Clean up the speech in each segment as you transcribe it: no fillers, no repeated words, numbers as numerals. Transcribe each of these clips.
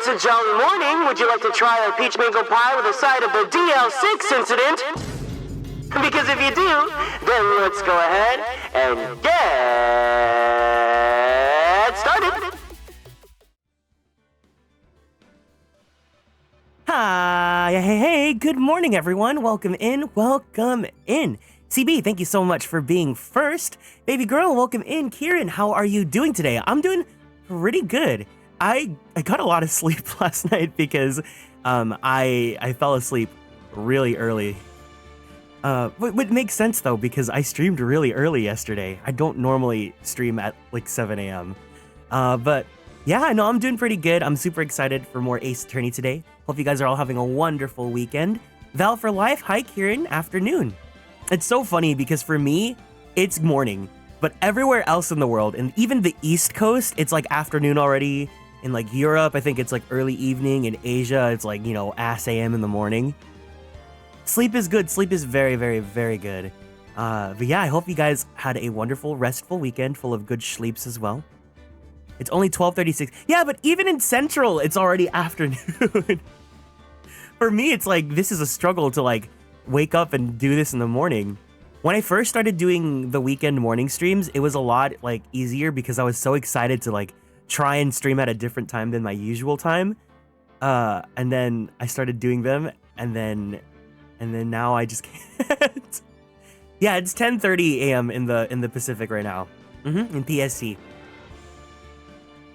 It's a jolly morning. Would you like to try our peach mango pie with a side of the DL-6 incident? Because if you do, then let's go ahead and get started. Hi, hey, good morning, everyone. Welcome in. CB, thank you so much for being first. Baby girl, welcome in. Kieran, how are you doing today? I'm doing pretty good. I got a lot of sleep last night because I fell asleep really early. What makes sense though, because I streamed really early yesterday. I don't normally stream at like 7 a.m. But yeah, I know I'm doing pretty good. I'm super excited for more Ace Attorney today. Hope you guys are all having a wonderful weekend. Val for life. Hi, Kieran. Afternoon. It's so funny because for me, it's morning, but everywhere else in the world, and even the East Coast, it's like afternoon already. In like Europe, I think it's like early evening. In Asia, it's like, ass AM in the morning. Sleep is good. Sleep is very, very, very good. But yeah, I hope you guys had a wonderful, restful weekend full of good sleeps as well. It's only 12:36. Yeah, but even in Central, it's already afternoon. For me, it's like, this is a struggle to like wake up and do this in the morning. When I first started doing the weekend morning streams, it was a lot like easier because I was so excited to like try and stream at a different time than my usual time. And then I started doing them, and then now I just can't. Yeah, it's 10:30 a.m. in the Pacific right now. In PST.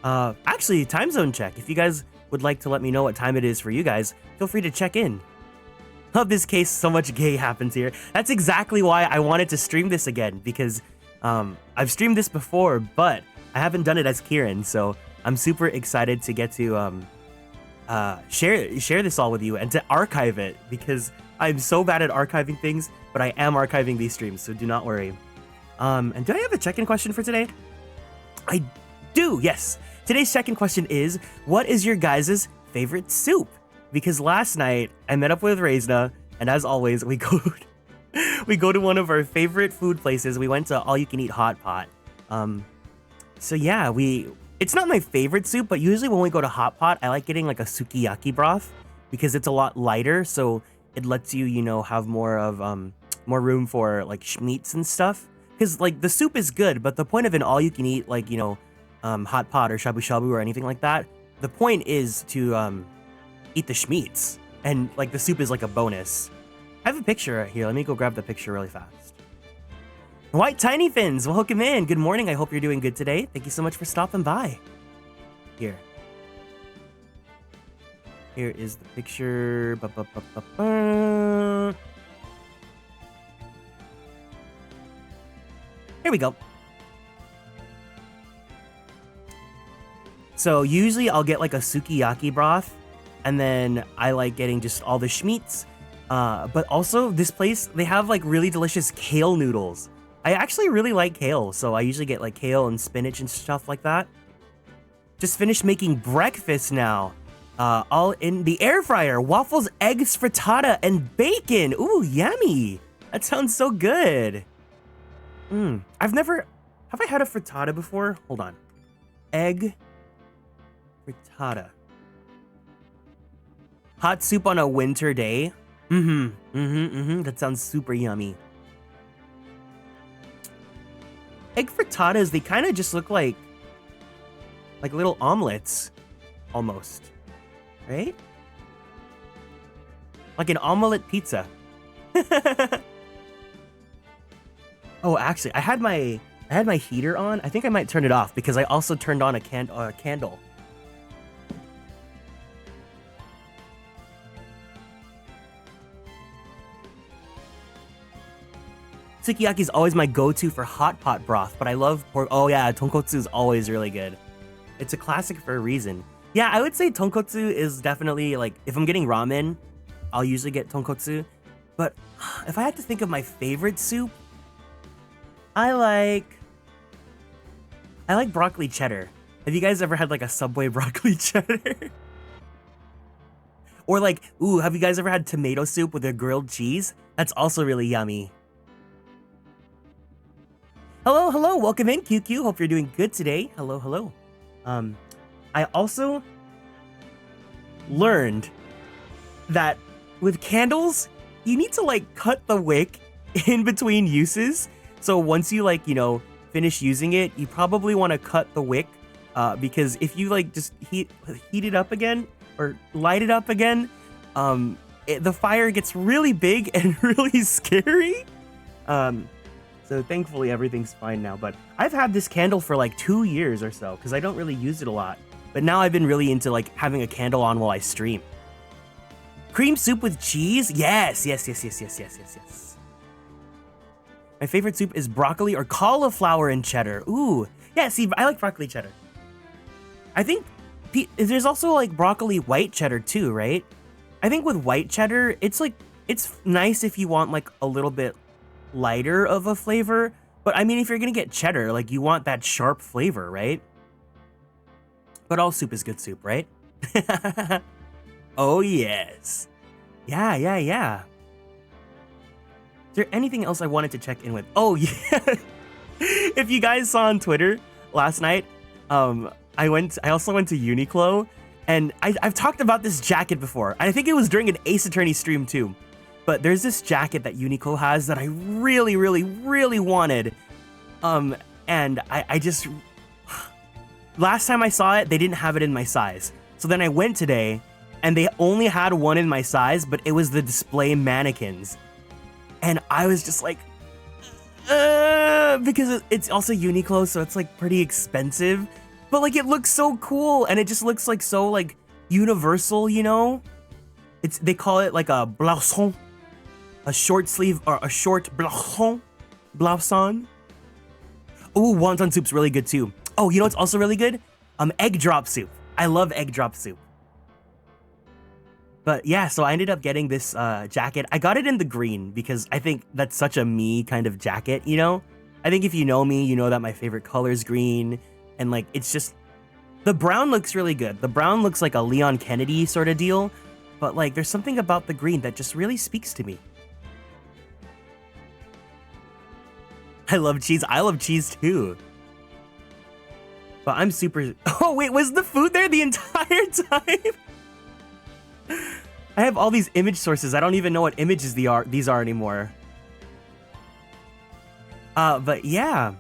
Actually, time zone check. If you guys would like to let me know what time it is for you guys, feel free to check in. Of this case, so much gay happens here. That's exactly why I wanted to stream this again, because I've streamed this before, but I haven't done it as Kieran, so I'm super excited to get to share this all with you and to archive it, because I'm so bad at archiving things, but I am archiving these streams, so do not worry. And do I have a check-in question for today? I do, yes. Today's check-in question is, what is your guys' favorite soup? Because last night, I met up with Reisna, and as always, we go to one of our favorite food places. We went to All You Can Eat Hot Pot. So yeah, it's not my favorite soup, but usually when we go to Hot Pot, I like getting like a sukiyaki broth because it's a lot lighter, so it lets you, have more of more room for like schmeats and stuff. Because like the soup is good, but the point of an all you can eat like hot pot or shabu shabu or anything like that, the point is to eat the schmeats, and like the soup is like a bonus. I have a picture right here. Let me go grab the picture really fast. White Tiny Fins, welcome in. Good morning. I hope you're doing good today. Thank you so much for stopping by. Here is the picture. Here we go. So usually I'll get like a sukiyaki broth, and then I like getting just all the schmeats. But also this place, they have like really delicious kale noodles. I actually really like kale, so I usually get like kale and spinach and stuff like that. Just finished making breakfast now. All in the air fryer. Waffles, eggs, frittata, and bacon. Ooh, yummy. That sounds so good. Have I had a frittata before? Hold on. Egg frittata. Hot soup on a winter day. That sounds super yummy. Egg frittatas, they kind of just look like little omelets, almost, right? Like an omelet pizza. Oh, actually, I had my heater on. I think I might turn it off because I also turned on a candle. Sukiyaki is always my go-to for hot pot broth, but I love pork. Oh yeah, tonkotsu is always really good. It's a classic for a reason. Yeah, I would say tonkotsu is definitely like, if I'm getting ramen, I'll usually get tonkotsu. But if I had to think of my favorite soup, I like broccoli cheddar. Have you guys ever had like a Subway broccoli cheddar? Or like, have you guys ever had tomato soup with a grilled cheese? That's also really yummy. Hello, welcome in, QQ. Hope you're doing good today. Hello. I also learned that with candles, you need to like cut the wick in between uses. So once you finish using it, you probably want to cut the wick because if you like just heat it up again or light it up again, the fire gets really big and really scary. So thankfully everything's fine now, but I've had this candle for like 2 years or so because I don't really use it a lot. But now I've been really into like having a candle on while I stream. Cream soup with cheese? Yes. My favorite soup is broccoli or cauliflower and cheddar. Ooh, yeah, see, I like broccoli cheddar. I think there's also like broccoli white cheddar too, right? I think with white cheddar, it's nice if you want like a little bit lighter of a flavor. But I mean, if you're gonna get cheddar, like you want that sharp flavor, right? But all soup is good soup, right? Oh, yes. Yeah. Is there anything else I wanted to check in with? Oh, yeah. If you guys saw on Twitter last night, I also went to Uniqlo, and I've talked about this jacket before. I think it was during an Ace Attorney stream too. But there's this jacket that Uniqlo has that I really, really, really wanted. And I just... Last time I saw it, they didn't have it in my size. So then I went today, and they only had one in my size, but it was the display mannequins. And I was just like, because it's also Uniqlo, so it's like pretty expensive. But like it looks so cool, and it just looks like so like universal, you know? They call it like a blouson, a short sleeve or a short blouson. Ooh, wonton soup's really good too. Oh, you know what's also really good? Egg drop soup. I love egg drop soup. But yeah, so I ended up getting this jacket. I got it in the green because I think that's such a me kind of jacket, you know? I think if you know me, you know that my favorite color is green. And like, it's just, the brown looks really good. The brown looks like a Leon Kennedy sort of deal. But like, there's something about the green that just really speaks to me. I love cheese. I love cheese too. But I'm super... Oh, wait, was the food there the entire time? I have all these image sources. I don't even know what images these are anymore. But yeah.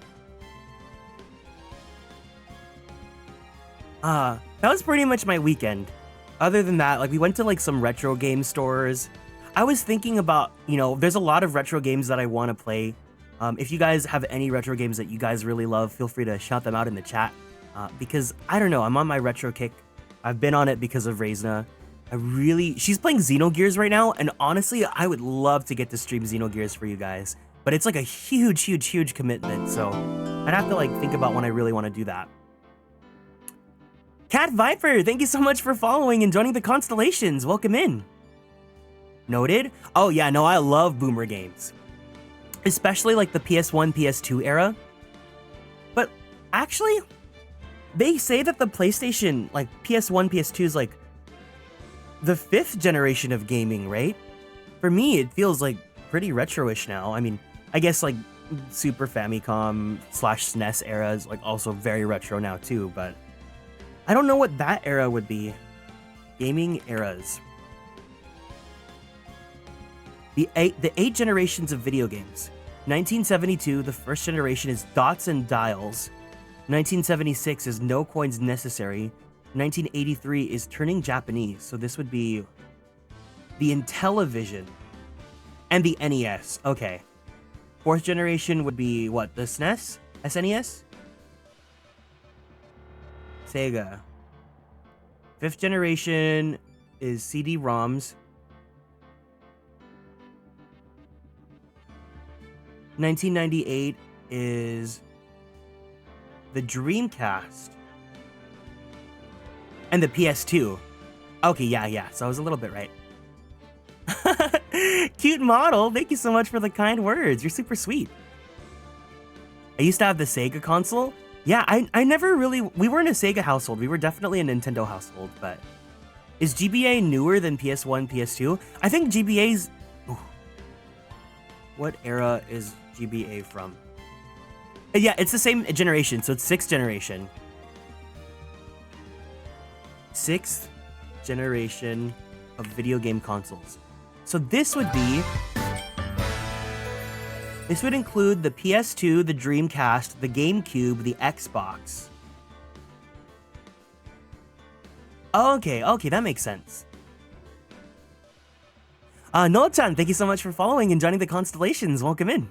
That was pretty much my weekend. Other than that, like we went to like some retro game stores. I was thinking about, you know, there's a lot of retro games that I want to play. If you guys have any retro games that you guys really love, feel free to shout them out in the chat. Because, I don't know, I'm on my retro kick. I've been on it because of Reisna. She's playing Xenogears right now, and honestly, I would love to get to stream Xenogears for you guys. But it's like a huge commitment, so I'd have to like think about when I really want to do that. Cat Viper, thank you so much for following and joining the Konstellations. Welcome in. Noted? Oh yeah, no, I love boomer games. Especially like the PS1, PS2 era. But actually... They say that the PlayStation, like PS1, PS2 is like the 5th generation of gaming, right? For me, it feels like pretty retro-ish now. I mean, I guess like Super Famicom / SNES era is like also very retro now too, but I don't know what that era would be. Gaming eras. The eight generations of video games. 1972, the first generation is dots and dials. 1976 is no coins necessary. 1983 is turning Japanese, so this would be the Intellivision and the NES. Okay. 4th generation would be what? The SNES? SNES? Sega. 5th generation is CD-ROMs. 1998 is the Dreamcast. And the PS2. Okay, yeah, so I was a little bit right. Cute model, thank you so much for the kind words. You're super sweet. I used to have the Sega console. Yeah, I never really... We weren't a Sega household. We were definitely a Nintendo household, but... Is GBA newer than PS1, PS2? I think GBA's... Ooh. What era is GBA from? Yeah, it's the same generation, so it's 6th generation. 6th generation of video game consoles. So this would be... This would include the PS2, the Dreamcast, the GameCube, the Xbox. Okay, that makes sense. Noah-chan, thank you so much for following and joining the Konstellations. Welcome in.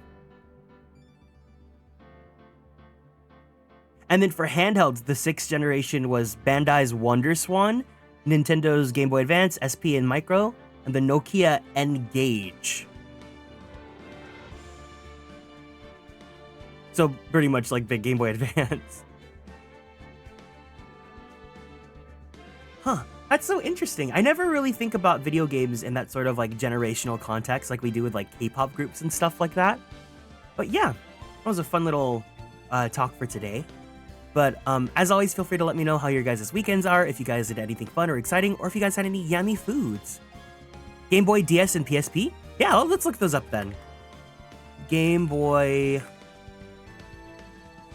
And then for handhelds, the 6th generation was Bandai's Wonder Swan, Nintendo's Game Boy Advance, SP and Micro, and the Nokia N-Gage. So pretty much like the Game Boy Advance. Huh, that's so interesting. I never really think about video games in that sort of like generational context like we do with like K-pop groups and stuff like that. But yeah, that was a fun little talk for today. But as always, feel free to let me know how your guys' weekends are, if you guys did anything fun or exciting, or if you guys had any yummy foods. Game Boy, DS, and PSP? Yeah, let's look those up then. Game Boy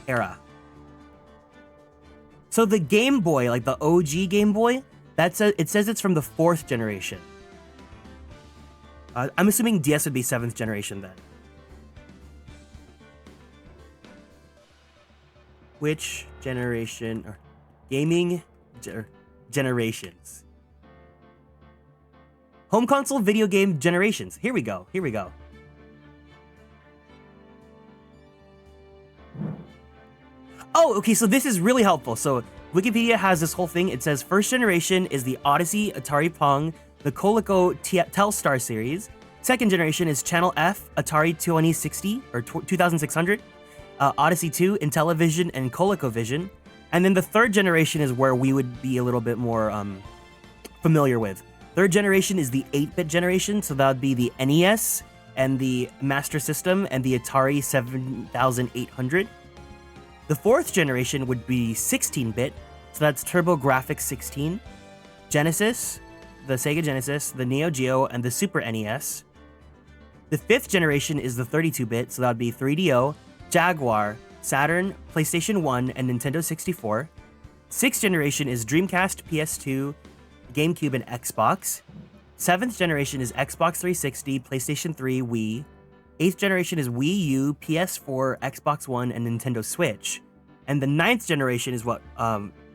era. So the Game Boy, like the OG Game Boy, it says it's from the 4th generation. I'm assuming DS would be 7th generation then. Which generation or gaming generations? Home console video game generations. Here we go. Oh, okay, so this is really helpful. So Wikipedia has this whole thing. It says first generation is the Odyssey, Atari Pong, the Coleco Telstar series. Second generation is Channel F, Atari 2060 or 2600. Odyssey 2, Intellivision, and ColecoVision. And then the third generation is where we would be a little bit more familiar with. Third generation is the 8-bit generation, so that would be the NES and the Master System and the Atari 7800. The fourth generation would be 16-bit, so that's TurboGrafx 16, Genesis, the Sega Genesis, the Neo Geo, and the Super NES. The fifth generation is the 32-bit, so that would be 3DO, Jaguar, Saturn, PlayStation 1, and Nintendo 64. Sixth generation is Dreamcast, PS2, GameCube, and Xbox. Seventh generation is Xbox 360, PlayStation 3, Wii. Eighth generation is Wii U, PS4, Xbox One, and Nintendo Switch. And the ninth generation is what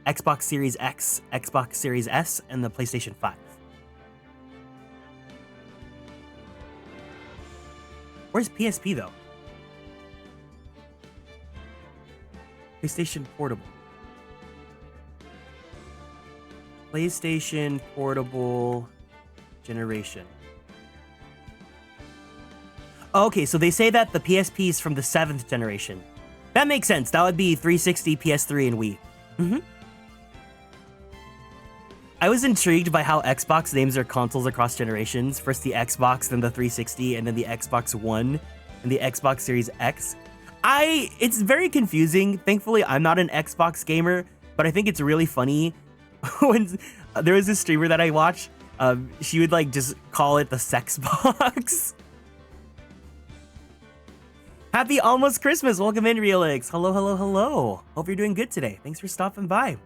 Xbox Series X, Xbox Series S, and the PlayStation 5. Where's PSP though? PlayStation Portable. PlayStation Portable generation. Okay, so they say that the PSP is from the 7th generation. That makes sense. That would be 360, PS3, and Wii. I was intrigued by how Xbox names their consoles across generations. First the Xbox, then the 360, and then the Xbox One, and the Xbox Series X. It's very confusing. Thankfully, I'm not an Xbox gamer, but I think it's really funny when there was this streamer that I watch. She would like just call it the sex box. Happy almost Christmas. Welcome in, Realix. Hello, hello, hello. Hope you're doing good today. Thanks for stopping by.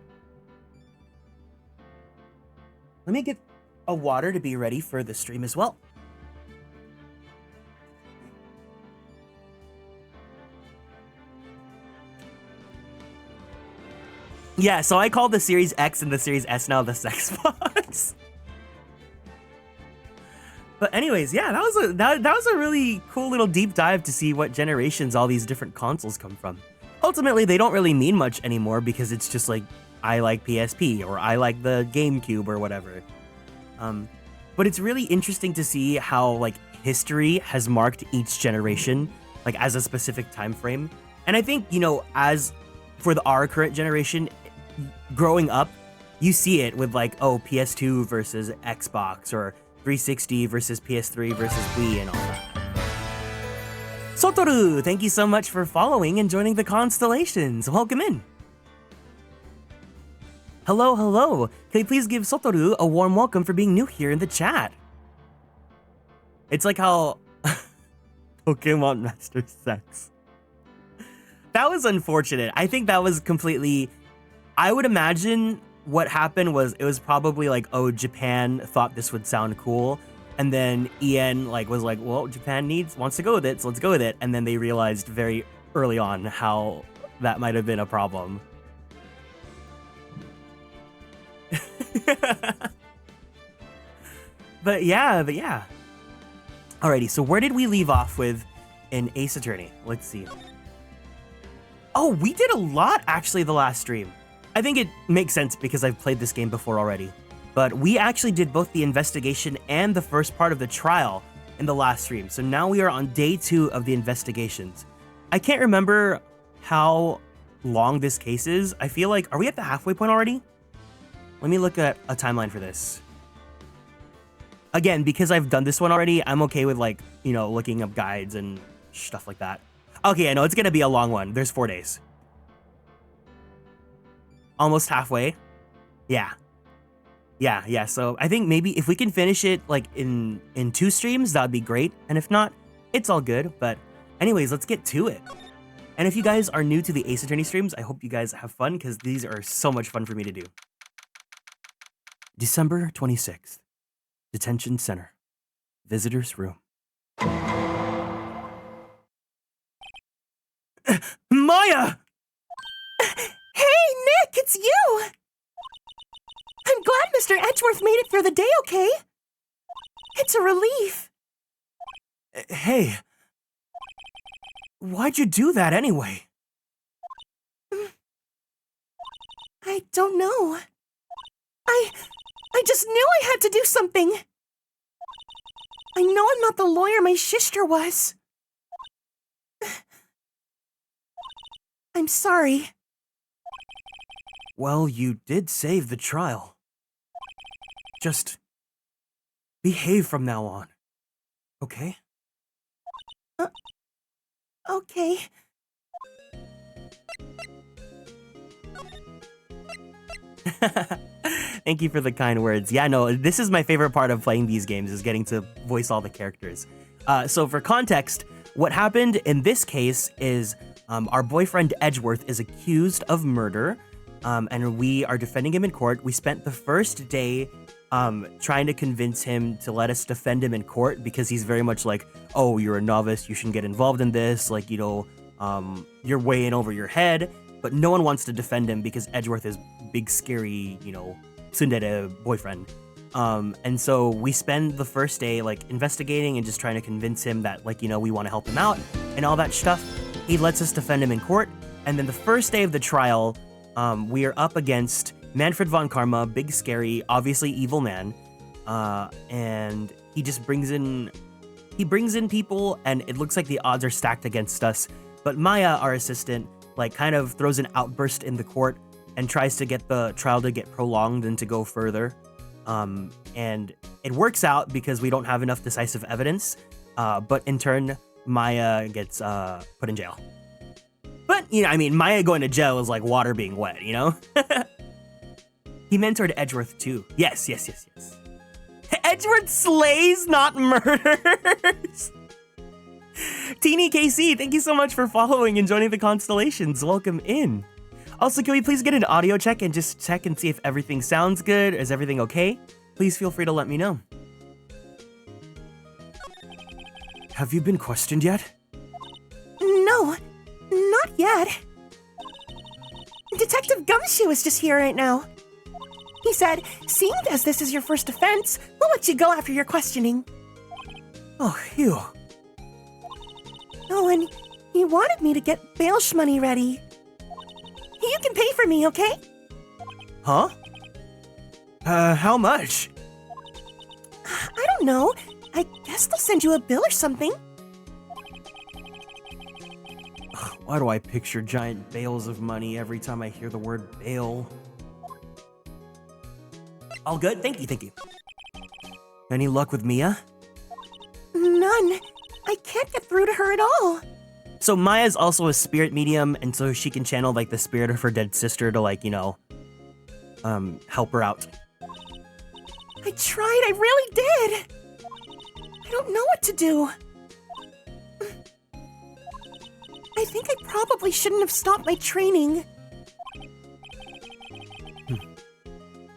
Let me get a water to be ready for the stream as well. Yeah, so I call the Series X and the Series S now the sex box. But anyways, yeah, that was a really cool little deep dive to see what generations all these different consoles come from. Ultimately, they don't really mean much anymore because it's just like, I like PSP or I like the GameCube or whatever. But it's really interesting to see how like history has marked each generation like as a specific time frame. And I think, you know, as for our current generation, growing up, you see it with like, oh, PS2 versus Xbox or 360 versus PS3 versus Wii and all that. Sotoru, thank you so much for following and joining the Konstellations. Welcome in. Hello, hello. Can you please give Sotoru a warm welcome for being new here in the chat? It's like how Pokemon Master Sex. That was unfortunate. I think that was completely... I would imagine what happened was it was probably like, oh, Japan thought this would sound cool. And then EN like was like, well, Japan wants to go with it, so let's go with it. And then they realized very early on how that might have been a problem. But yeah. Alrighty, so where did we leave off with in Ace Attorney? Let's see. Oh, we did a lot actually the last stream. I think it makes sense because I've played this game before already. But we actually did both the investigation and the first part of the trial in the last stream. So now we are on day 2 of the investigations. I can't remember how long this case is. I feel like, are we at the halfway point already? Let me look at a timeline for this. Again, because I've done this one already, I'm okay with like, you know, looking up guides and stuff like that. Okay, I know it's gonna be a long one. There's 4 days. Almost halfway. Yeah. So I think maybe if we can finish it like in 2 streams, that'd be great. And if not, it's all good. But anyways, let's get to it. And if you guys are new to the Ace Attorney streams, I hope you guys have fun because these are so much fun for me to do. December 26th. Detention Center. Visitor's room. Maya! Hey, Nick, it's you! I'm glad Mr. Edgeworth made it through the day okay. It's a relief. Hey. Why'd you do that anyway? I don't know. I just knew I had to do something. I know I'm not the lawyer my sister was. I'm sorry. Well, you did save the trial. Just behave from now on, okay? Okay. Thank you for the kind words. Yeah, no, this is my favorite part of playing these games, is getting to voice all the characters. So for context, what happened in this case is our boyfriend Edgeworth is accused of murder, and we are defending him in court. We spent the first day trying to convince him to let us defend him in court because he's very much like, oh, you're a novice, you shouldn't get involved in this, like, you know, you're way in over your head. But no one wants to defend him because Edgeworth is big, scary, you know, tsundere boyfriend. And so we spend the first day like investigating and just trying to convince him that, like, you know, we want to help him out and all that stuff. He lets us defend him in court. And then the first day of the trial, we are up against Manfred von Karma, big, scary, obviously evil man. And he just brings in people, and it looks like the odds are stacked against us. But Maya, our assistant, like kind of throws an outburst in the court and tries to get the trial to get prolonged and to go further. And it works out because we don't have enough decisive evidence. But in turn, Maya gets put in jail. But, you know, I mean, Maya going to jail is like water being wet, you know? He mentored Edgeworth too. Yes. Edgeworth slays, not murders. Teeny KC, thank you so much for following and joining the Konstellations. Welcome in. Also, can we please get an audio check and just check and see if everything sounds good? Is everything okay? Please feel free to let me know. Have you been questioned yet? No, not yet. Detective Gumshoe is just here right now. He said, seeing as this is your first offense, we'll let you go after your questioning. Oh, phew. Oh, and he wanted me to get bail money ready. You can pay for me, okay? Huh? How much? I don't know. I guess they'll send you a bill or something. Why do I picture giant bales of money every time I hear the word bail? All good? Thank you. Any luck with Mia? None. I can't get through to her at all. So Maya's also a spirit medium, and so she can channel like the spirit of her dead sister to, like, you know, help her out. I tried, I really did. I don't know what to do. I think I probably shouldn't have stopped my training.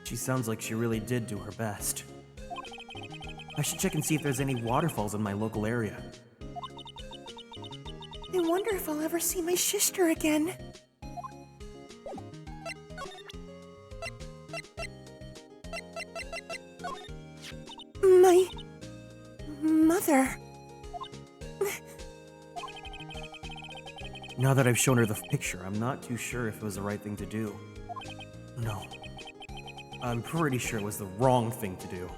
She sounds like she really did do her best. I should check and see if there's any waterfalls in my local area. I wonder if I'll ever see my sister again. My mother. Now that I've shown her the picture, I'm not too sure if it was the right thing to do. No. I'm pretty sure it was the wrong thing to do.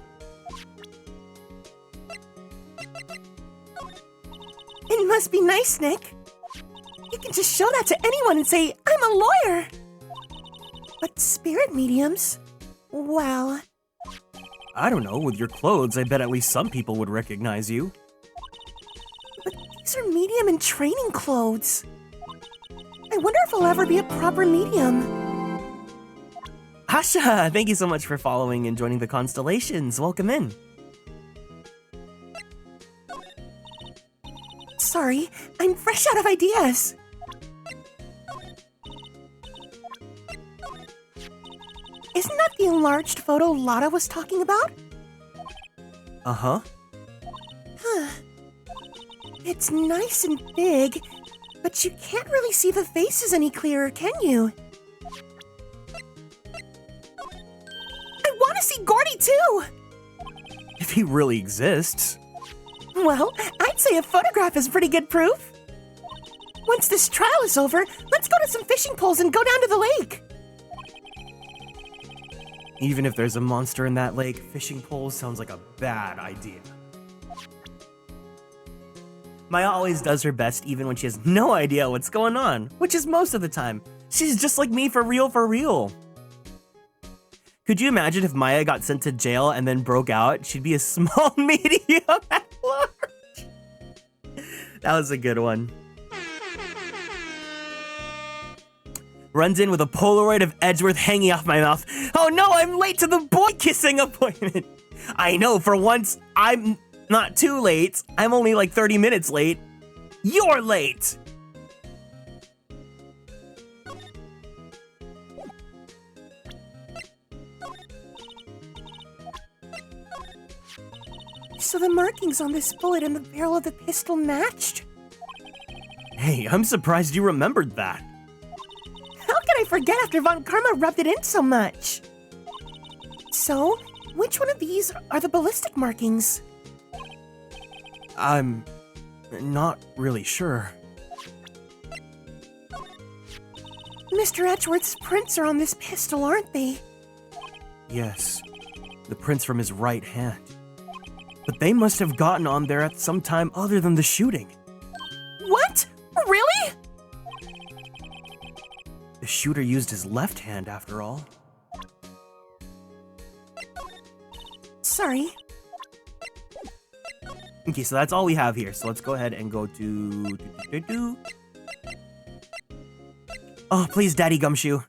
It must be nice, Nick. You can just show that to anyone and say, I'm a lawyer. But spirit mediums? Well... I don't know, with your clothes, I bet at least some people would recognize you. But these are medium and training clothes. I wonder if I'll ever be a proper medium. Asha, thank you so much for following and joining the Konstellations. Welcome in. Sorry, I'm fresh out of ideas. Isn't that the enlarged photo Lotta was talking about? Uh-huh. Huh. It's nice and big, but you can't really see the faces any clearer, can you? I want to see Gordy too! If he really exists. Well, I'd say a photograph is pretty good proof. Once this trial is over, let's go to some fishing poles and go down to the lake. Even if there's a monster in that lake, fishing poles sounds like a bad idea. Maya always does her best even when she has no idea what's going on, which is most of the time. She's just like me for real, for real. Could you imagine if Maya got sent to jail and then broke out? She'd be a small medium at large. That was a good one. Runs in with a Polaroid of Edgeworth hanging off my mouth. Oh no, I'm late to the boy kissing appointment. I know, for once, I'm not too late. I'm only like 30 minutes late. You're late. So the markings on this bullet and the barrel of the pistol matched? Hey, I'm surprised you remembered that. How could I forget after Von Karma rubbed it in so much? So, which one of these are the ballistic markings? I'm not really sure. Mr. Edgeworth's prints are on this pistol, aren't they? Yes, the prints from his right hand. But they must have gotten on there at some time other than the shooting. What? Really? The shooter used his left hand after all. Sorry. Okay, so that's all we have here. So let's go ahead and go to... Oh, please, Daddy Gumshoe.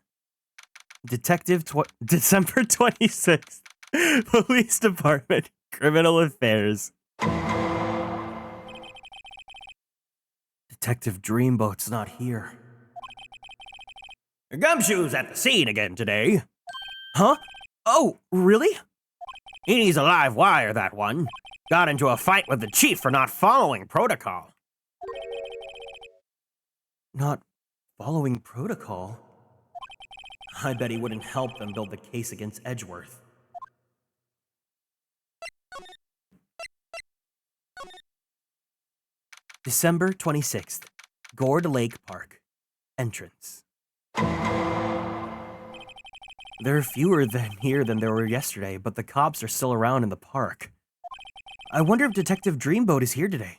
December 26th. Police Department. Criminal Affairs. Detective Dreamboat's not here. Gumshoe's at the scene again today. Huh? Oh, really? He's a live wire, that one. Got into a fight with the chief for not following protocol. Not following protocol? I bet he wouldn't help them build the case against Edgeworth. December 26th, Gourd Lake Park. Entrance. There are fewer here than there were yesterday, but the cops are still around in the park. I wonder if Detective Dreamboat is here today.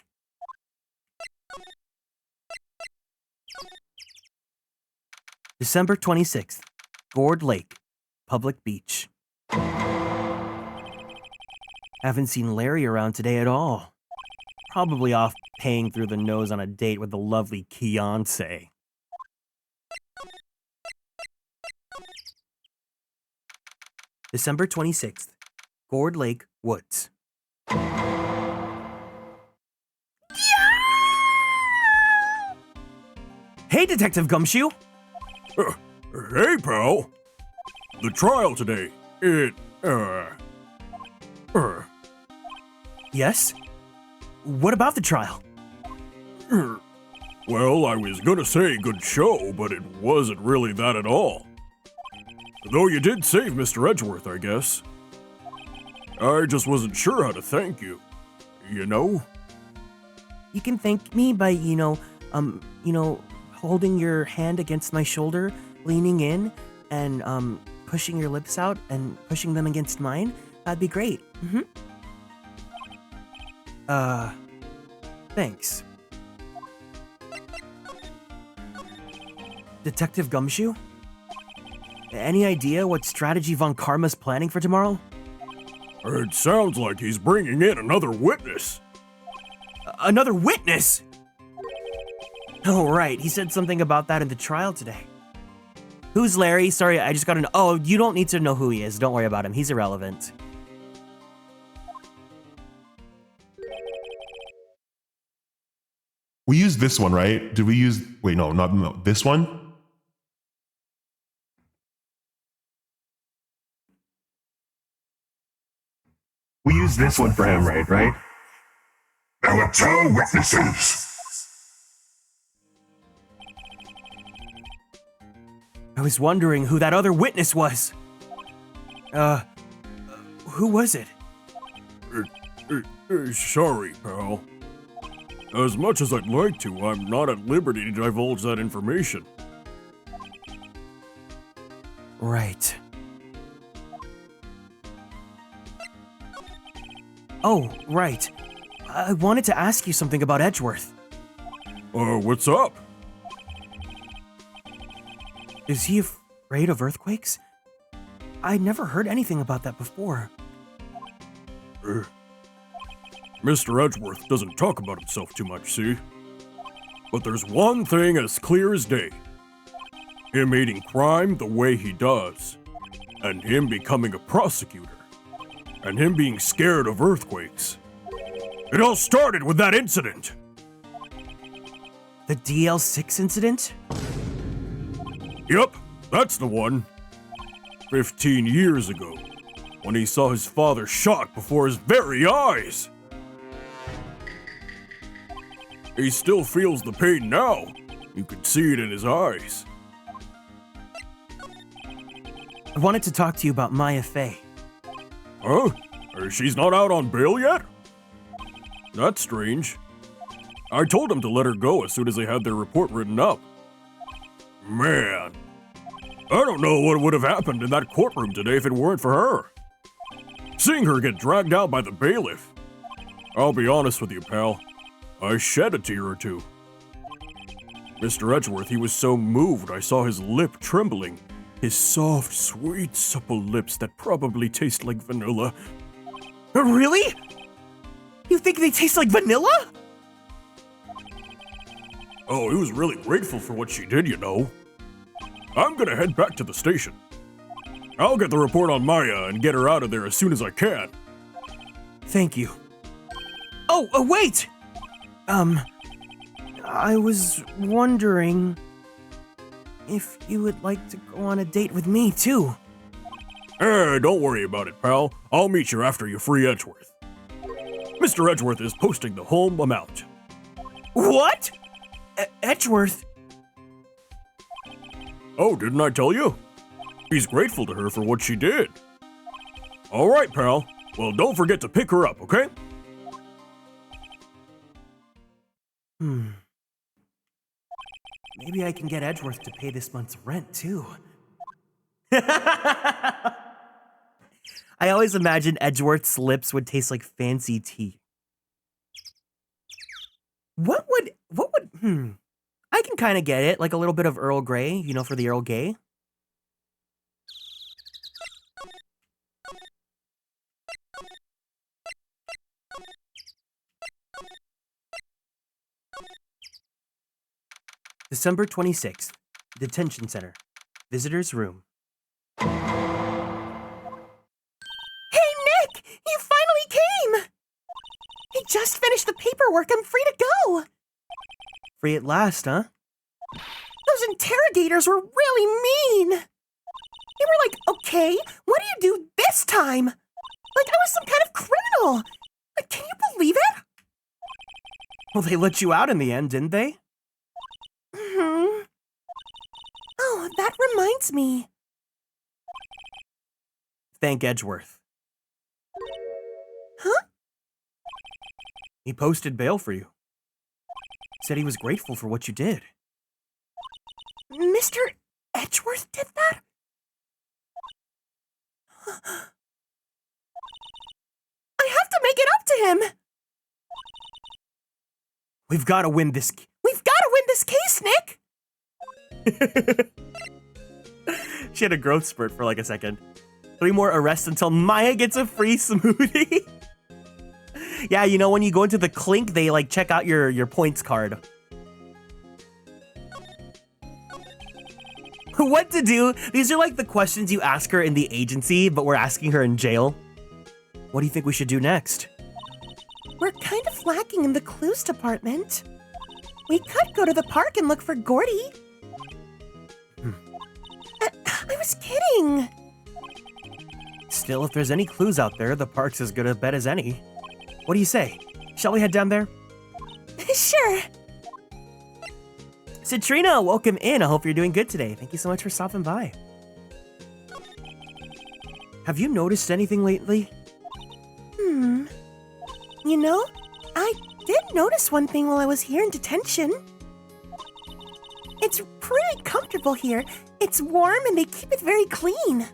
December 26th, Gourd Lake, Public Beach. Haven't seen Larry around today at all. Probably off paying through the nose on a date with the lovely Kieran. December 26th, Gourd Lake Woods. Hey, Detective Gumshoe! Hey, pal. The trial today, Yes? What about the trial? Well, I was gonna say good show, but it wasn't really that at all. Though you did save Mr. Edgeworth, I guess. I just wasn't sure how to thank you. You know? You can thank me by, holding your hand against my shoulder, leaning in, and pushing your lips out and pushing them against mine, that'd be great. Thanks. Detective Gumshoe? Any idea what strategy Von Karma's planning for tomorrow? It sounds like he's bringing in another witness. Another witness? Oh, right. He said something about that in the trial today. Who's Larry? Sorry, I just got an... Oh, you don't need to know who he is. Don't worry about him. He's irrelevant. We used this one, right? Did we use... Wait, no, this one? We used this one for him, right? There were 2 witnesses. I was wondering who that other witness was. Who was it? Sorry, pal. As much as I'd like to, I'm not at liberty to divulge that information. Right. Oh, right. I wanted to ask you something about Edgeworth. What's up? Is he afraid of earthquakes? I never heard anything about that before. Mr. Edgeworth doesn't talk about himself too much, see? But there's one thing as clear as day. Him hating crime the way he does. And him becoming a prosecutor. And him being scared of earthquakes. It all started with that incident. The DL-6 incident? Yep, that's the one. 15 years ago, when he saw his father shot before his very eyes. He still feels the pain now. You can see it in his eyes. I wanted to talk to you about Maya Fey. Huh? She's not out on bail yet? That's strange. I told him to let her go as soon as they had their report written up. Man, I don't know what would have happened in that courtroom today if it weren't for her. Seeing her get dragged out by the bailiff. I'll be honest with you, pal. I shed a tear or two. Mr. Edgeworth, he was so moved I saw his lip trembling. His soft, sweet, supple lips that probably taste like vanilla. Really? You think they taste like vanilla? Oh, he was really grateful for what she did, you know. I'm gonna head back to the station. I'll get the report on Maya and get her out of there as soon as I can. Thank you. Oh, wait! I was wondering if you would like to go on a date with me, too. Don't worry about it, pal. I'll meet you after you free Edgeworth. Mr. Edgeworth is posting the home amount. What? Edgeworth? Oh, didn't I tell you? He's grateful to her for what she did. All right, pal. Well, don't forget to pick her up, okay? Maybe I can get Edgeworth to pay this month's rent, too. I always imagined Edgeworth's lips would taste like fancy tea. What would, I can kind of get it, like a little bit of Earl Grey, you know, for the Earl Gay. December 26th, Detention Center, Visitor's Room. Hey, Nick! You finally came! I just finished the paperwork. I'm free to go. Free at last, huh? Those interrogators were really mean. They were like, okay, what do you do this time? Like I was some kind of criminal. Like, can you believe it? Well, they let you out in the end, didn't they? Oh, that reminds me. Thank Edgeworth. Huh? He posted bail for you. Said he was grateful for what you did. make it up to him. We've got to win this. We've got to win this case, Nick. She had a growth spurt for like a second. 3 more arrests until Maya gets a free smoothie. Yeah, you know, when you go into the clink, they like check out your points card. What to do? These are like the questions you ask her in the agency, but we're asking her in jail. What do you think we should do next? We're kind of lacking in the clues department. We could go to the park and look for Gordy. I was kidding. Still, if there's any clues out there, the park's as good a bet as any. What do you say? Shall we head down there? Sure. Citrina, welcome in. I hope you're doing good today. Thank you so much for stopping by. Have you noticed anything lately? You know, I did notice one thing while I was here in detention. It's pretty comfortable here. It's warm and they keep it very clean.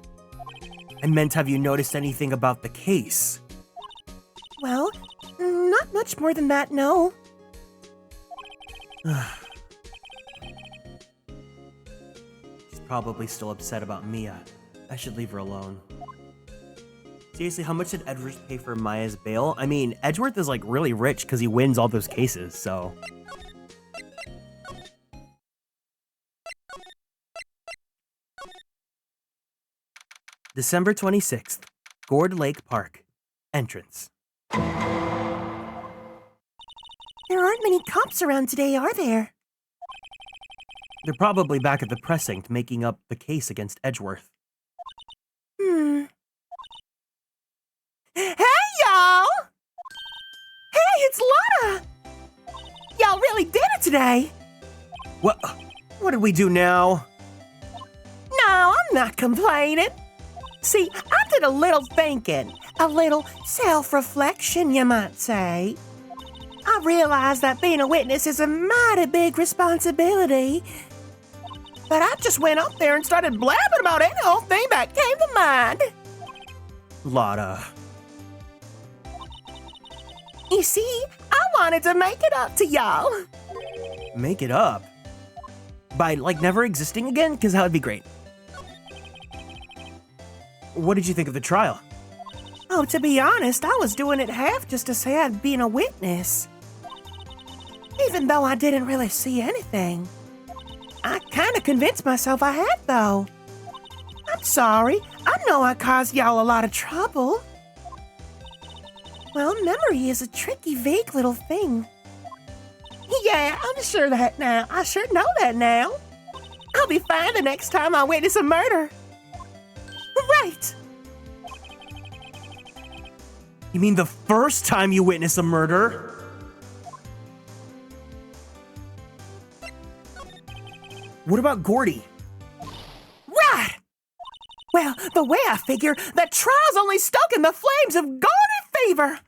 I meant, have you noticed anything about the case? Well, not much more than that, no. She's probably still upset about Mia. I should leave her alone. Seriously, how much did Edgeworth pay for Maya's bail? I mean, Edgeworth is like really rich because he wins all those cases, so... December 26th, Gourd Lake Park. Entrance. There aren't many cops around today, are there? They're probably back at the precinct making up the case against Edgeworth. Hey, y'all! Hey, it's Lotta! Y'all really did it today! What did we do now? No, I'm not complaining. See, I did a little thinking, a little self-reflection, you might say. I realized that being a witness is a mighty big responsibility. But I just went up there and started blabbing about any old thing that came to mind. Lotta. You see, I wanted to make it up to y'all. Make it up? By, like, never existing again? Because that would be great. What did you think of the trial? Oh, to be honest, I was doing it half just to say I'd been a witness. Even though I didn't really see anything. I kind of convinced myself I had, though. I'm sorry. I know I caused y'all a lot of trouble. Well, memory is a tricky, vague little thing. Yeah, I'm sure that now. I sure know that now. I'll be fine the next time I witness a murder. Right. You mean the first time you witness a murder? What about Gordy? Right! Well, the way I figure, the trial's only stoking the flames of Gordy fever.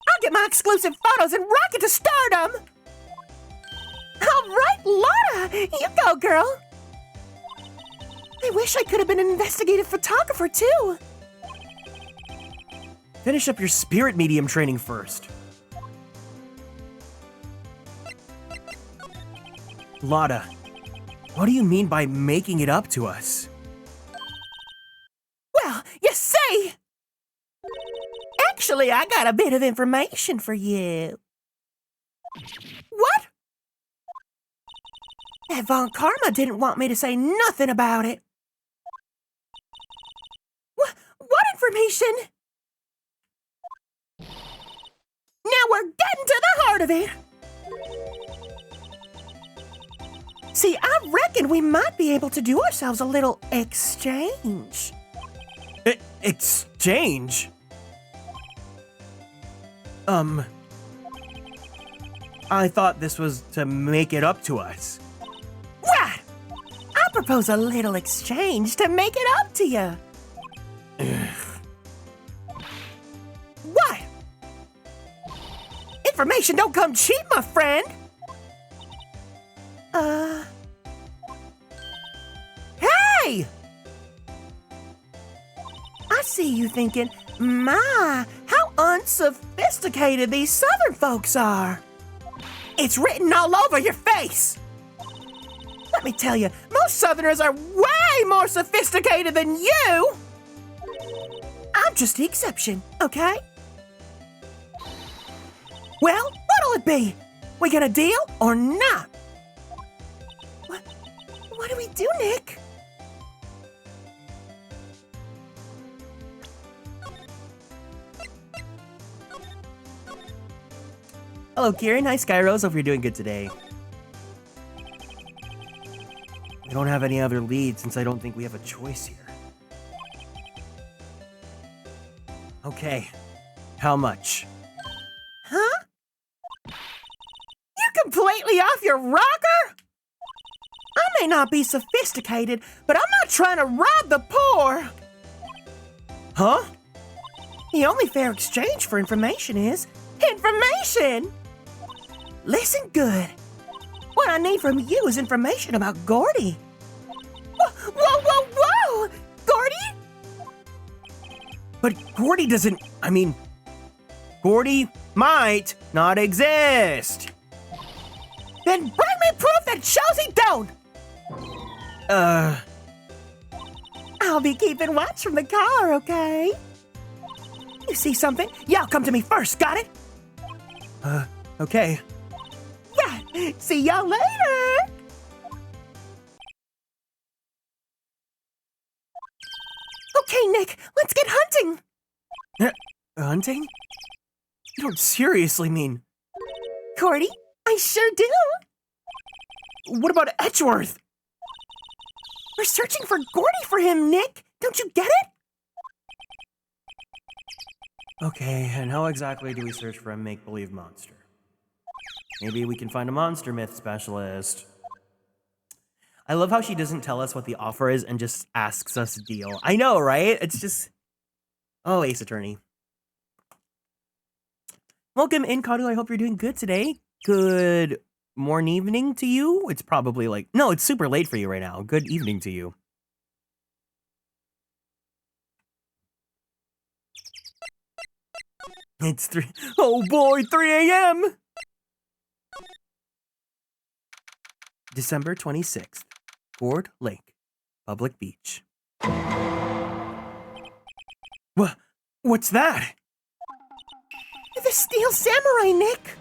I'll get my exclusive photos and rocket to stardom. All right, Lotta, you go, girl. I wish I could have been an investigative photographer, too. Finish up your spirit medium training first. Lotta, what do you mean by making it up to us? Well, you see! Actually, I got a bit of information for you. What? That Von Karma didn't want me to say nothing about it. What information? Now we're getting to the heart of it. See, I reckon we might be able to do ourselves a little exchange. Exchange? I thought this was to make it up to us. What? I propose a little exchange to make it up to you. What? Information don't come cheap, my friend. Hey! I see you thinking, my, how sophisticated these Southern folks are. It's written all over your face. Let me tell you, most Southerners are way more sophisticated than you. I'm just the exception, okay? Well, what'll it be? We get a deal or not? What do we do, Nick? Hello, Kieran. Hi, Skyrose. Hope you're doing good today. We don't have any other leads since I don't think we have a choice here. Okay. How much? Huh? You're completely off your rocker? I may not be sophisticated, but I'm not trying to rob the poor. Huh? The only fair exchange for information is information. Listen good. What I need from you is information about Gordy. Whoa! Gordy? But Gordy doesn't... Gordy might not exist. Then bring me proof that shows he don't. I'll be keeping watch from the car, okay? You see something? Y'all come to me first, got it? Okay. Yeah, see y'all later. Okay, Nick, let's get hunting. Hunting? You don't seriously mean... Gordy, I sure do. What about Edgeworth? We're searching for Gordy for him, Nick. Don't you get it? Okay, and how exactly do we search for a make-believe monster? Maybe we can find a monster myth specialist. I love how she doesn't tell us what the offer is and just asks us deal. I know, right? It's just... Oh, Ace Attorney. Welcome in, Kadu. I hope you're doing good today. Good morning, evening to you. It's probably like... No, it's super late for you right now. Good evening to you. It's 3... Oh boy, 3 a.m.! December 26th. Ford Lake. Public Beach. What's that? The Steel Samurai, Nick.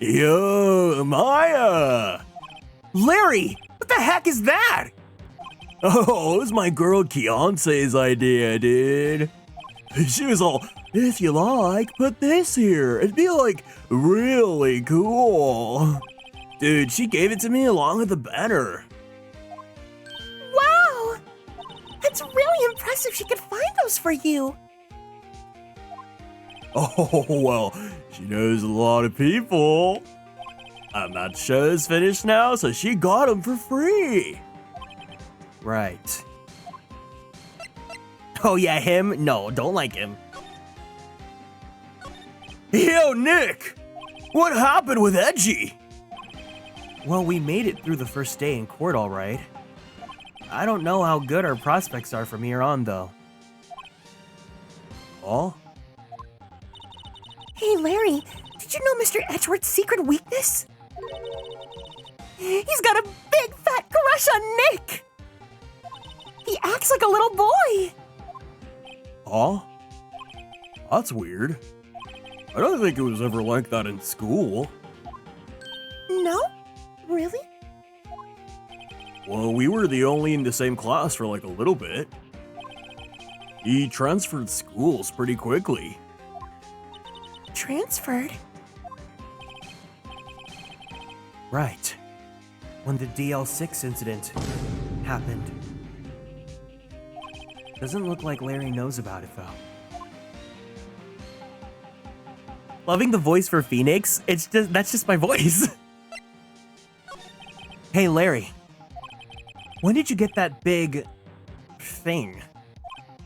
Yo, Maya! Larry! What the heck is that? Oh, it was my girl Keonce's idea, dude. She was all, if you like, put this here. It'd be like really cool. Dude, she gave it to me along with the banner. Wow! That's really impressive she could find those for you. Oh, well, she knows a lot of people. And that show's finished now, so she got them for free. Right. Oh yeah, him? No, don't like him. Yo, Nick! What happened with Edgy? Well, we made it through the first day in court all right. I don't know how good our prospects are from here on, though. Oh? Hey, Larry, did you know Mr. Edgeworth's secret weakness? He's got a big fat crush on Nick! He acts like a little boy! Huh? That's weird. I don't think it was ever like that in school. No? Really? Well, we were the only in the same class for like a little bit. He transferred schools pretty quickly. Transferred? Right. When the DL-6 incident happened. Doesn't look like Larry knows about it, though. Loving the voice for Phoenix? That's just my voice. Hey, Larry. When did you get that big thing?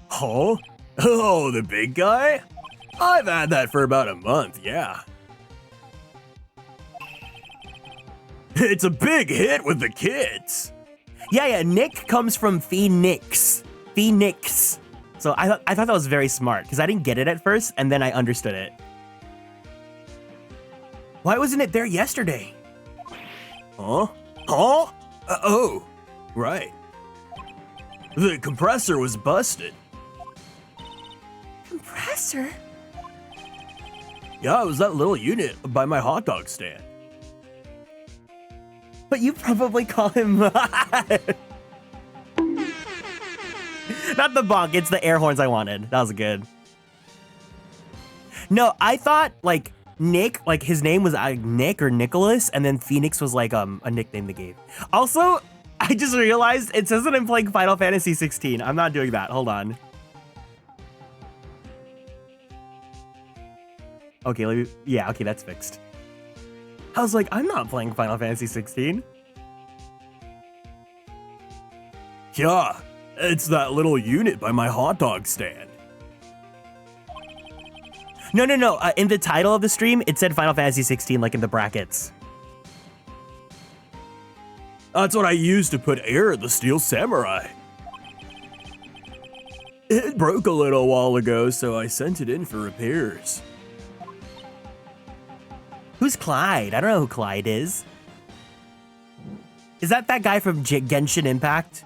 Huh? Oh, the big guy? I've had that for about a month, yeah. It's a big hit with the kids. Yeah, Nick comes from Phoenix. Phoenix. So I thought that was very smart because I didn't get it at first and then I understood it. Why wasn't it there yesterday? Huh? Huh? Oh, right. The compressor was busted. Compressor? Yeah, it was that little unit by my hot dog stand. But you probably call him... Not the bonk, it's the air horns I wanted. That was good. No, I thought, like, Nick, like, his name was Nick or Nicholas, and then Phoenix was, like, a nickname they gave. Also, I just realized it says that I'm playing Final Fantasy 16. I'm not doing that. Hold on. Okay, let me... Yeah, okay, that's fixed. I was like, I'm not playing Final Fantasy 16. Yeah, it's that little unit by my hot dog stand. No. In the title of the stream, it said Final Fantasy 16, like in the brackets. That's what I used to put air in the Steel Samurai. It broke a little while ago, so I sent it in for repairs. Who's Clyde? I don't know who Clyde is. Is that guy from Genshin Impact?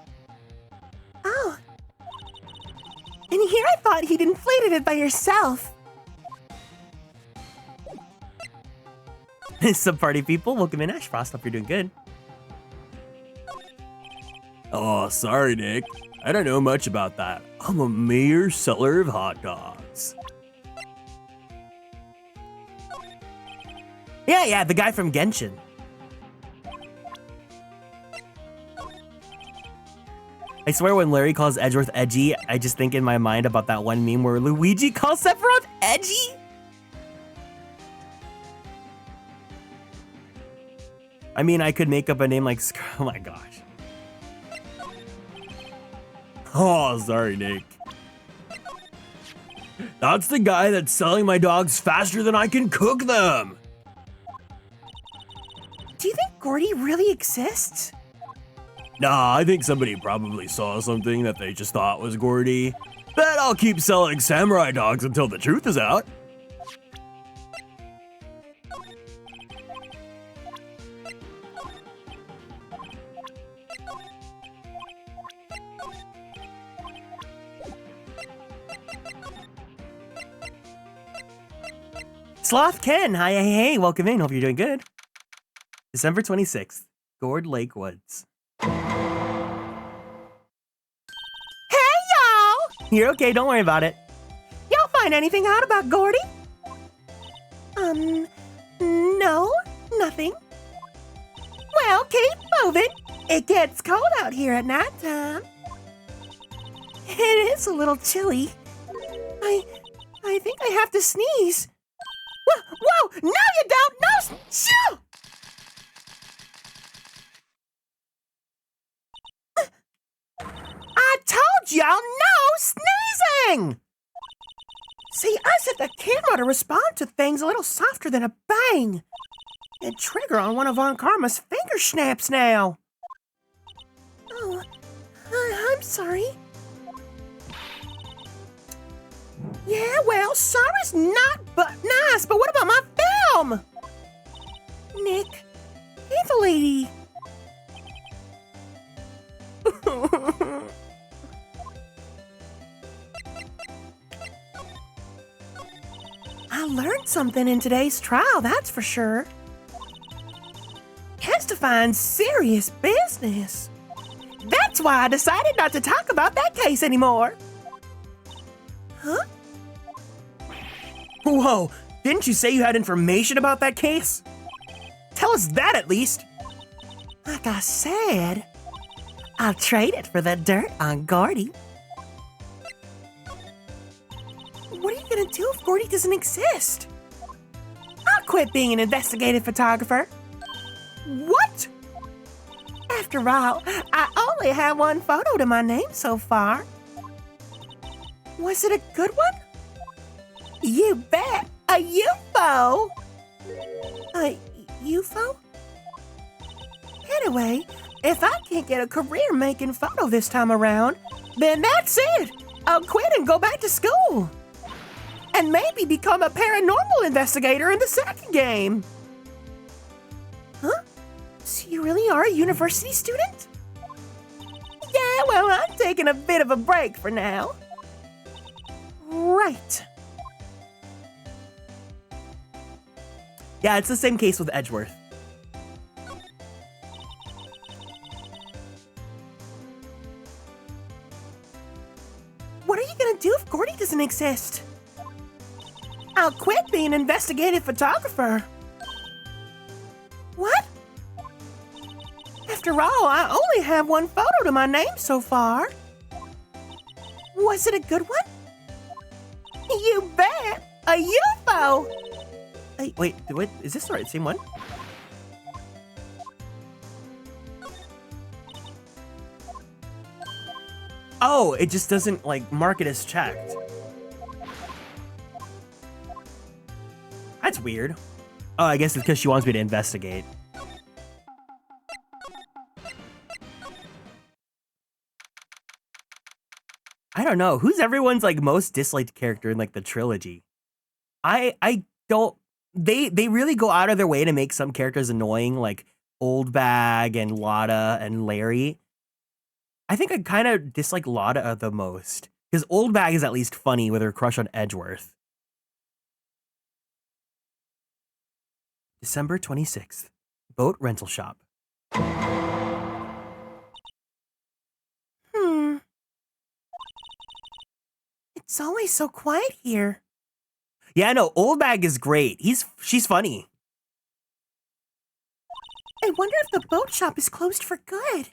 Oh. And here I thought he'd inflated it by yourself. Some party people, welcome in Ashfrost. Hope you're doing good. Oh, sorry, Nick. I don't know much about that. I'm a mere seller of hot dogs. Yeah, the guy from Genshin. I swear when Larry calls Edgeworth edgy, I just think in my mind about that one meme where Luigi calls Sephiroth edgy. I mean, I could make up a name like oh my gosh. Oh, sorry, Nick. That's the guy that's selling my dogs faster than I can cook them. Do you think Gordy really exists? Nah, I think somebody probably saw something that they just thought was Gordy. Bet I'll keep selling samurai dogs until the truth is out. Sloth Ken, hi, hey, welcome in. Hope you're doing good. December 26th, Gourd Lake Woods. Hey, y'all! You're okay, don't worry about it. Y'all find anything out about Gordy? No, nothing. Well, keep moving. It gets cold out here at nighttime. It is a little chilly. I think I have to sneeze. Whoa! No, you don't! No! Shoo! I told y'all no sneezing! See, I set the camera to respond to things a little softer than a bang. And trigger on one of Von Karma's finger snaps now. Oh, I'm sorry. Yeah, well, sorry's not but nice, but what about my film? Nick, hey the lady. I learned something in today's trial, that's for sure. Testifying serious business. That's why I decided not to talk about that case anymore. Huh? Whoa, didn't you say you had information about that case? Tell us that at least. Like I said, I'll trade it for the dirt on Gordy. What are you gonna do if Gordy doesn't exist? I'll quit being an investigative photographer. What? After all, I only have one photo to my name so far. Was it a good one? You bet! A UFO! A UFO? Anyway, if I can't get a career making photo this time around, then that's it! I'll quit and go back to school. And maybe become a paranormal investigator in the second game. Huh? So you really are a university student? Yeah, well, I'm taking a bit of a break for now. Right. Yeah, it's the same case with Edgeworth. What are you gonna do if Gordy doesn't exist? I'll quit being an investigative photographer. What? After all, I only have one photo to my name so far. Was it a good one? You bet! A UFO! Wait, what? Is this the right same one? Oh, it just doesn't, like, mark it as checked. That's weird. Oh, I guess it's because she wants me to investigate. I don't know. Who's everyone's, like, most disliked character in, like, the trilogy? I don't... They really go out of their way to make some characters annoying, like Old Bag and Lotta and Larry. I think I kind of dislike Lotta the most, because Old Bag is at least funny with her crush on Edgeworth. December 26th, boat rental shop. It's always so quiet here. Yeah, no, Old Bag is great. She's funny. I wonder if the boat shop is closed for good.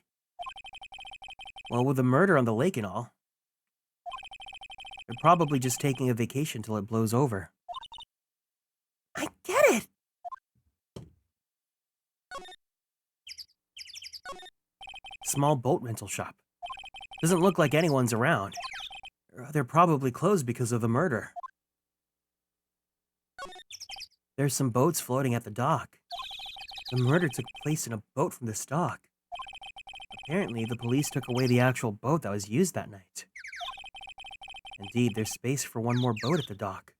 Well, with the murder on the lake and all, they're probably just taking a vacation till it blows over. I get it. Small boat rental shop. Doesn't look like anyone's around. They're probably closed because of the murder. There's some boats floating at the dock. The murder took place in a boat from this dock. Apparently, the police took away the actual boat that was used that night. Indeed, there's space for one more boat at the dock.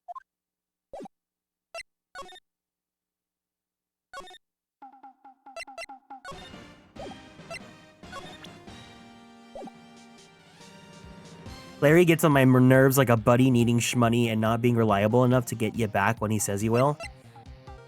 Larry gets on my nerves like a buddy needing shmoney and not being reliable enough to get you back when he says he will.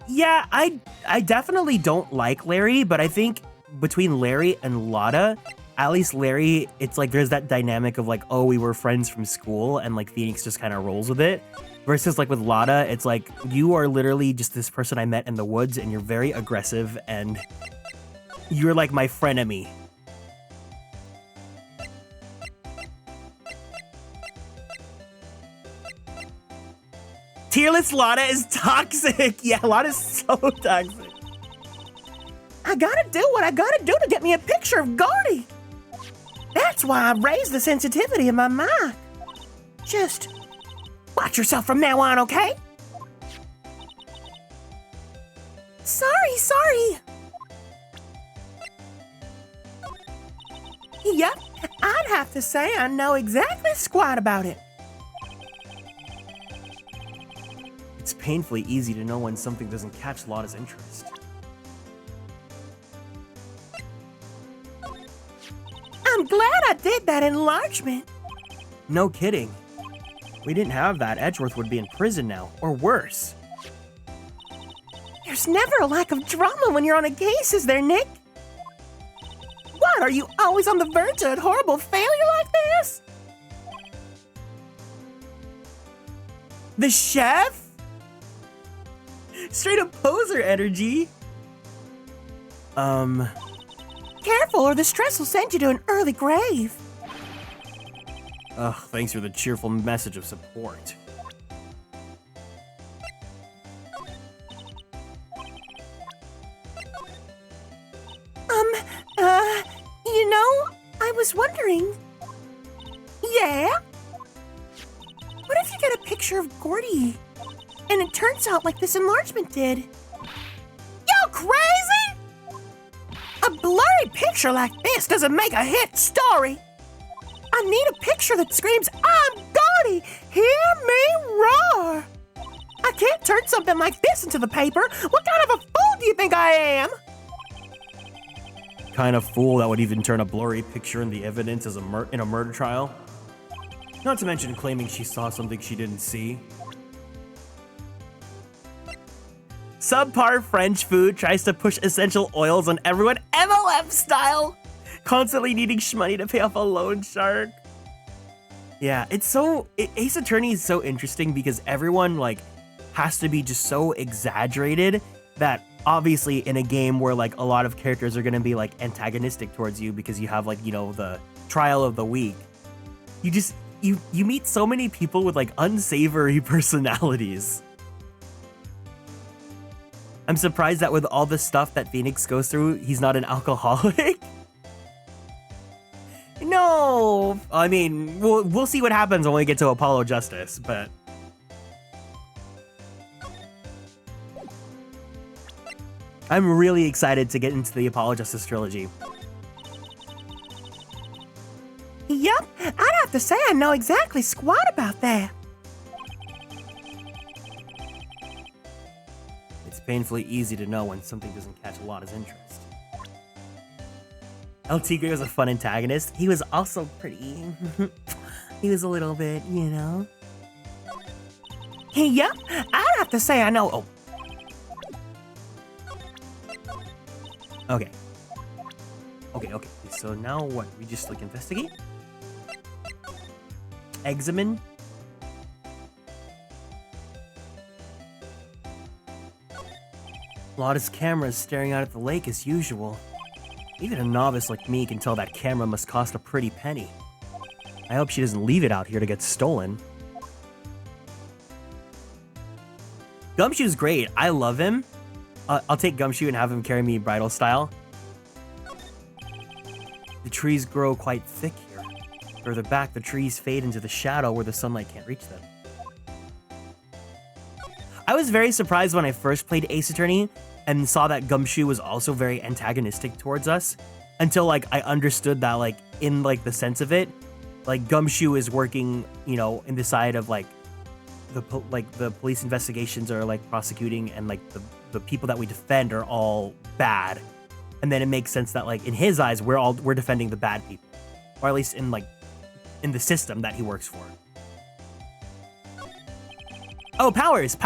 Yeah, I definitely don't like Larry, but I think between Larry and Lotta, at least Larry, it's like there's that dynamic of like, oh, we were friends from school, and like Phoenix just kind of rolls with it. Versus like with Lotta, it's like, you are literally just this person I met in the woods, and you're very aggressive, and you're like my frenemy. Tearless Lotta is toxic. Yeah, Lotta's so toxic. I gotta do what I gotta do to get me a picture of Gordy. That's why I raised the sensitivity in my mind. Just watch yourself from now on, okay? Sorry. Yep, I'd have to say I know exactly squat about it. It's painfully easy to know when something doesn't catch Lotta's interest. I'm glad I did that enlargement. No kidding. We didn't have that, Edgeworth would be in prison now, or worse. There's never a lack of drama when you're on a case, is there, Nick? What, are you always on the verge of a horrible failure like this? The chef? Straight up poser energy. Careful or the stress will send you to an early grave. Ugh, thanks for the cheerful message of support. You know, I was wondering. Yeah? What if you get a picture of Gordy, and it turns out like this enlargement did? You crazy? A blurry picture like this doesn't make a hit story. I need a picture that screams, I'm gaudy! Hear me roar! I can't turn something like this into the paper! What kind of a fool do you think I am? Kind of fool that would even turn a blurry picture in the evidence as in a murder trial. Not to mention claiming she saw something she didn't see. Subpar French food tries to push essential oils on everyone MLM style. Constantly needing shmoney to pay off a loan shark. Yeah, Ace Attorney is so interesting because everyone like has to be just so exaggerated that obviously in a game where like a lot of characters are going to be like antagonistic towards you because you have like, you know, the trial of the week. You meet so many people with like unsavory personalities. I'm surprised that with all the stuff that Phoenix goes through, he's not an alcoholic. No, I mean, we'll see what happens when we get to Apollo Justice, but I'm really excited to get into the Apollo Justice trilogy. Yup, I'd have to say I know exactly squat about that. It's painfully easy to know when something doesn't catch a lot of interest. El Tigre was a fun antagonist. He was also pretty. He was a little bit, you know. Yup, I'd have to say I know. Oh. Okay. Okay. So now what? We just like investigate? Examine? Lotta's camera is staring out at the lake as usual. Even a novice like me can tell that camera must cost a pretty penny. I hope she doesn't leave it out here to get stolen. Gumshoe's great. I love him. I'll take Gumshoe and have him carry me bridal style. The trees grow quite thick here. Further back, the trees fade into the shadow where the sunlight can't reach them. I was very surprised when I first played Ace Attorney and saw that Gumshoe was also very antagonistic towards us until like I understood that like in like the sense of it, like Gumshoe is working, you know, in the side of like the police investigations are like prosecuting and like the people that we defend are all bad. And then it makes sense that like in his eyes we're defending the bad people, or at least in the system that he works for. Oh, powers.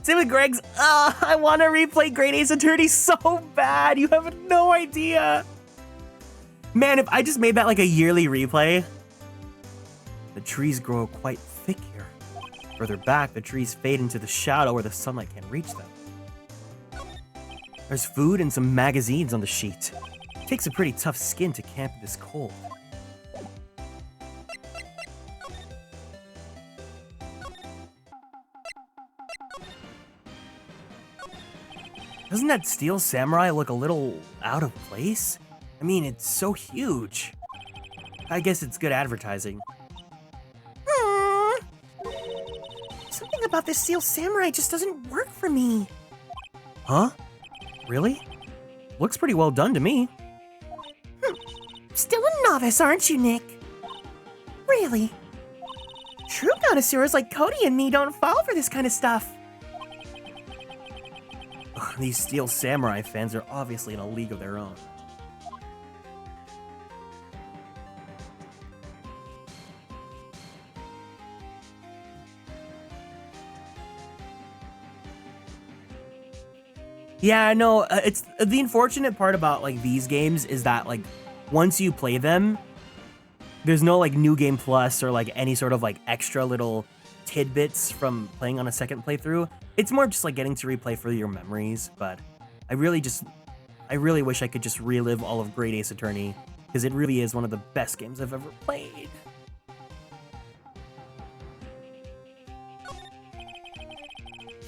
Same with Greg's. I want to replay Great Ace Attorney so bad. You have no idea. Man, if I just made that like a yearly replay. The trees grow quite thick here. Further back, the trees fade into the shadow where the sunlight can't reach them. There's food and some magazines on the sheet. It takes a pretty tough skin to camp in this cold. Doesn't that steel samurai look a little out of place? I mean, it's so huge. I guess it's good advertising. Something about this steel samurai just doesn't work for me. Huh? Really? Looks pretty well done to me. Still a novice, aren't you, Nick? Really? True connoisseurs like Cody and me don't fall for this kind of stuff. Ugh, these steel samurai fans are obviously in a league of their own. Yeah, no, it's the unfortunate part about like these games is that like once you play them, there's no like new game plus or like any sort of like extra little tidbits from playing on a second playthrough. It's more just like getting to replay for your memories, but I really wish I could just relive all of Great Ace Attorney because it really is one of the best games I've ever played.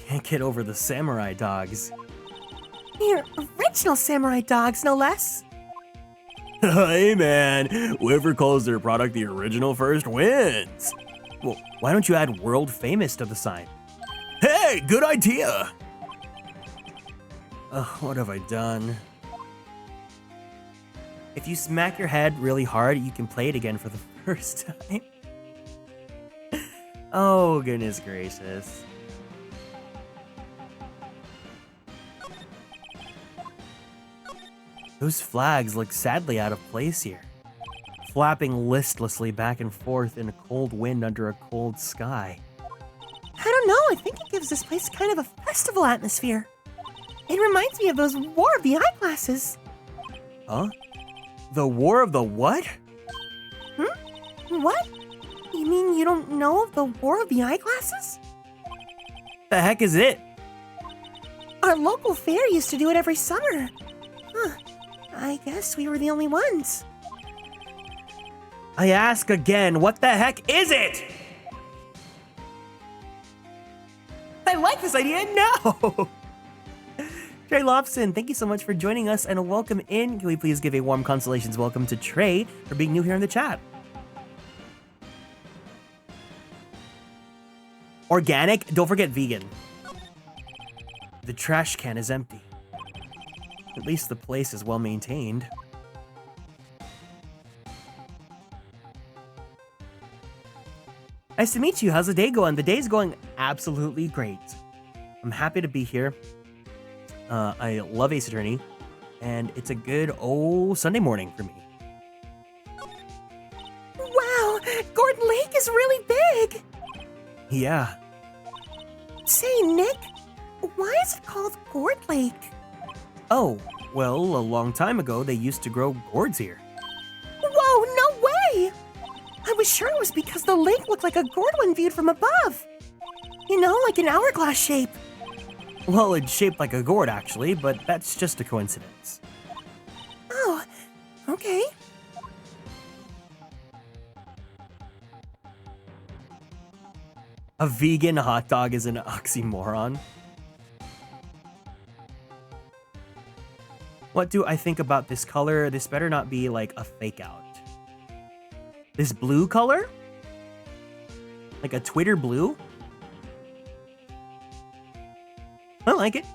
Can't get over the samurai dogs. Your original samurai dogs, no less. Hey man, whoever calls their product the original first wins. Well, why don't you add world famous to the sign? Hey, good idea. What have I done? If you smack your head really hard, you can play it again for the first time. Oh, goodness gracious. Those flags look sadly out of place here, flapping listlessly back and forth in a cold wind under a cold sky. I don't know, I think it gives this place kind of a festival atmosphere. It reminds me of those War of the Eyeglasses. Huh? The War of the what? What? You mean you don't know of the War of the Eyeglasses? The heck is it? Our local fair used to do it every summer. Huh. I guess we were the only ones. I ask again, what the heck is it? I like this idea, no! Trey Lobson, thank you so much for joining us and welcome in. Can we please give a warm Konstellations welcome to Trey for being new here in the chat? Organic, don't forget vegan. The trash can is empty. At least the place is well maintained. Nice to meet you. How's the day going? The day's going absolutely great. I'm happy to be here. I love Ace Attorney, and it's a good old Sunday morning for me. Wow, Gordon Lake is really big. Yeah. Say, Nick, why is it called Gourd Lake? Oh, well, a long time ago, they used to grow gourds here. Whoa, no way! I was sure it was because the lake looked like a gourd when viewed from above. You know, like an hourglass shape. Well, it's shaped like a gourd, actually, but that's just a coincidence. Oh, okay. A vegan hot dog is an oxymoron. What do I think about this color? This better not be like a fake out. This blue color? Like a Twitter blue? I like it.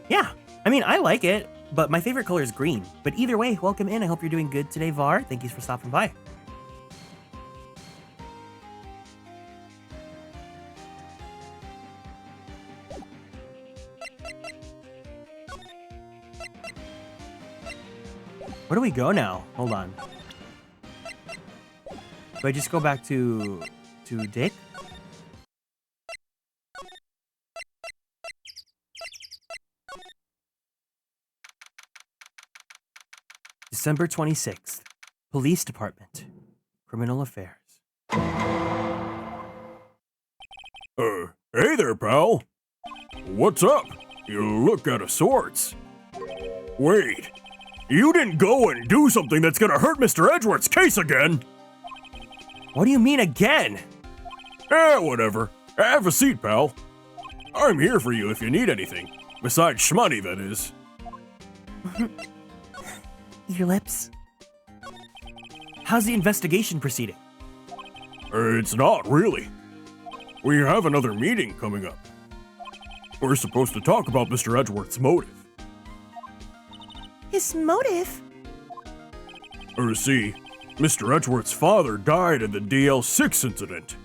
Yeah, I mean, I like it, but my favorite color is green. But either way, welcome in. I hope you're doing good today, Var. Thank you for stopping by. Where do we go now? Hold on. Do I just go back to Dick? December 26th. Police Department. Criminal Affairs. Hey there, pal. What's up? You look out of sorts. Wait, you didn't go and do something that's gonna hurt Mr. Edgeworth's case again? What do you mean again? Whatever. Have a seat, pal. I'm here for you if you need anything. Besides shmoney, that is. Your lips. How's the investigation proceeding? It's not really. We have another meeting coming up. We're supposed to talk about Mr. Edgeworth's motive. His motive? See, Mr. Edgeworth's father died in the DL-6 incident.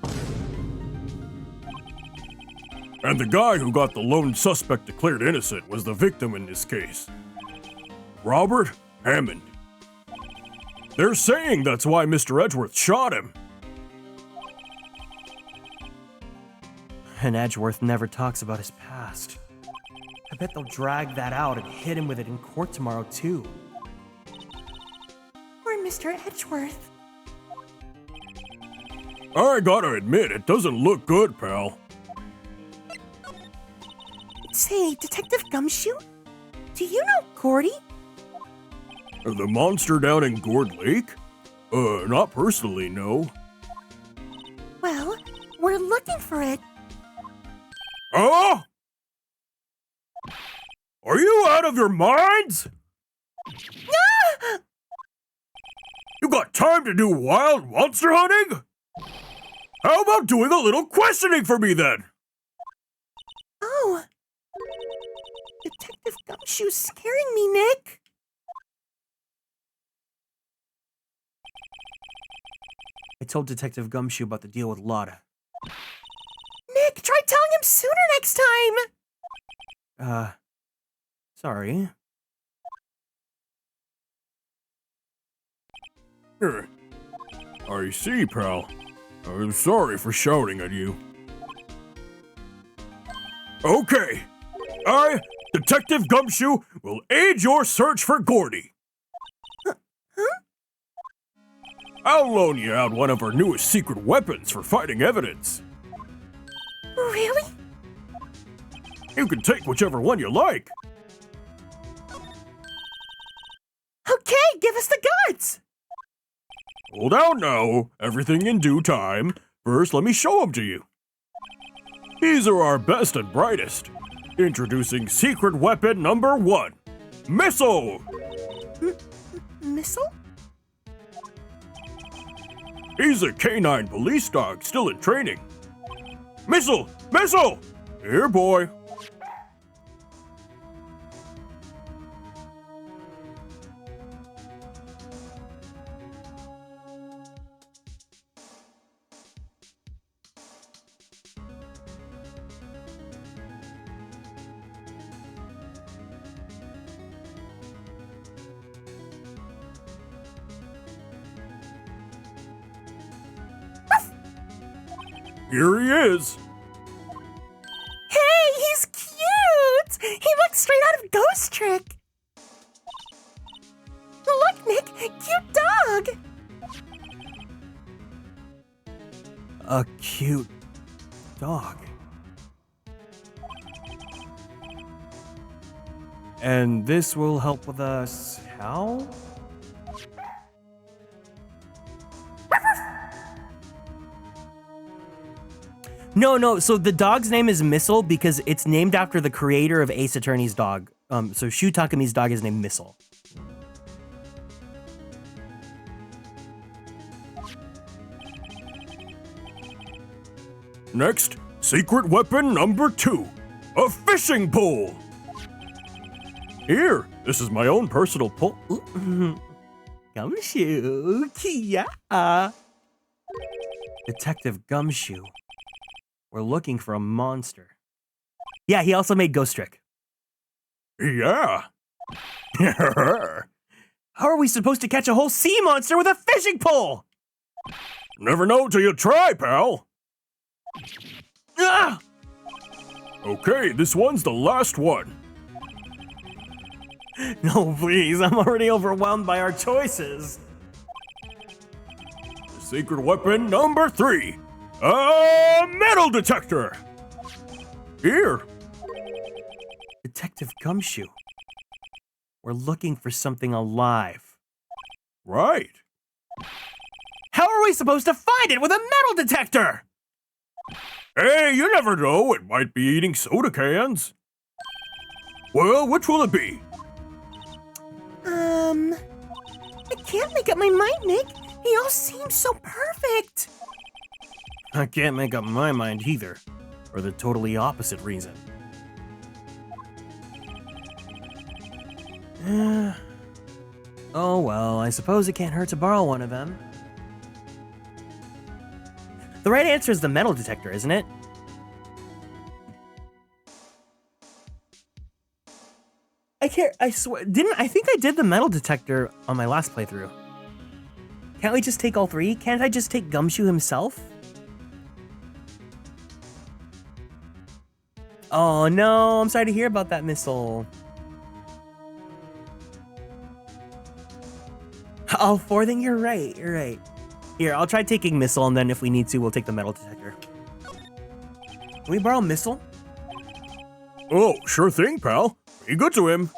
And the guy who got the lone suspect declared innocent was the victim in this case. Robert Hammond. They're saying that's why Mr. Edgeworth shot him. And Edgeworth never talks about his past. I bet they'll drag that out and hit him with it in court tomorrow, too. Or Mr. Edgeworth. I gotta admit, it doesn't look good, pal. Say, Detective Gumshoe? Do you know Gordy? The monster down in Gourd Lake? Not personally, no. Well, we're looking for it. Huh? Are you out of your minds? Ah! You got time to do wild monster hunting? How about doing a little questioning for me then? Oh. Detective Gum... Gumshoe's scaring me, Nick. I told Detective Gumshoe about the deal with Lotta. Nick, try telling him sooner next time. Sorry. I see, pal. I'm sorry for shouting at you. Okay. I, Detective Gumshoe, will aid your search for Gordy. Huh? I'll loan you out one of our newest secret weapons for fighting evidence. Really? You can take whichever one you like. Okay, give us the guards. Hold down now. Everything in due time. First, let me show them to you. These are our best and brightest. Introducing secret weapon number 1. Missile! Missile? He's a canine police dog still in training. Missile! Missile! Here, boy. Here he is. Hey, he's cute! He looks straight out of Ghost Trick. Look, Nick, cute dog. A cute dog. And this will help with us how? No, so the dog's name is Missile because it's named after the creator of Ace Attorney's dog. So Shu Takami's dog is named Missile. Next, secret weapon number 2. A fishing pole. Here, this is my own personal pole. Gumshoe, Kia. Detective Gumshoe. We're looking for a monster. Yeah, he also made Ghost Trick. Yeah. How are we supposed to catch a whole sea monster with a fishing pole? Never know till you try, pal. Ah! Okay, this one's the last one. No, please, I'm already overwhelmed by our choices. Secret weapon number 3. A metal detector. Here. Detective Gumshoe. We're looking for something alive. Right. How are we supposed to find it with a metal detector? Hey, you never know. It might be eating soda cans. Well, which will it be? I can't make up my mind, Nick. He all seems so perfect. I can't make up my mind either, for the totally opposite reason. Oh well, I suppose it can't hurt to borrow one of them. The right answer is the metal detector, isn't it? I swear, I think I did the metal detector on my last playthrough. Can't we just take all 3? Can't I just take Gumshoe himself? Oh no, I'm sorry to hear about that, Missile. Oh, 4, then you're right. Here, I'll try taking Missile, and then if we need to, we'll take the metal detector. Can we borrow Missile? Oh, sure thing, pal. Be good to him.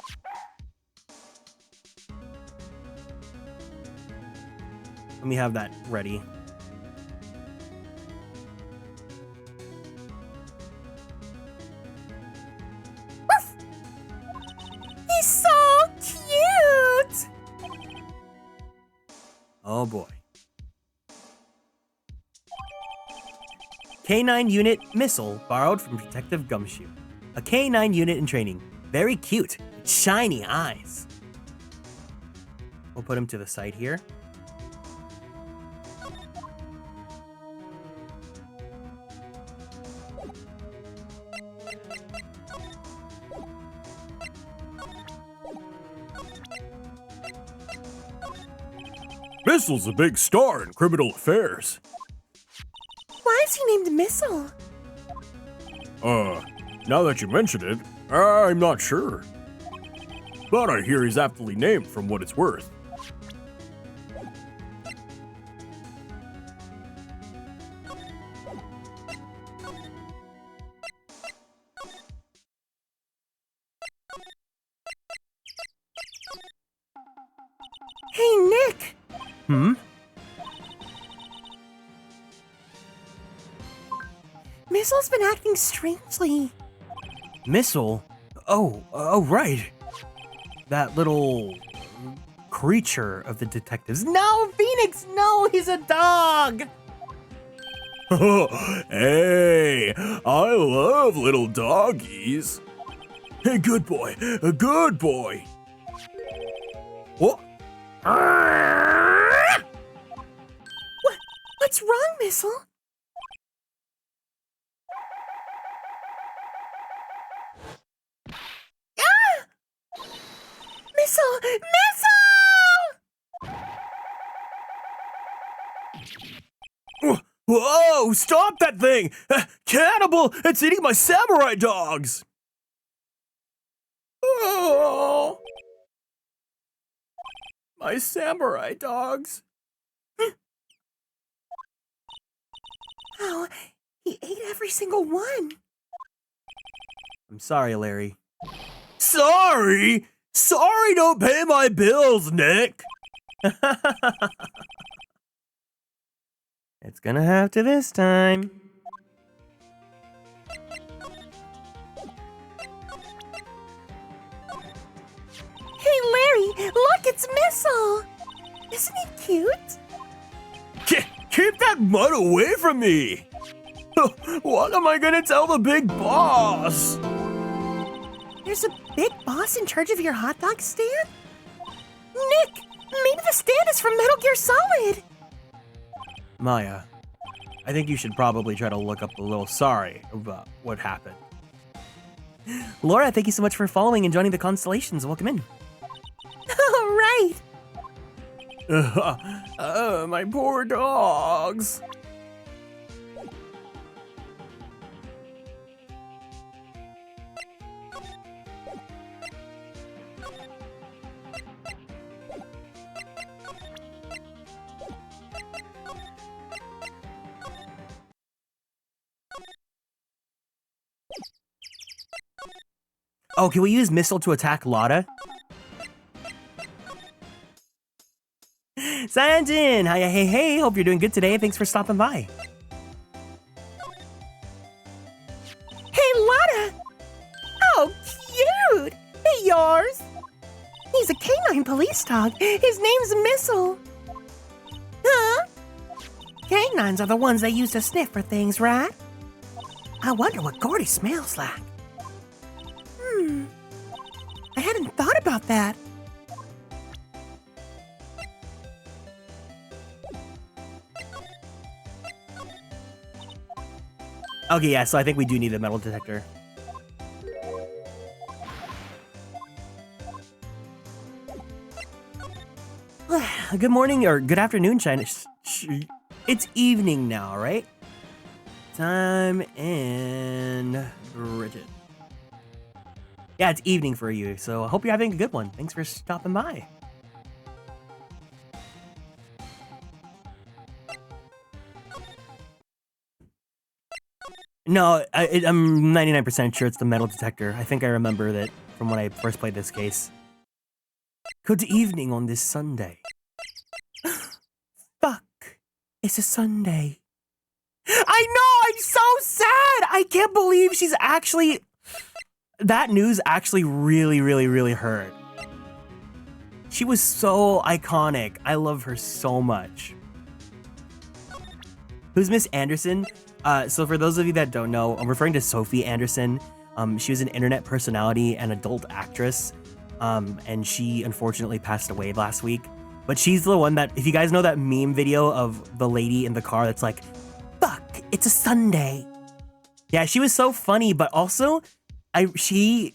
Let me have that ready. He's so cute. Oh boy. K9 unit Missile borrowed from Detective Gumshoe. A K9 unit in training. Very cute. Shiny eyes. We'll put him to the side here. Missil's a big star in criminal affairs. Why is he named Missile? Now that you mention it, I'm not sure. But I hear he's aptly named from what it's worth. Hey, Nick! Hmm? Missile's been acting strangely. Missile? Oh, right. That little creature of the detectives. No, Phoenix, no, he's a dog. Hey, I love little doggies. Hey, good boy, a good boy. What? What's wrong, Missile? Ah! Missile! Missile! Whoa, stop that thing! Cannibal, it's eating my samurai dogs! Oh, my samurai dogs. Oh, he ate every single one. I'm sorry, Larry. Sorry? Sorry, don't pay my bills, Nick. It's gonna have to this time. Hey, Larry, look, it's Missile. Isn't he cute? Keep that mud away from me! What am I gonna tell the big boss? There's a big boss in charge of your hot dog stand? Nick, maybe the stand is from Metal Gear Solid. Maya, I think you should probably try to look up a little sorry about what happened. Laura, thank you so much for following and joining the Konstellations. Welcome in. Oh, right. My poor dogs. Oh, can we use Missile to attack Lotta? Sanjin! Hi, hey, hope you're doing good today. Thanks for stopping by. Hey, Lotta. Oh, cute. Hey, yours. He's a canine police dog. His name's Missile. Huh? Canines are the ones they use to sniff for things, right? I wonder what Gordy smells like. I hadn't thought about that. Okay, yeah, so I think we do need a metal detector. Good morning, or good afternoon, China. It's evening now, right? Time and Bridget. Yeah, it's evening for you, so I hope you're having a good one. Thanks for stopping by. No, I'm 99% sure it's the metal detector. I think I remember that from when I first played this case. Good evening on this Sunday. Fuck. It's a Sunday. I know! I'm so sad! I can't believe she's actually... That news actually really hurt. She was so iconic. I love her so much. Who's Miss Anderson? So for those of you that don't know, I'm referring to Sophie Anderson. She was an internet personality and adult actress, and she unfortunately passed away last week. But she's the one that, if you guys know that meme video of the lady in the car that's like, "Fuck, it's a Sunday." Yeah, she was so funny, but also, she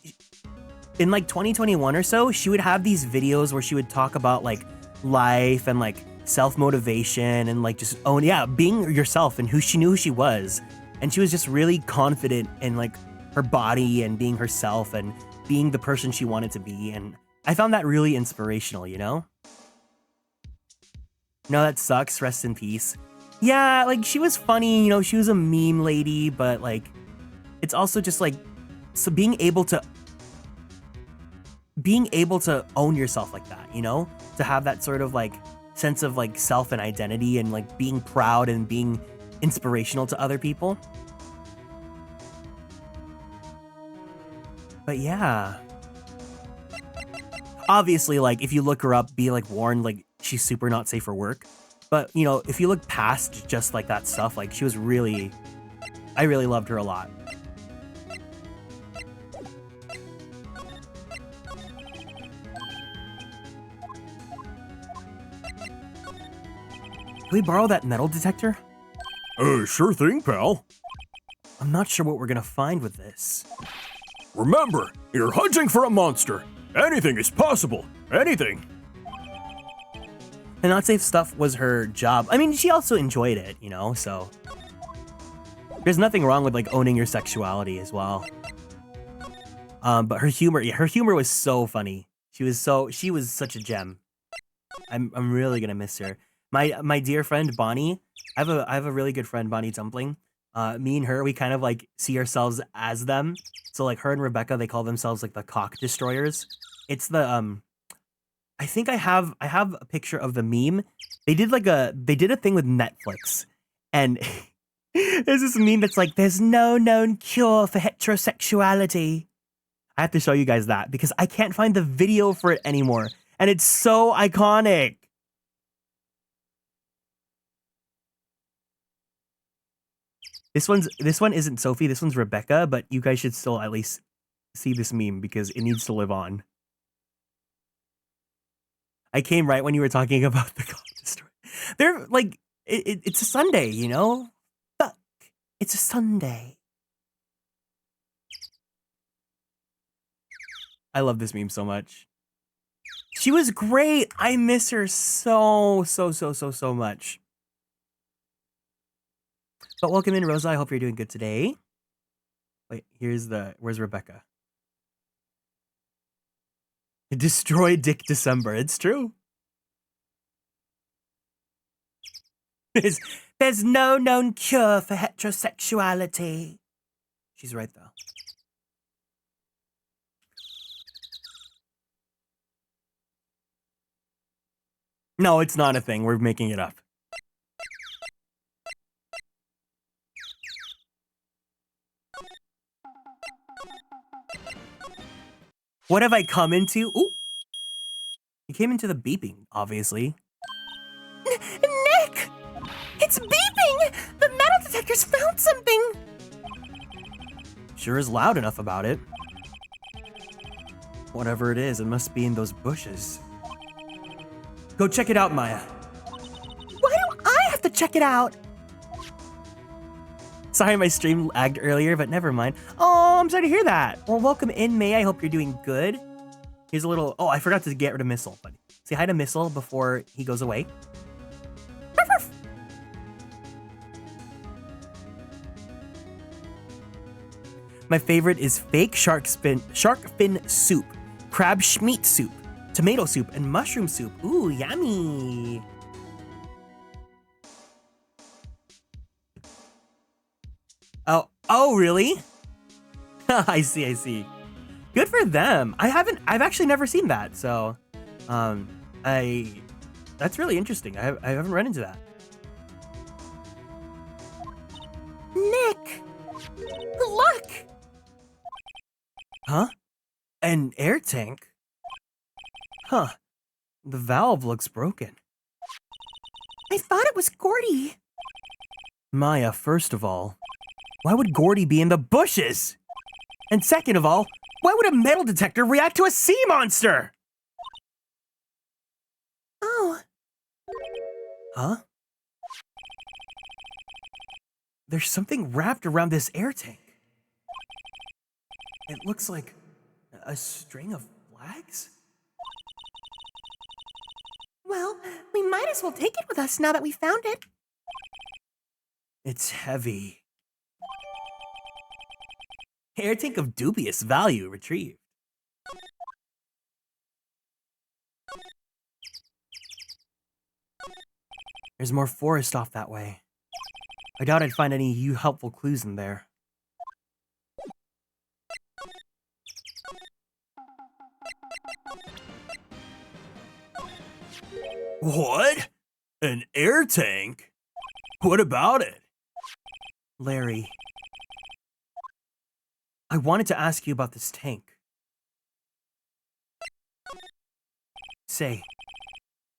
in like 2021 or so, she would have these videos where she would talk about like life and like self-motivation and like just being yourself and who she knew who she was. And she was just really confident in like her body and being herself and being the person she wanted to be. And I found that really inspirational, you know? No, that sucks. Rest in peace. Yeah, like she was funny, you know, she was a meme lady, but like it's also just like, so being able to own yourself like that, you know, to have that sort of like sense of like self and identity and like being proud and being inspirational to other people. But yeah, obviously, like if you look her up, be like warned, like she's super not safe for work. But you know, if you look past just like that stuff, like she was really, I really loved her a lot. Can we borrow that metal detector? Sure thing, pal. I'm not sure what we're gonna find with this. Remember, you're hunting for a monster. Anything is possible. Anything. The not safe stuff was her job. I mean, she also enjoyed it, you know, so. There's nothing wrong with like owning your sexuality as well. But her humor was so funny. She was such a gem. I'm really gonna miss her. My dear friend Bonnie, I have a really good friend, Bonnie Dumpling. Me and her, we kind of like see ourselves as them. So like her and Rebecca, they call themselves like the cock destroyers. It's the I think I have a picture of the meme. They did a thing with Netflix, and there's this meme that's like, "There's no known cure for heterosexuality." I have to show you guys that because I can't find the video for it anymore, and it's so iconic. This one isn't Sophie, this one's Rebecca, but you guys should still at least see this meme because it needs to live on. I came right when you were talking about the cock destroyer. They're like, it's a Sunday, you know? Fuck, it's a Sunday. I love this meme so much. She was great. I miss her so much. But welcome in, Rosa. I hope you're doing good today. Wait, where's Rebecca? Destroy Dick December. It's true. There's no known cure for heterosexuality. She's right, though. No, it's not a thing. We're making it up. What have I come into? Ooh. You came into the beeping, obviously. Nick! It's beeping! The metal detector's found something! Sure is loud enough about it. Whatever it is, it must be in those bushes. Go check it out, Maya. Why do I have to check it out? Sorry my stream lagged earlier, but never mind. Oh, I'm sorry to hear that. Well, welcome in, May. I hope you're doing good. Here's a little... Oh, I forgot to get rid of Missile, but say hi to Missile before he goes away. Ruff, ruff. My favorite is fake shark fin soup, crab schmeat soup, tomato soup, and mushroom soup. Ooh, yummy. Oh, really? I see. Good for them. I've actually never seen that, so, that's really interesting. I haven't run into that. Nick! Look! Huh? An air tank? Huh. The valve looks broken. I thought it was Gordy. Maya, first of all, why would Gordy be in the bushes? And second of all, why would a metal detector react to a sea monster? Oh, Huh? There's something wrapped around this air tank. It looks like a string of flags? well, we might as well take it with us now that we found it. It's heavy. Air tank of dubious value retrieved. There's more forest off that way. I doubt I'd find any helpful clues in there. What? An air tank? What about it? Larry, I wanted to ask you about this tank. Say,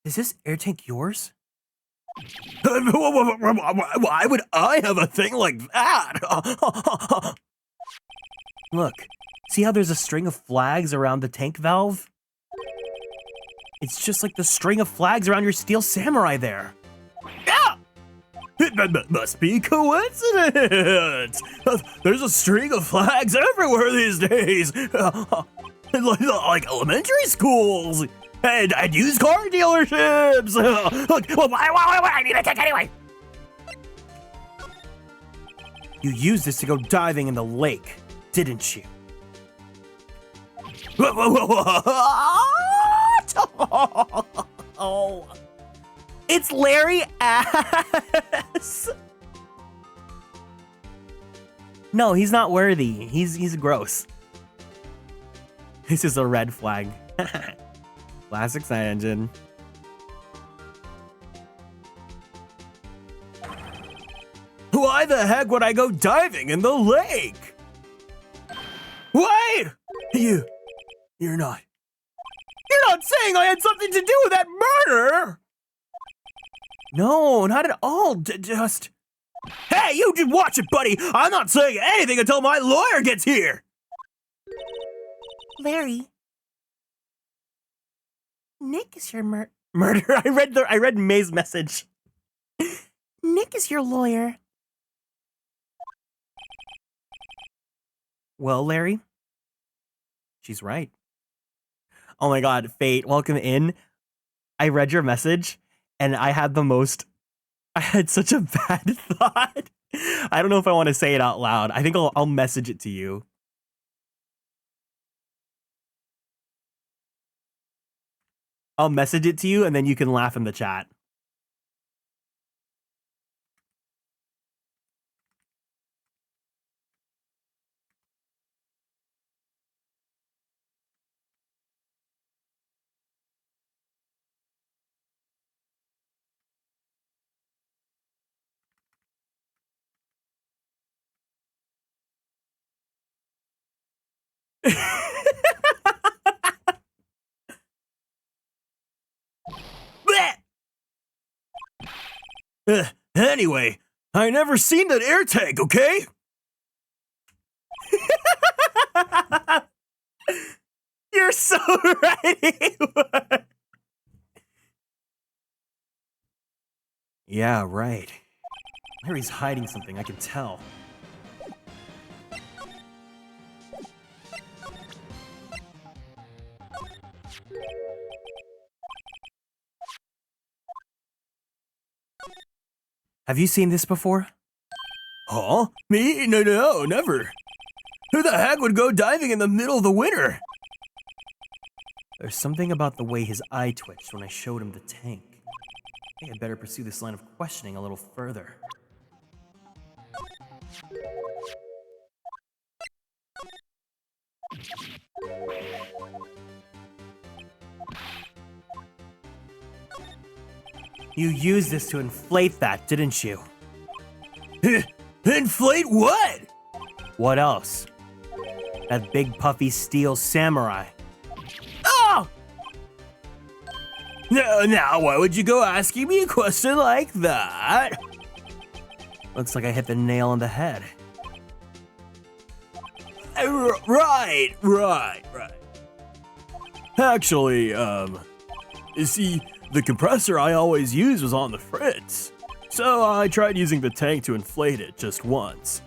is this air tank yours? Why would I have a thing like that? Look, see how there's a string of flags around the tank valve? It's just like the string of flags around your steel samurai there. Yeah! That must be coincidence. There's a string of flags everywhere these days. Like elementary schools. And used car dealerships. Look, why? I need a tank anyway. You used this to go diving in the lake, didn't you? Oh, it's Larry ass. No, he's not worthy. He's gross. This is a red flag. Classic side engine. Why the heck would I go diving in the lake? Wait! You're not saying I had something to do with that murder? No, not at all. Just... Hey, you just watch it, buddy! I'm not saying anything until my lawyer gets here! Larry, Nick is your Murder? I read May's message. Nick is your lawyer. Well, Larry, she's right. Oh my god, Fate, welcome in. I read your message, and I had such a bad thought. I don't know if I want to say it out loud. I think I'll message it to you. I'll message it to you, and then you can laugh in the chat. Anyway, I never seen that air tank, okay? You're so right. Yeah, right. Larry's hiding something, I can tell. Have you seen this before? Huh? Me? No, never. Who the heck would go diving in the middle of the winter? There's something about the way his eye twitched when I showed him the tank. I think I'd better pursue this line of questioning a little further. You used this to inflate that, didn't you? Inflate what? What else? That big puffy steel samurai. Oh! Now, why would you go asking me a question like that? Looks like I hit the nail on the head. Right. Actually, you see, the compressor I always use was on the fritz. So I tried using the tank to inflate it just once.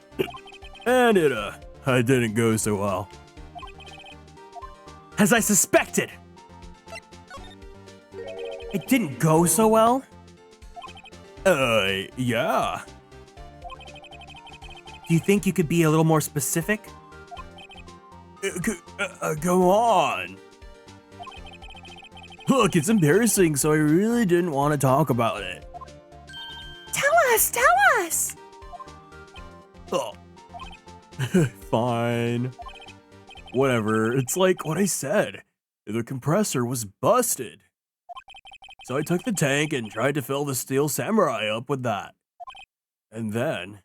And it didn't go so well. As I suspected! It didn't go so well? Yeah. Do you think you could be a little more specific? Go on. Look, it's embarrassing, so I really didn't want to talk about it. Tell us! Oh. Fine. Whatever, it's like what I said. The compressor was busted. So I took the tank and tried to fill the steel samurai up with that. And then...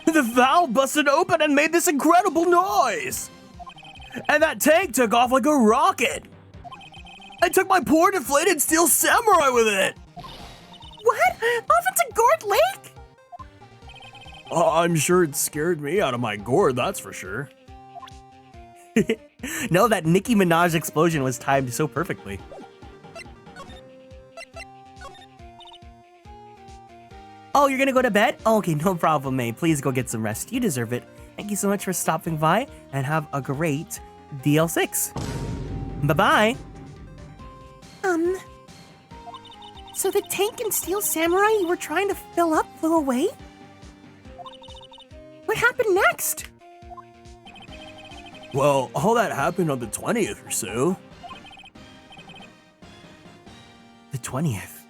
The valve busted open and made this incredible noise! And that tank took off like a rocket! I took my poor deflated steel samurai with it! What? Off into Gourd Lake? I'm sure it scared me out of my gourd, that's for sure. No, that Nicki Minaj explosion was timed so perfectly. Oh, you're gonna go to bed? Okay, no problem, mate. Please go get some rest. You deserve it. Thank you so much for stopping by, and have a great DL-6. Bye-bye. So the tank and steel samurai you were trying to fill up flew away? What happened next? Well, all that happened on the 20th or so. The 20th.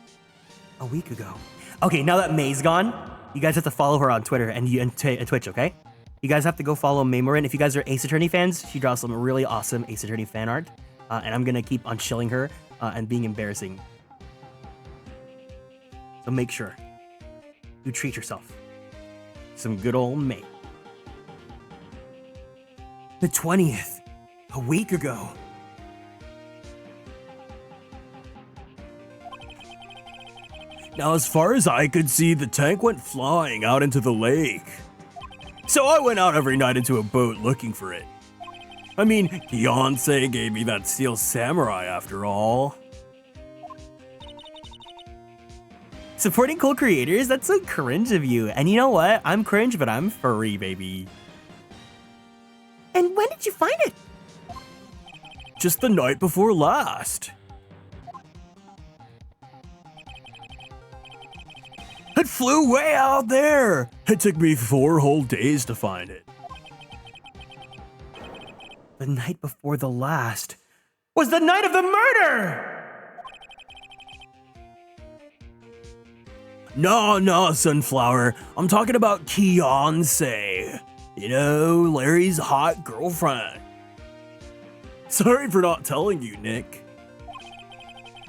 A week ago. Okay, now that May's gone, you guys have to follow her on Twitter and Twitch, okay? You guys have to go follow May Morin. If you guys are Ace Attorney fans, she draws some really awesome Ace Attorney fan art. And I'm gonna keep on shilling her and being embarrassing. So make sure you treat yourself. Some good old May. The 20th. A week ago. Now, as far as I could see, the tank went flying out into the lake. So I went out every night into a boat looking for it. I mean, Beyonce gave me that steel samurai after all. Supporting cool creators? That's so cringe of you. And you know what? I'm cringe, but I'm furry, baby. And when did you find it? Just the night before last. It flew way out there. It took me 4 whole days to find it. The night before the last was the night of the murder! No, Sunflower. I'm talking about Beyonce. You know, Larry's hot girlfriend. Sorry for not telling you, Nick.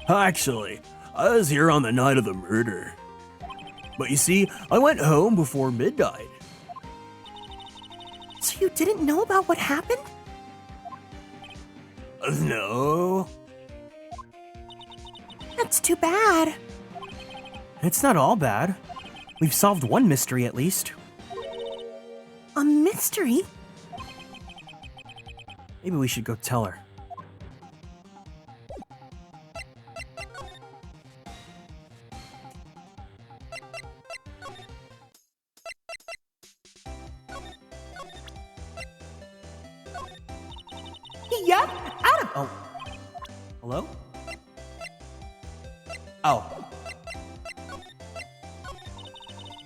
Actually, I was here on the night of the murder. But you see, I went home before midnight. So you didn't know about what happened? No. That's too bad. It's not all bad. We've solved one mystery at least. A mystery? Maybe we should go tell her. Yup, out of. Oh. Hello? Oh.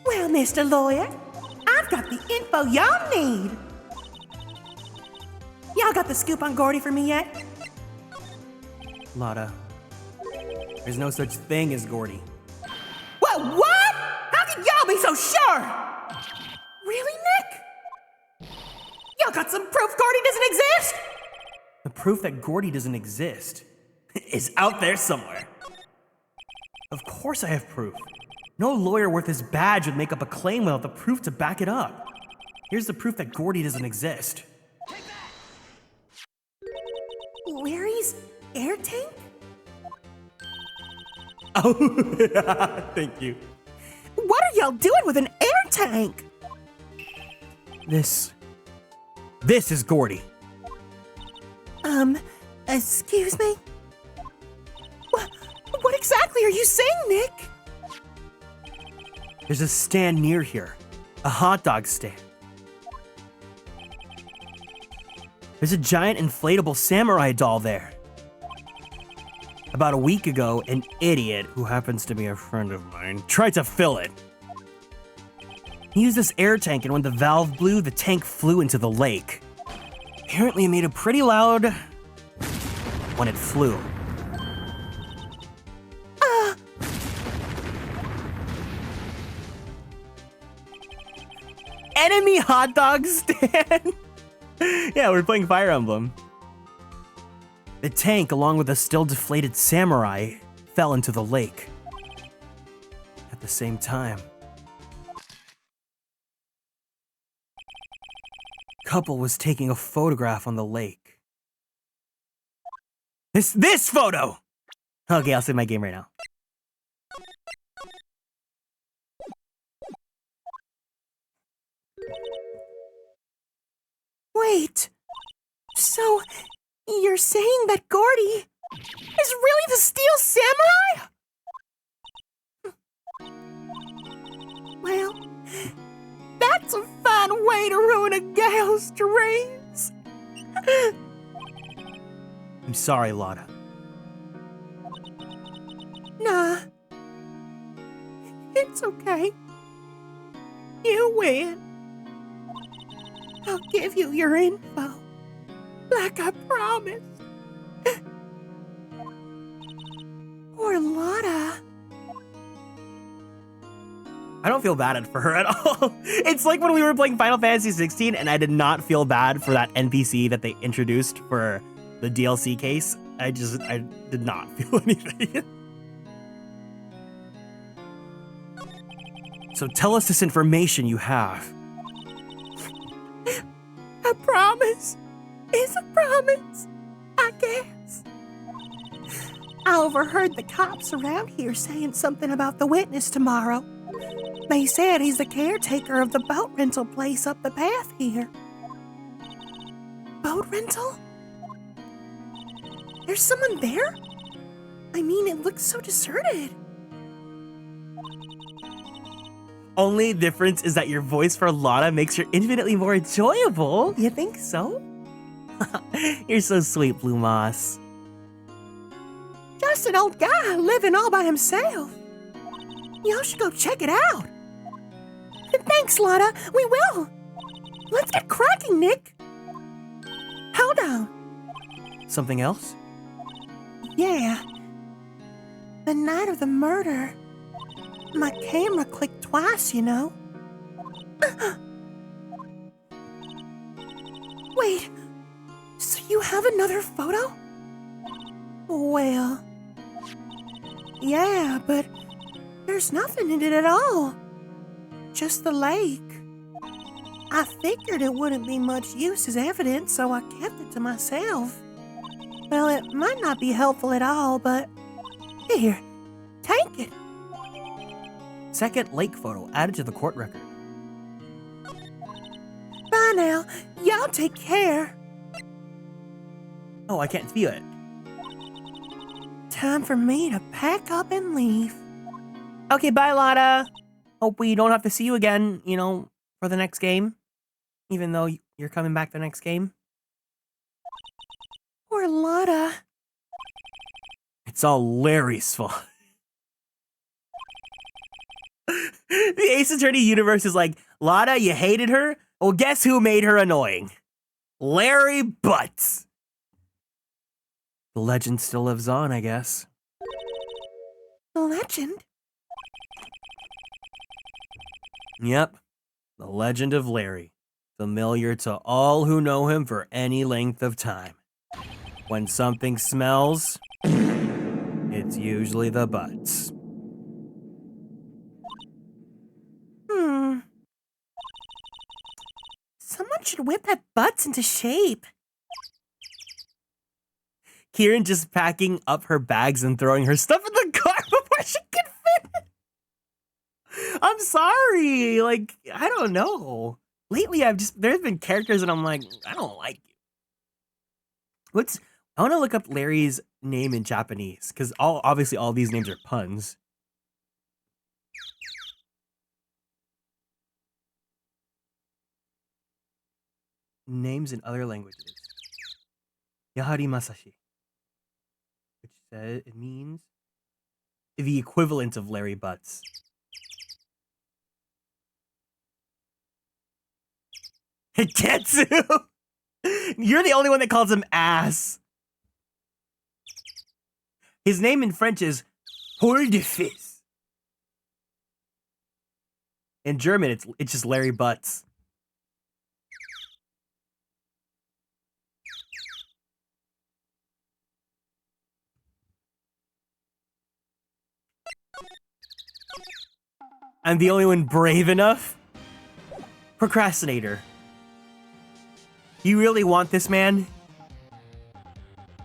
Well, Mr. Lawyer, I've got the info y'all need. Y'all got the scoop on Gordy for me yet? Lotta. There's no such thing as Gordy. Well, what? How can y'all be so sure? Really, Nick? Y'all got some proof Gordy doesn't exist? The proof that Gordy doesn't exist is out there somewhere. Of course I have proof. No lawyer worth his badge would make up a claim without the proof to back it up. Here's the proof that Gordy doesn't exist. Larry's air tank? Oh, thank you. What are y'all doing with an air tank? This is Gordy. Excuse me? What exactly are you saying, Nick? There's a stand near here. A hot dog stand. There's a giant inflatable samurai doll there. About a week ago, an idiot, who happens to be a friend of mine, tried to fill it. He used this air tank, and when the valve blew, the tank flew into the lake. Apparently, it made a pretty loud when it flew. Enemy hot dog stand. Yeah, we're playing Fire Emblem. The tank, along with a still deflated samurai, fell into the lake. At the same time, couple was taking a photograph on the lake. This photo! Okay, I'll save my game right now. Wait. So, you're saying that Gordy is really the Steel Samurai? Well, that's a fine way to ruin a gal's dreams. I'm sorry, Lotta. Nah. It's okay. You win. I'll give you your info, like I promised. Poor Lotta. I don't feel bad for her at all. It's like when we were playing Final Fantasy 16 and I did not feel bad for that NPC that they introduced for the DLC case. I did not feel anything. So tell us this information you have. A promise is a promise, I guess. I overheard the cops around here saying something about the witness tomorrow. They said he's the caretaker of the boat rental place up the path here. Boat rental? There's someone there? I mean, it looks so deserted. Only difference is that your voice for Lotta makes her infinitely more enjoyable. You think so? You're so sweet, Blue Moss. Just an old guy living all by himself. Y'all should go check it out. Thanks, Lotta. We will. Let's get cracking, Nick. Hold on. Something else? Yeah. The night of the murder, my camera clicked twice, you know. Wait, so you have another photo? Well, yeah, but there's nothing in it at all. Just the lake. I figured it wouldn't be much use as evidence, so I kept it to myself. Well, it might not be helpful at all, but here, take it. Second lake photo added to the court record. Bye now. Y'all take care. Oh, I can't view it. Time for me to pack up and leave. Okay, bye, Lotta. Hope we don't have to see you again, for the next game. Even though you're coming back the next game. Poor Lotta. It's all Larry's fault. The Ace Attorney universe is like, Lotta, you hated her? Well, guess who made her annoying? Larry Butts. The legend still lives on, I guess. The legend? Yep. The legend of Larry. Familiar to all who know him for any length of time. When something smells, it's usually the butts. Someone should whip that butts into shape. Kieran just packing up her bags and throwing her stuff in the car before she can fit I'm sorry. Like, I don't know. Lately, there's been characters that I'm like, I don't like you. I want to look up Larry's name in Japanese because obviously all these names are puns. Names in other languages. Yahari Masashi. Which says it means the equivalent of Larry Butts. Ketsu! You're the only one that calls him ass. His name in French is Holdefis. In German, it's just Larry Butts. I'm the only one brave enough? Procrastinator. You really want this man?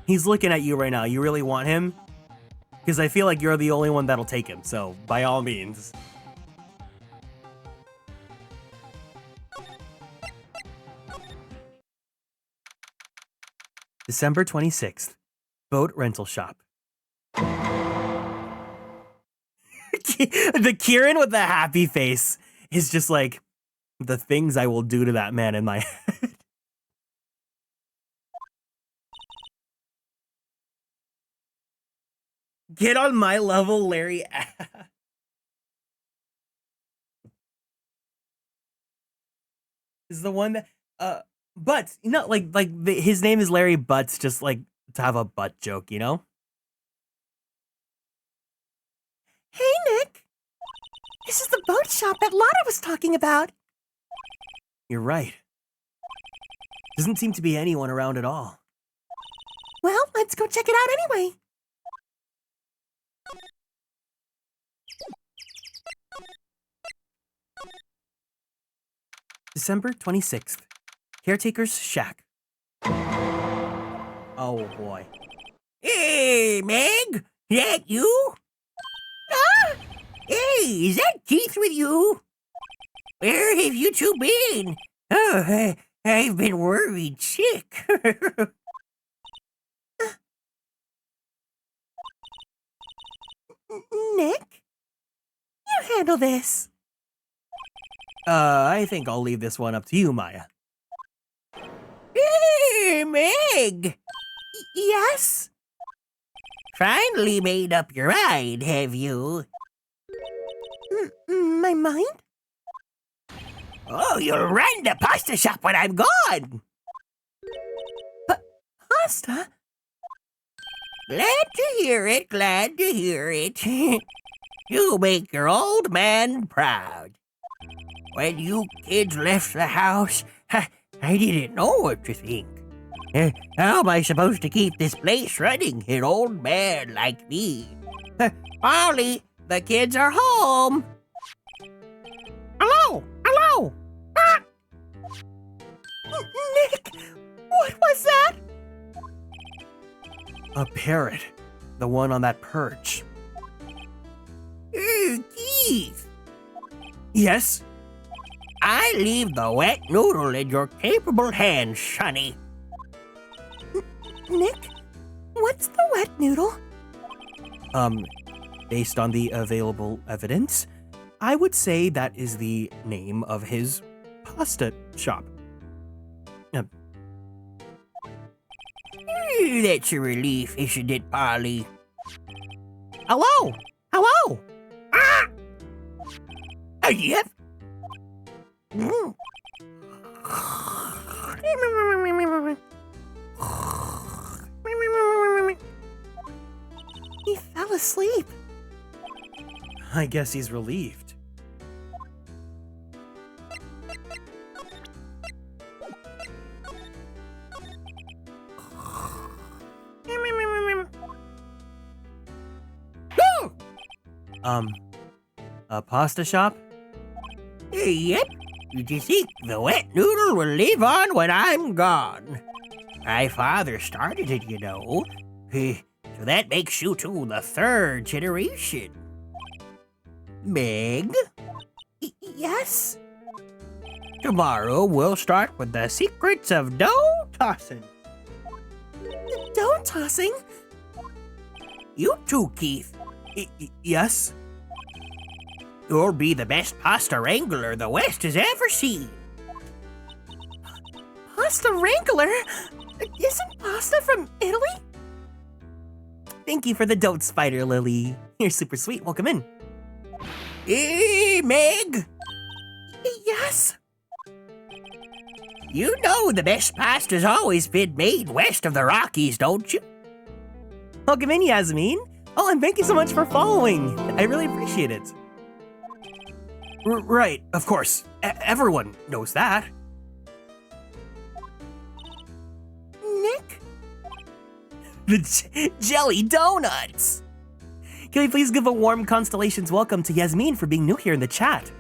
He's looking at you right now. You really want him? Because I feel like you're the only one that'll take him, so by all means. December 26th. Boat rental shop. The Kieran with the happy face is just like, the things I will do to that man in my head. Get on my level, Larry. Is the one that Butts, you know, his name is Larry Butts, just like to have a butt joke, you know? Hey, Nick. This is the boat shop that Lana was talking about. You're right. Doesn't seem to be anyone around at all. Well, let's go check it out anyway. December 26th. Caretaker's shack. Oh boy. Hey, Meg, that you? Ah! Hey, is that Keith with you? Where have you two been? Oh, I've been worried sick. Nick? You handle this. I think I'll leave this one up to you, Maya. Hey, Meg! Yes? Finally made up your mind, have you? My mind? Oh, you'll run the pasta shop when I'm gone. Pasta? Glad to hear it, glad to hear it. You make your old man proud. When you kids left the house, I didn't know what to think. How am I supposed to keep this place running, an old man like me? Ollie, the kids are home. Hello, hello. Ah! Nick, what was that? A parrot. The one on that perch. Keith, Yes? I leave the wet noodle in your capable hands, sonny. Nick, what's the wet noodle? Based on the available evidence, I would say that is the name of his pasta shop. That's a relief, isn't it, Polly? Hello? Hello? Ah! Yep. He fell asleep. I guess he's relieved. A pasta shop? Yep. You think the wet noodle will live on when I'm gone? My father started it, you know. So that makes you two the third generation. Meg? Yes? Tomorrow we'll start with the secrets of dough tossing. Dough tossing? You too, Keith. Yes? You'll be the best pasta wrangler the West has ever seen. Pasta wrangler? Isn't pasta from Italy? Thank you for the dote, Spider Lily. You're super sweet. Welcome in. Hey, Meg! Yes? You know the best pasta's always been made west of the Rockies, don't you? Welcome in, Yasmin. Oh, and thank you so much for following. I really appreciate it. Right, of course. Everyone knows that. Nick? The jelly donuts! Can we please give a warm Konstellations welcome to Yasmin for being new here in the chat?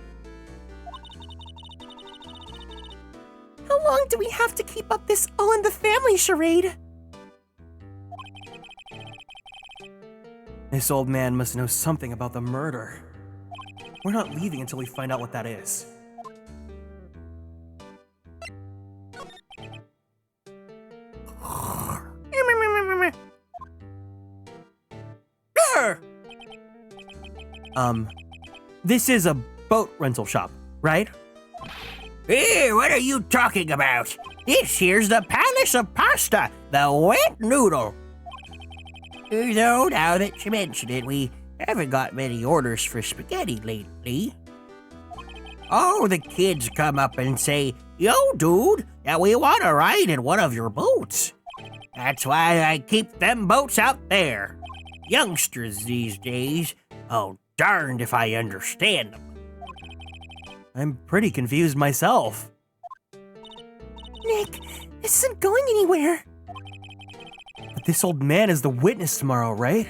How long do we have to keep up this All in the Family charade? This old man must know something about the murder. We're not leaving until we find out what that is. This is a boat rental shop, right? Hey, what are you talking about? This here's the Palace of Pasta, the wet noodle. Though, now that you mention it, we haven't got many orders for spaghetti lately. Oh, the kids come up and say, "Yo, dude, we want to ride in one of your boats." That's why I keep them boats out there. Youngsters these days, oh, darned if I understand them. I'm pretty confused myself. Nick, this isn't going anywhere. But this old man is the witness tomorrow, right?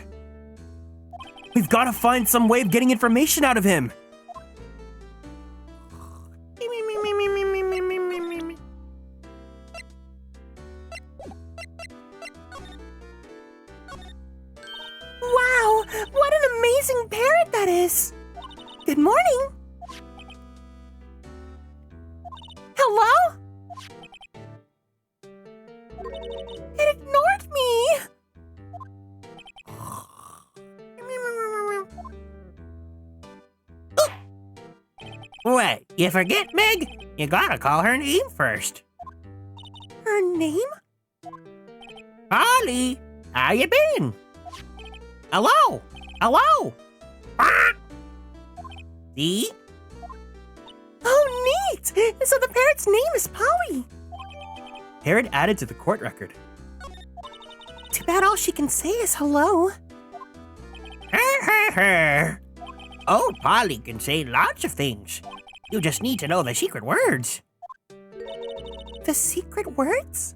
We've got to find some way of getting information out of him. Wow, what an amazing parrot that is. Good morning. Hello? It ignored me. What, you forget, Meg? You gotta call her name first. Her name? Polly, how you been? Hello? Hello? Ah! See? Oh, neat. So the parrot's name is Polly. Parrot added to the court record. Too bad all she can say is hello. Oh, Polly can say lots of things. You just need to know the secret words. The secret words?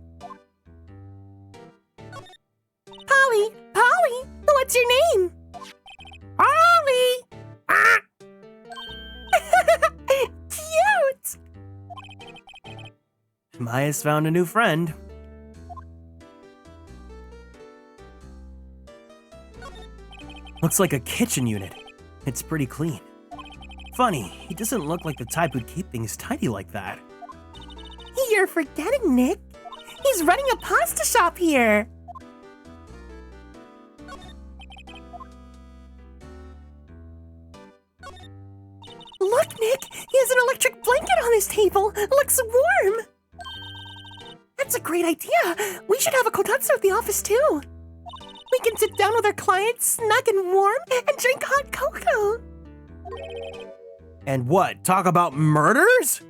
Polly, Polly, what's your name? Polly! Ah! Cute! Maya's found a new friend. Looks like a kitchen unit. It's pretty clean. Funny, he doesn't look like the type who'd keep things tidy like that. You're forgetting, Nick. He's running a pasta shop here. Look, Nick, he has an electric blanket on his table. It looks warm. That's a great idea. We should have a kotatsu at the office, too. We can sit down with our clients, snug and warm, and drink hot cocoa. And what, talk about murders?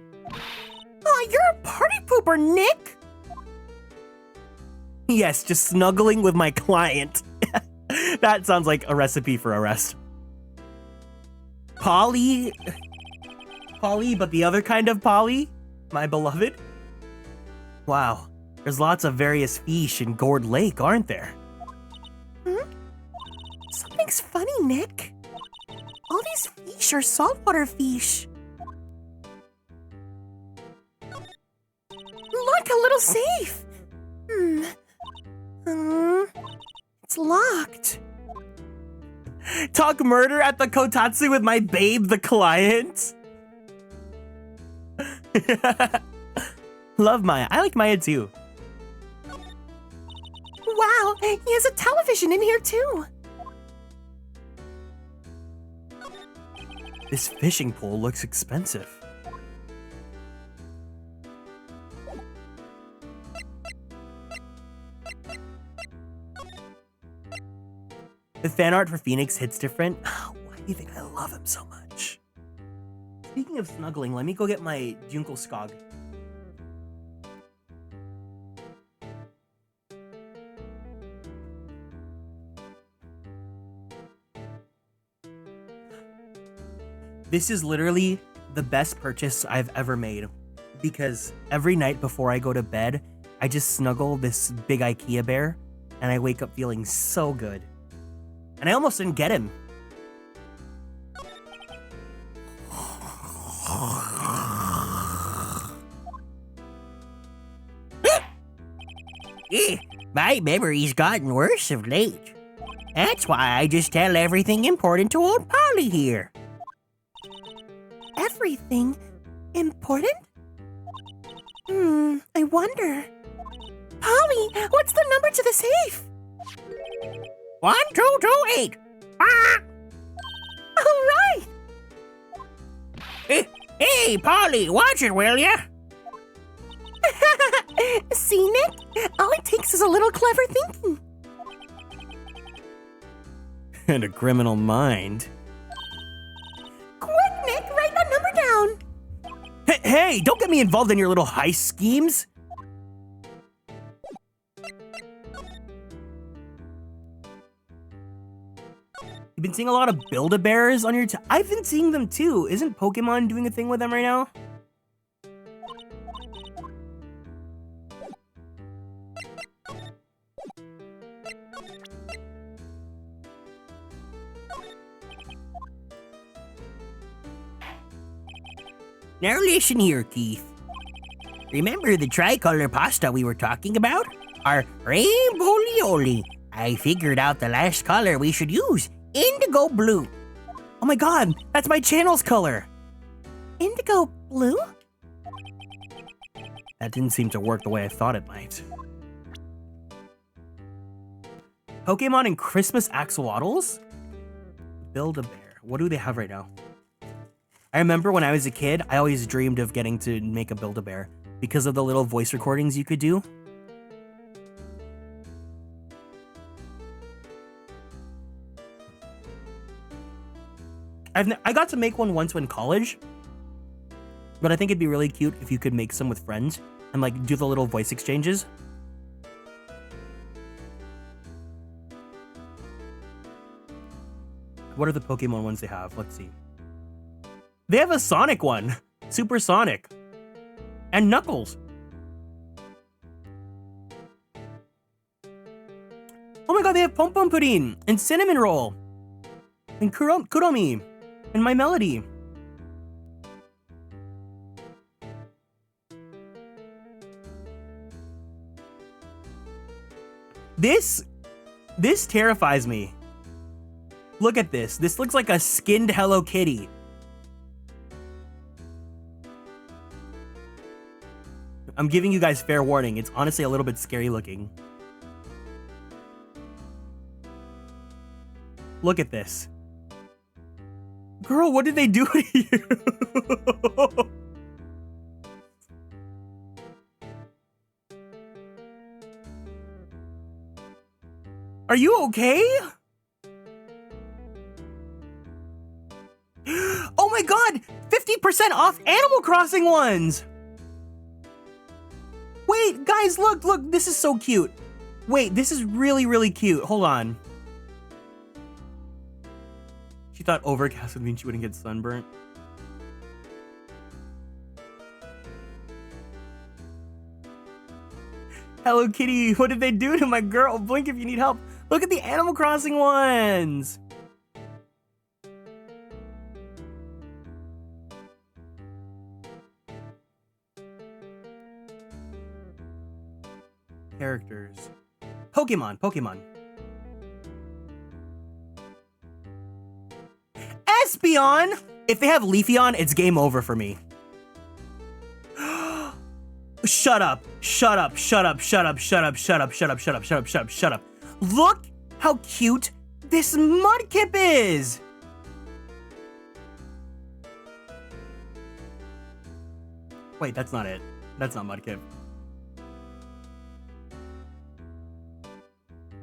Aw, you're a party pooper, Nick. Yes, just snuggling with my client. That sounds like a recipe for arrest. Polly, but the other kind of Polly? My beloved? Wow, there's lots of various fish in Gourd Lake, aren't there? Something's funny, Nick. All these fish are saltwater fish. Look, a little safe. It's locked. Talk murder at the kotatsu with my babe, the client? Love Maya. I like Maya too. Wow, he has a television in here too. This fishing pole looks expensive. The fan art for Phoenix hits different. Why do you think I love him so much? Speaking of snuggling, let me go get my Junkelskog. This is literally the best purchase I've ever made because every night before I go to bed, I just snuggle this big IKEA bear and I wake up feeling so good. And I almost didn't get him. My memory's gotten worse of late. That's why I just tell everything important to old Polly here. Everything important? I wonder. Polly, what's the number to the safe? 1228. Ah! All right. Hey, Polly, watch it, will ya? See, Nick? All it takes is a little clever thinking. And a criminal mind. Quick, Nick, write that number down. Hey, don't get me involved in your little heist schemes. You've been seeing a lot of Build-A-Bears on your I've been seeing them too. Isn't Pokemon doing a thing with them right now? Now listen here, Keith. Remember the tricolor pasta we were talking about? Our rainbow-lioli. I figured out the last color we should use. Indigo blue. Oh my god, that's my channel's color. Indigo blue? That didn't seem to work the way I thought it might. Pokemon and Christmas axolotls? Build-A-Bear. What do they have right now? I remember when I was a kid, I always dreamed of getting to make a Build-A-Bear because of the little voice recordings you could do. I got to make one once in college, but I think it'd be really cute if you could make some with friends and like do the little voice exchanges. What are the Pokemon ones they have? Let's see. They have a Sonic one. Super Sonic. And Knuckles. Oh my god, they have Pom Pom Pudding and Cinnamon Roll. And Kuromi. And My Melody. This terrifies me. Look at this. This looks like a skinned Hello Kitty. I'm giving you guys fair warning. It's honestly a little bit scary looking. Look at this. Girl, what did they do to you? Are you okay? Oh my god! 50% off Animal Crossing ones! Wait, guys, look, this is so cute. Wait, this is really, really cute. Hold on. She thought overcast would mean she wouldn't get sunburnt. Hello Kitty, what did they do to my girl? Blink if you need help. Look at the Animal Crossing ones. Characters. Pokemon. Espeon! If they have Leafeon, it's game over for me. Shut up. Shut up. Shut up. Shut up. Shut up. Shut up. Shut up. Shut up. Shut up. Shut up. Shut up. Look how cute this Mudkip is. Wait, that's not it. That's not Mudkip.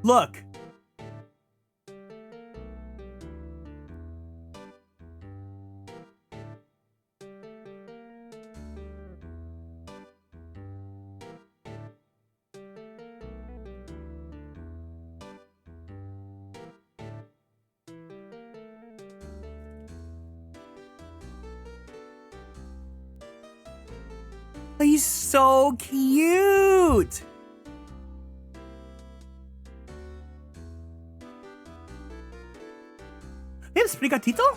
Look. He's so cute. ¿Eres gatito?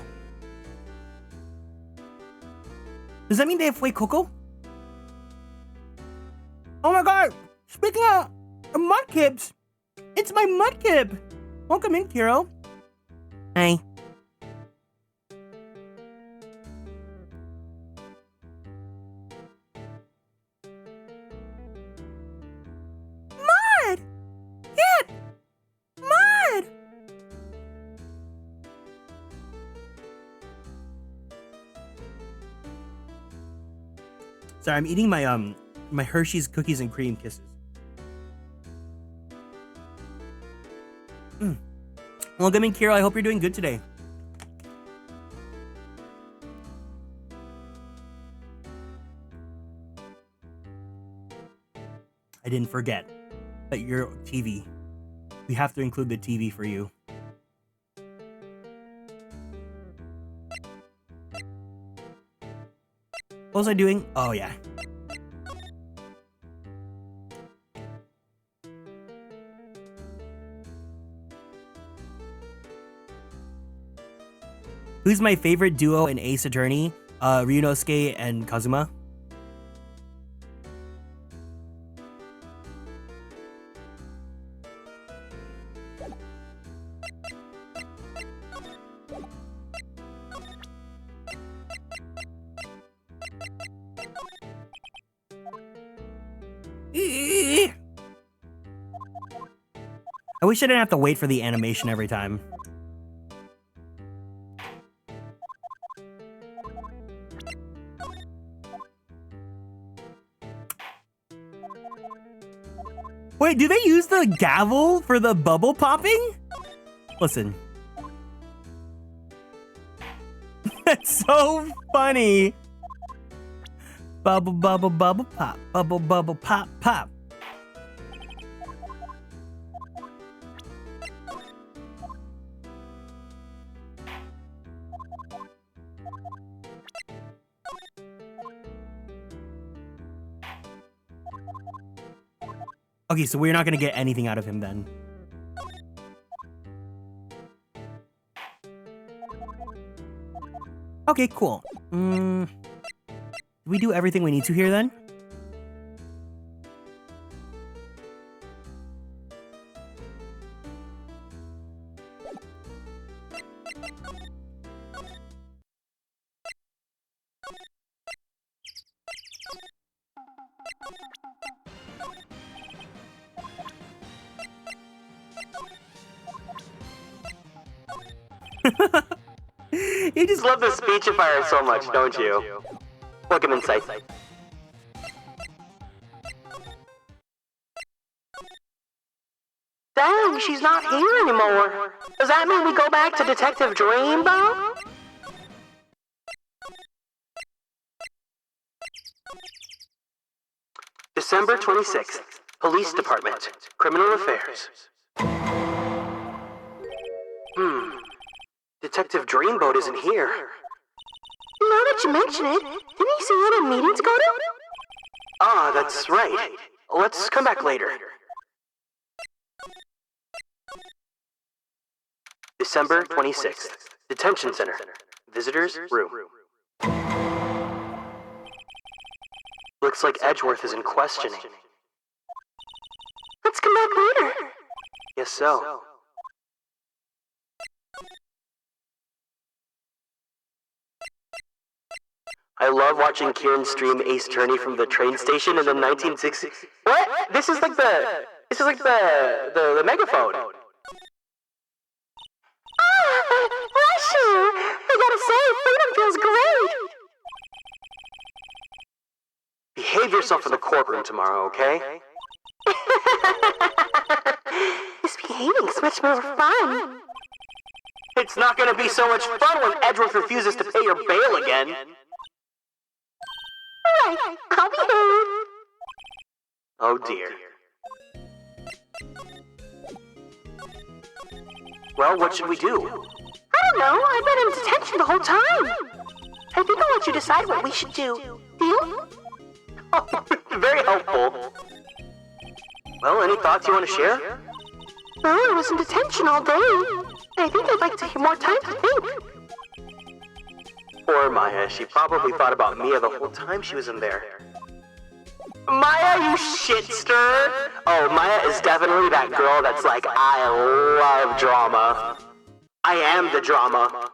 Does that mean they have Fue Coco? Oh my god! Speaking of Mudkips, it's my Mudkip! Welcome in, Kiro. Hi. Mud! Kid! Mud! Sorry, I'm eating my my Hershey's cookies and cream kisses. Welcome in, Kiro. I hope you're doing good today. I didn't forget that your TV. We have to include the TV for you. What was I doing? Oh, yeah. Who's my favorite duo in Ace Attorney? Ryunosuke and Kazuma. I wish I didn't have to wait for the animation every time. Wait, do they use the gavel for the bubble popping? Listen. That's so funny. Bubble, bubble, bubble, pop. Bubble, bubble, pop, pop. Okay, so we're not gonna get anything out of him then. Okay, cool. Did we do everything we need to here then? You just love the speechifier so much, don't you? Welcome inside. Dang, she's not here anymore. Does that mean we go back to Detective Dreamboat? December 26th, Police Department, Criminal Affairs. Detective Dreamboat isn't here. Now that you mention it, didn't he say he had a meeting to go to? Ah, that's right. Let's come back later. December 26th, Detention Center, Visitors Room. Looks like Edgeworth is in questioning. Let's come back later. Guess so. I love watching Kieran stream Ace Attorney from the train station in the 1960s. What? This is like the megaphone. Bless you! I gotta say, freedom feels great! Behave yourself in the courtroom tomorrow, okay? This behaving's much more fun. It's not gonna be so much fun when Edgeworth refuses to pay your bail again. Alright, I'll behave. Oh dear. Well, what should we do? I don't know, I've been in detention the whole time. I think I'll let you decide what we should do. Deal? Very helpful. Well, any thoughts you want to share? Well, I was in detention all day. I think I'd like to have more time to think. Poor Maya, she probably thought about Mia the whole time she was in there. Maya, you shitster! Oh, Maya is definitely that girl that's like, I love drama. I am the drama.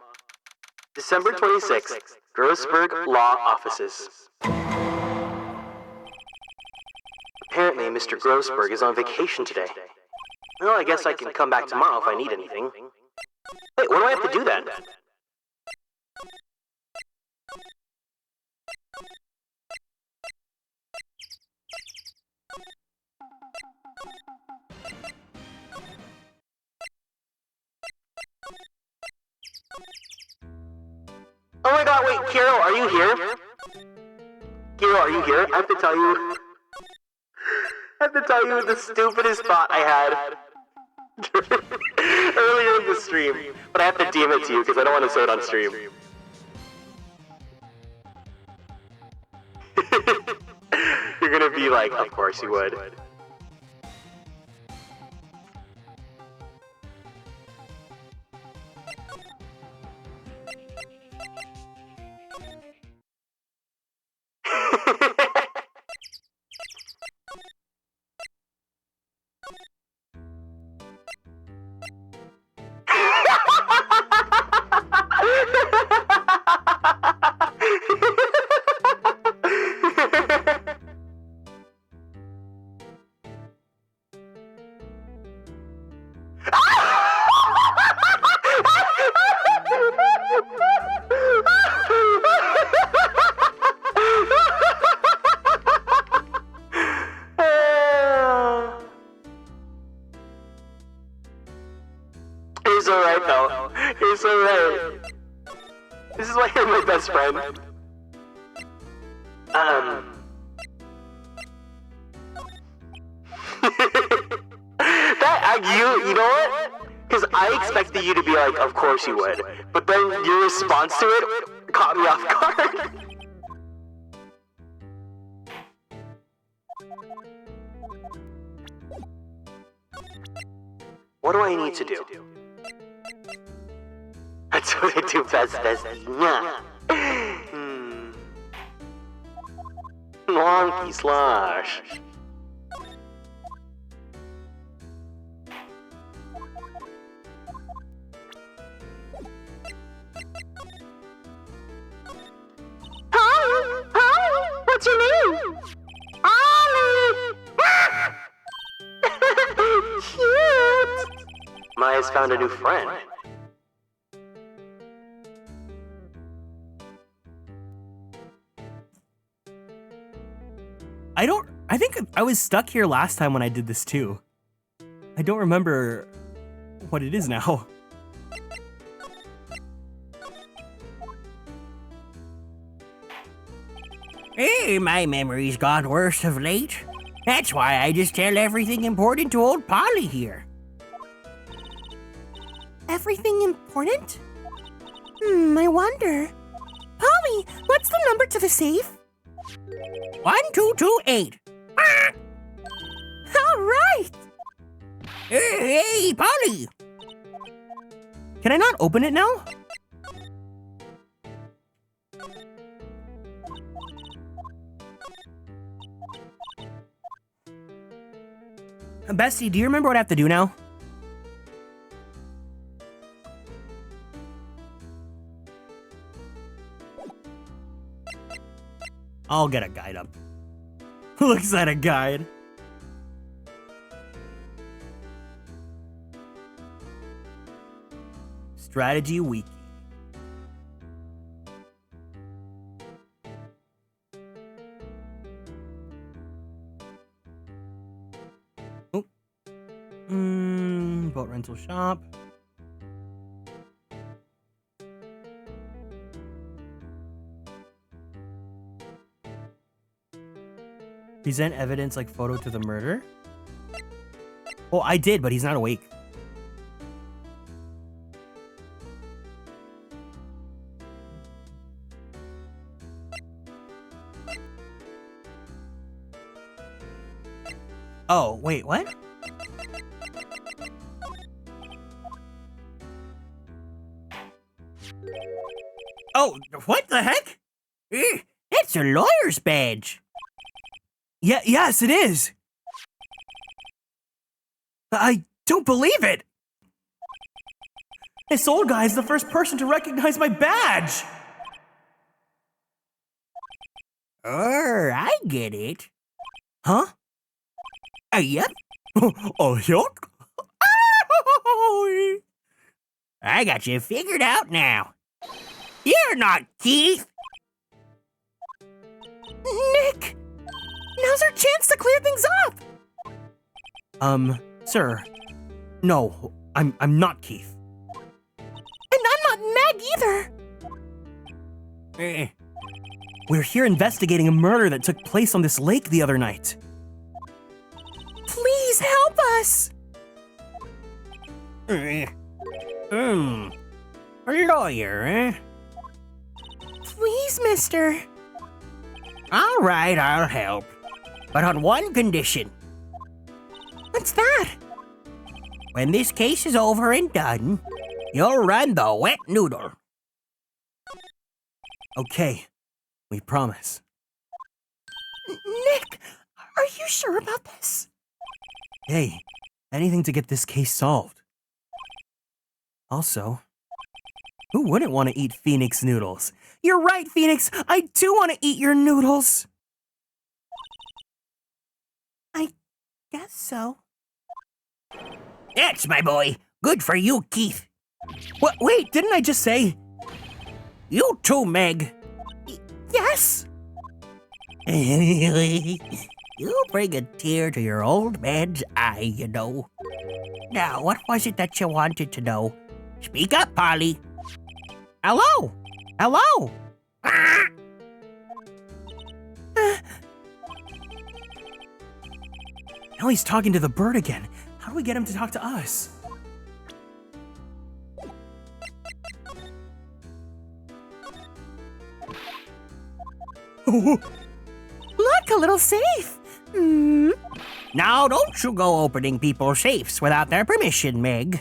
December 26th, Grossberg Law Offices. Apparently, Mr. Grossberg is on vacation today. Well, I guess I can come back tomorrow if I need anything. Wait, what do I have to do then? Oh my god, wait, Kiro, are you here? Kiro, are you here? I have to tell you the stupidest thought I had earlier in the stream. But I have to DM it to you because I don't want to say it on stream. You're gonna be like, of course you would. You're so right, though. You're so right. This is why you're my best friend. You know what? Because I expected you to be like, of course you would. But then your response to it caught me off guard. What do I need to do? That's what I do best, bestie. Wonky slosh. Hi, what's your name? Ollie! Cute! Maya's found a new friend. I think I was stuck here last time when I did this too. I don't remember what it is now. Hey, my memory's gone worse of late. That's why I just tell everything important to old Polly here. Everything important? I wonder. Polly, what's the number to the safe? 1228. All right! Hey, Polly! Can I not open it now? Bestie, do you remember what I have to do now? I'll get a guide up. Looks at a guide. Strategy Wiki. Oh. Boat rental shop. Present evidence like photo to the murder? Oh, I did, but he's not awake. Oh, wait, what? Oh, what the heck? It's a lawyer's badge. Yeah, yes, it is. I don't believe it. This old guy is the first person to recognize my badge. I get it. Huh? Yep. Oh, yuck. I got you figured out now. You're not Keith. Nick! Now's our chance to clear things up! Sir. No, I'm not Keith. And I'm not Meg either! We're here investigating a murder that took place on this lake the other night. Please help us! A lawyer, eh? Please, mister. All right, I'll help. But on one condition. What's that? When this case is over and done, you'll run the wet noodle. Okay, we promise. Nick, are you sure about this? Hey, anything to get this case solved. Also, who wouldn't want to eat Phoenix noodles? You're right, Phoenix! I do want to eat your noodles! I guess so. That's my boy. Good for you, Keith. What? Wait, didn't I just say? You too, Meg. Yes? You bring a tear to your old man's eye, you know. Now, what was it that you wanted to know? Speak up, Polly. Hello? Hello? Now he's talking to the bird again. How do we get him to talk to us? Look, a little safe. Now, don't you go opening people's safes without their permission, Meg.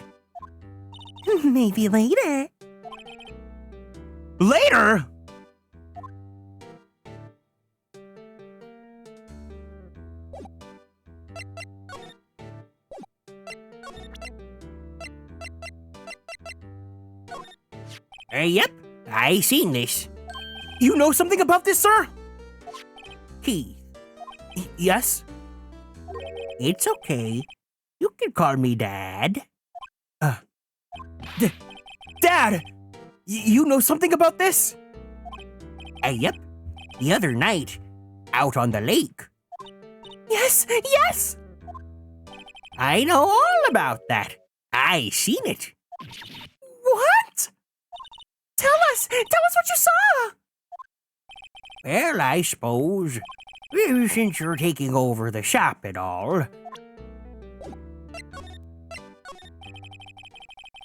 Maybe later. Later? Yep, I seen this. You know something about this, sir? Keith, Yes? it's okay. You can call me Dad. Dad! You know something about this? Yep, the other night, out on the lake. Yes, yes! I know all about that. I seen it. What? Tell us what you saw! Well, I suppose, since you're taking over the shop and all.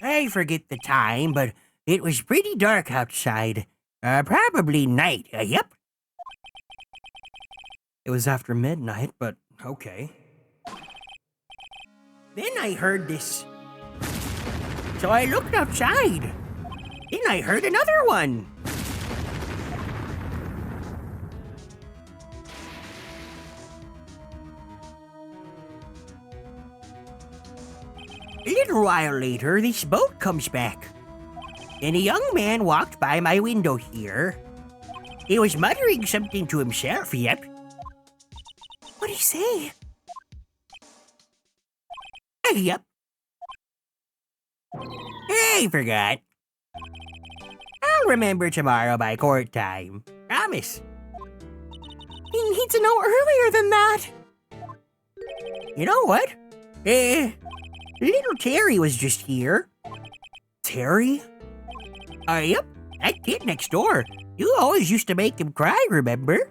I forget the time, but it was pretty dark outside. Probably night, yep. It was after midnight, but okay. Then I heard this. So I looked outside. Then I heard another one. A little while later, this boat comes back. Then a young man walked by my window here. He was muttering something to himself, yep. What did he say? Yep. I forgot. I'll remember tomorrow by court time. Promise. We need to know earlier than that. You know what? Little Terry was just here. Terry? Yep, that kid next door. You always used to make him cry, remember?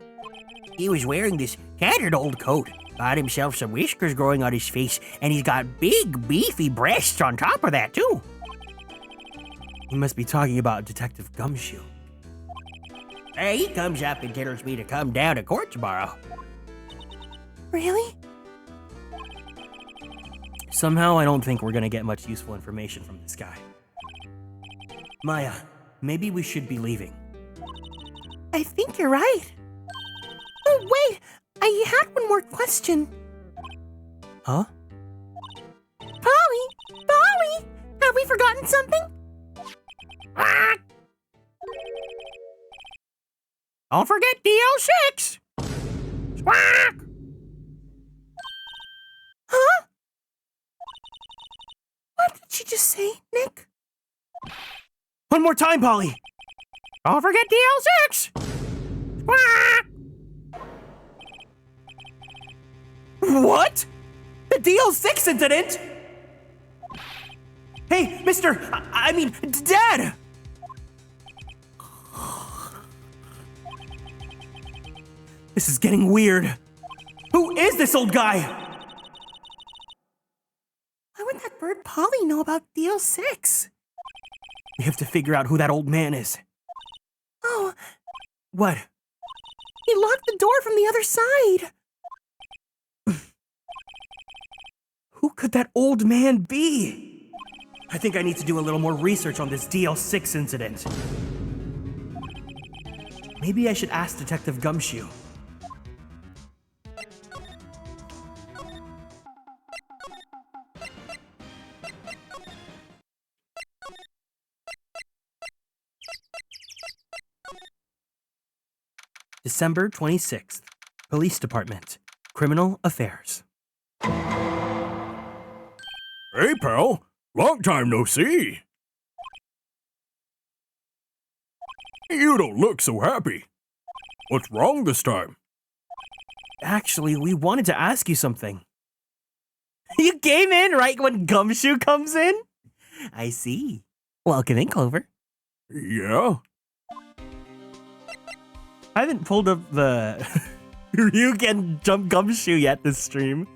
He was wearing this tattered old coat, got himself some whiskers growing on his face, and he's got big, beefy breasts on top of that, too. You must be talking about Detective Gumshoe. He comes up and tells me to come down to court tomorrow. Really? Somehow I don't think we're gonna get much useful information from this guy. Maya, maybe we should be leaving. I think you're right. Oh, wait! I had one more question. Huh? Polly! Polly! Have we forgotten something? Don't forget DL-6! Squawk! Huh? What did she just say, Nick? One more time, Polly! Don't forget DL-6! Squawk! What? The DL-6 incident? Hey, mister! I mean, Dad! This is getting weird. Who is this old guy? Why would that bird Polly know about DL-6? We have to figure out who that old man is. Oh, What? he locked the door from the other side. Who could that old man be? I think I need to do a little more research on this DL-6 incident. Maybe I should ask Detective Gumshoe. December 26th, Police Department, Criminal Affairs. Hey, pal. Long time no see. You don't look so happy. What's wrong this time? Actually, we wanted to ask you something. You came in right when Gumshoe comes in? I see. Welcome in, Clover. Yeah? I haven't pulled up the Ryugen Jump Gumshoe yet this stream.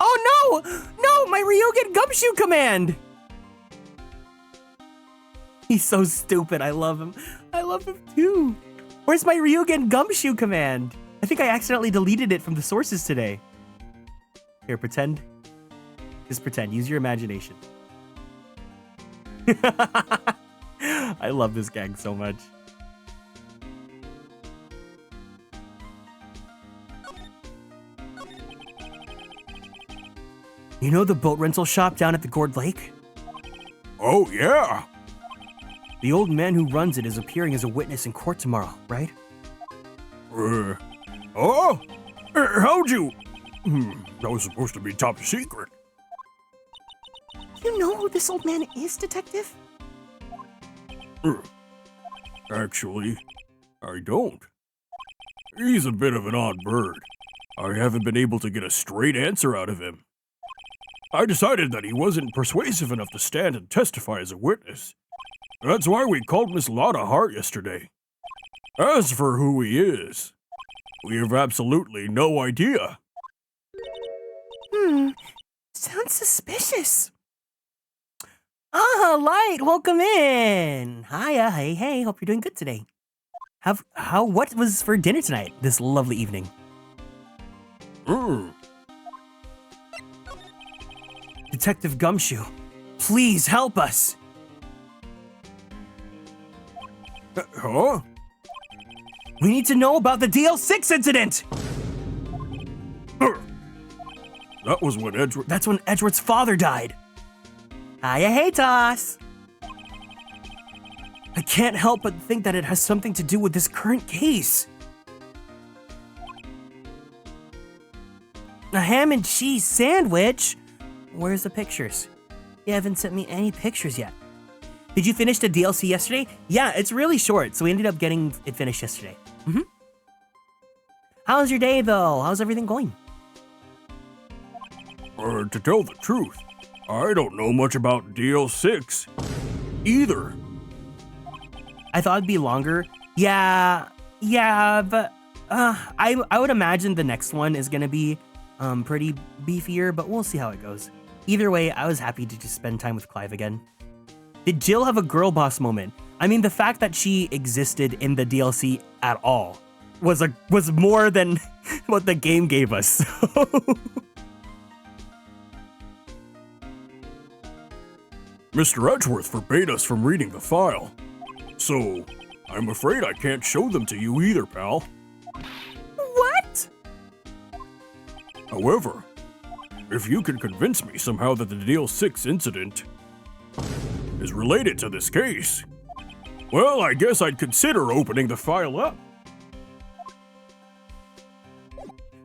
Oh no! No, my Ryugen Gumshoe command! He's so stupid, I love him. I love him too. Where's my Ryugen Gumshoe command? I think I accidentally deleted it from the sources today. Here, pretend. Just pretend, use your imagination. I love this gang so much. You know the boat rental shop down at the Gourd Lake? Oh, yeah. The old man who runs it is appearing as a witness in court tomorrow, right? Oh? How'd you... that was supposed to be top secret. Do you know who this old man is, Detective? Actually, I don't. He's a bit of an odd bird. I haven't been able to get a straight answer out of him. I decided that he wasn't persuasive enough to stand and testify as a witness. That's why we called Miss Lotta Hart yesterday. As for who he is, we have absolutely no idea. Sounds suspicious. Light, welcome in. Hiya, hey, hope you're doing good today. What was for dinner tonight, this lovely evening? Detective Gumshoe, please help us. Huh? We need to know about the DL-6 incident. That was when Edgewood... That's when Edgeworth's father died. Hiya, hey, Toss. I can't help but think that it has something to do with this current case. A ham and cheese sandwich? Where's the pictures? You haven't sent me any pictures yet. Did you finish the DLC yesterday? Yeah, it's really short, so we ended up getting it finished yesterday. How's your day, though? How's everything going? To tell the truth, I don't know much about DL-6 either. I thought it'd be longer. Yeah, but I would imagine the next one is gonna be pretty beefier, but we'll see how it goes. Either way, I was happy to just spend time with Clive again. Did Jill have a girl boss moment? I mean, the fact that she existed in the DLC at all was more than what the game gave us. Mr. Edgeworth forbade us from reading the file, so I'm afraid I can't show them to you either, pal. What? However, if you can convince me somehow that the DL-6 incident is related to this case, well, I guess I'd consider opening the file up.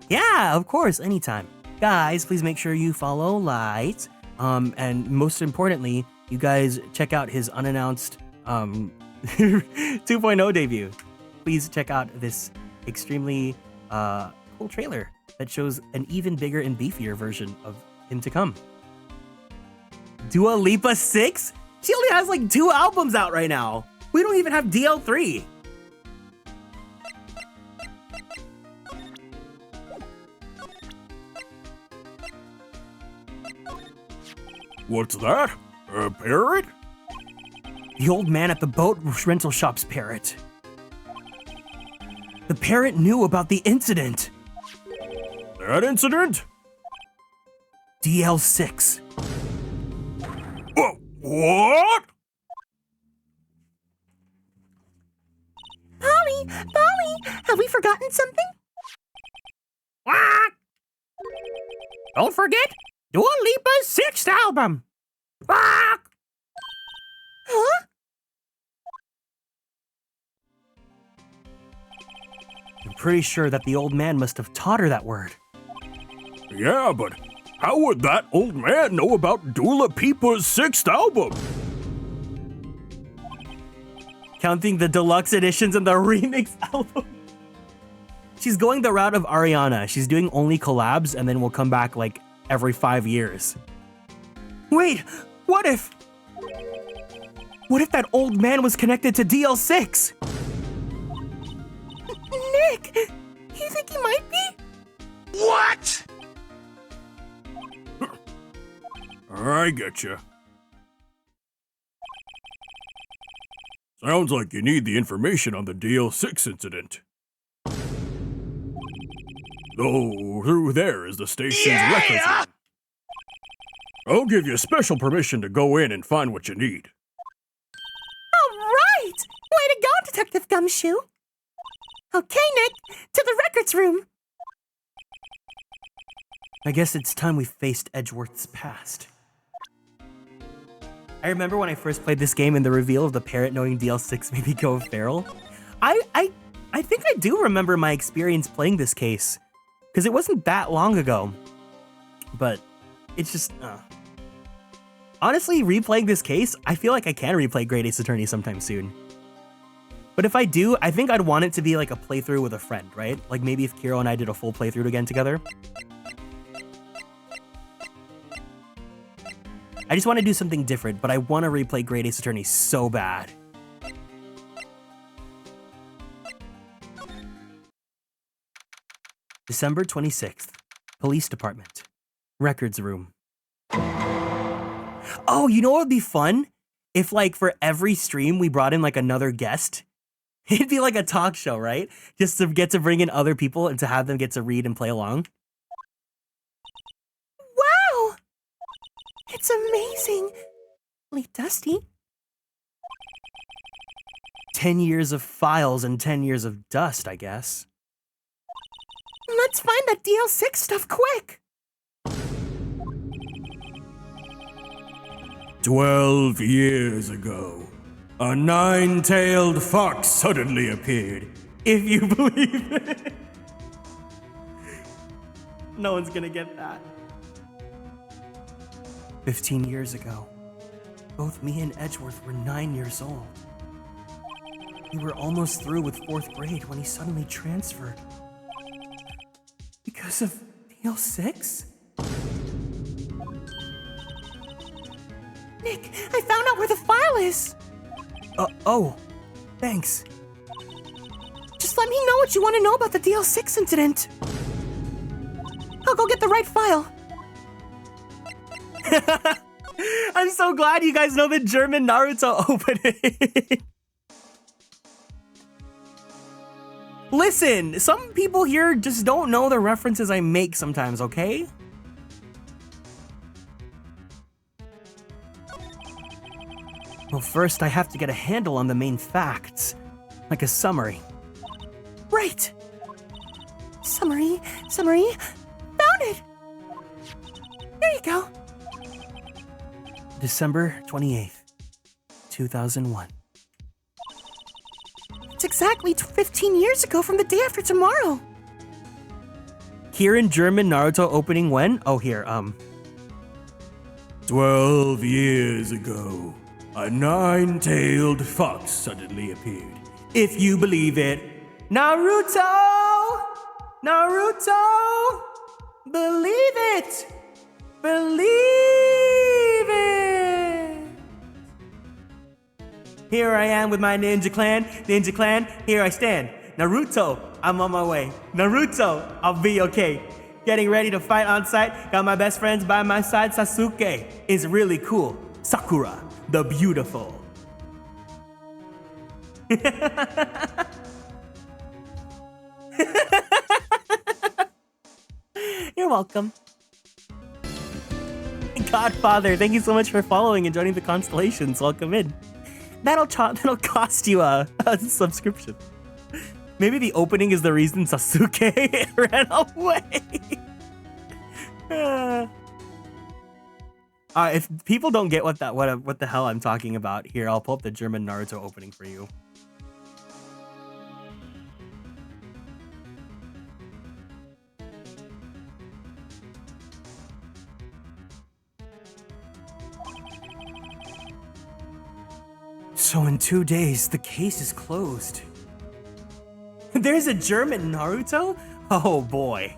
Yeah, of course, anytime. Guys, please make sure you follow Light. And most importantly, you guys check out his unannounced 2.0 debut. Please check out this extremely cool trailer that shows an even bigger and beefier version of him to come. Dua Lipa 6? She only has like 2 albums out right now. We don't even have DL3. What's that? A parrot? The old man at the boat rental shop's parrot. The parrot knew about the incident. That incident? DL-6. What? Polly, have we forgotten something? What? Don't forget Dua Lipa's 6th album. What? Huh? I'm pretty sure that the old man must have taught her that word. Yeah, but how would that old man know about Dua Lipa's 6th album? Counting the deluxe editions and the remix album. She's going the route of Ariana. She's doing only collabs and then we'll come back like every 5 years. Wait, what if that old man was connected to DL-6? Nick, you think he might be? What? I getcha. Sounds like you need the information on the DL-6 incident. Though, through there is the station's records room. I'll give you special permission to go in and find what you need. All right! Way to go, Detective Gumshoe! Okay, Nick, to the records room. I guess it's time we faced Edgeworth's past. I remember when I first played this game and the reveal of the parrot knowing DL-6 made me go feral. I think I do remember my experience playing this case, because it wasn't that long ago. But it's just, honestly, replaying this case, I feel like I can replay Great Ace Attorney sometime soon. But if I do, I think I'd want it to be like a playthrough with a friend, right? Like maybe if Kieran and I did a full playthrough again together. I just want to do something different, but I want to replay Great Ace Attorney so bad. December 26th, Police Department, Records Room. Oh, you know what would be fun? If like for every stream we brought in like another guest. It'd be like a talk show, right? Just to get to bring in other people and to have them get to read and play along. Wow! It's amazing. Really dusty. 10 years of files and 10 years of dust, I guess. Let's find that DL-6 stuff quick. 12 years ago, A nine-tailed fox suddenly appeared. If you believe it. No one's gonna get that. 15 years ago, both me and Edgeworth were 9 years old. We were almost through with 4th grade when he suddenly transferred. Because of DL-6? Nick, I found out where the file is. Oh, thanks. Just let me know what you want to know about the DL-6 incident. I'll go get the right file. I'm so glad you guys know the German Naruto opening. Listen, some people here just don't know the references I make sometimes, okay? Well, first I have to get a handle on the main facts, like a summary. Right. Summary. Found it. There you go. December 28th, 2001. It's exactly 15 years ago from the day after tomorrow. Kieran German Naruto opening when? Oh, here, 12 years ago, a nine-tailed fox suddenly appeared. if you believe it. Naruto! Naruto! Believe it! Believe it! Here I am with my ninja clan. Ninja clan, here I stand. Naruto, I'm on my way. Naruto, I'll be okay. Getting ready to fight on site. Got my best friends by my side. Sasuke is really cool. Sakura, the beautiful. You're welcome. Godfather, thank you so much for following and joining the Konstellations. Welcome in. That'll cost you a subscription. Maybe the opening is the reason Sasuke ran away. If people don't get what the hell I'm talking about, here I'll pull up the German Naruto opening for you. So in 2 days, the case is closed. There's a German Naruto? Oh boy.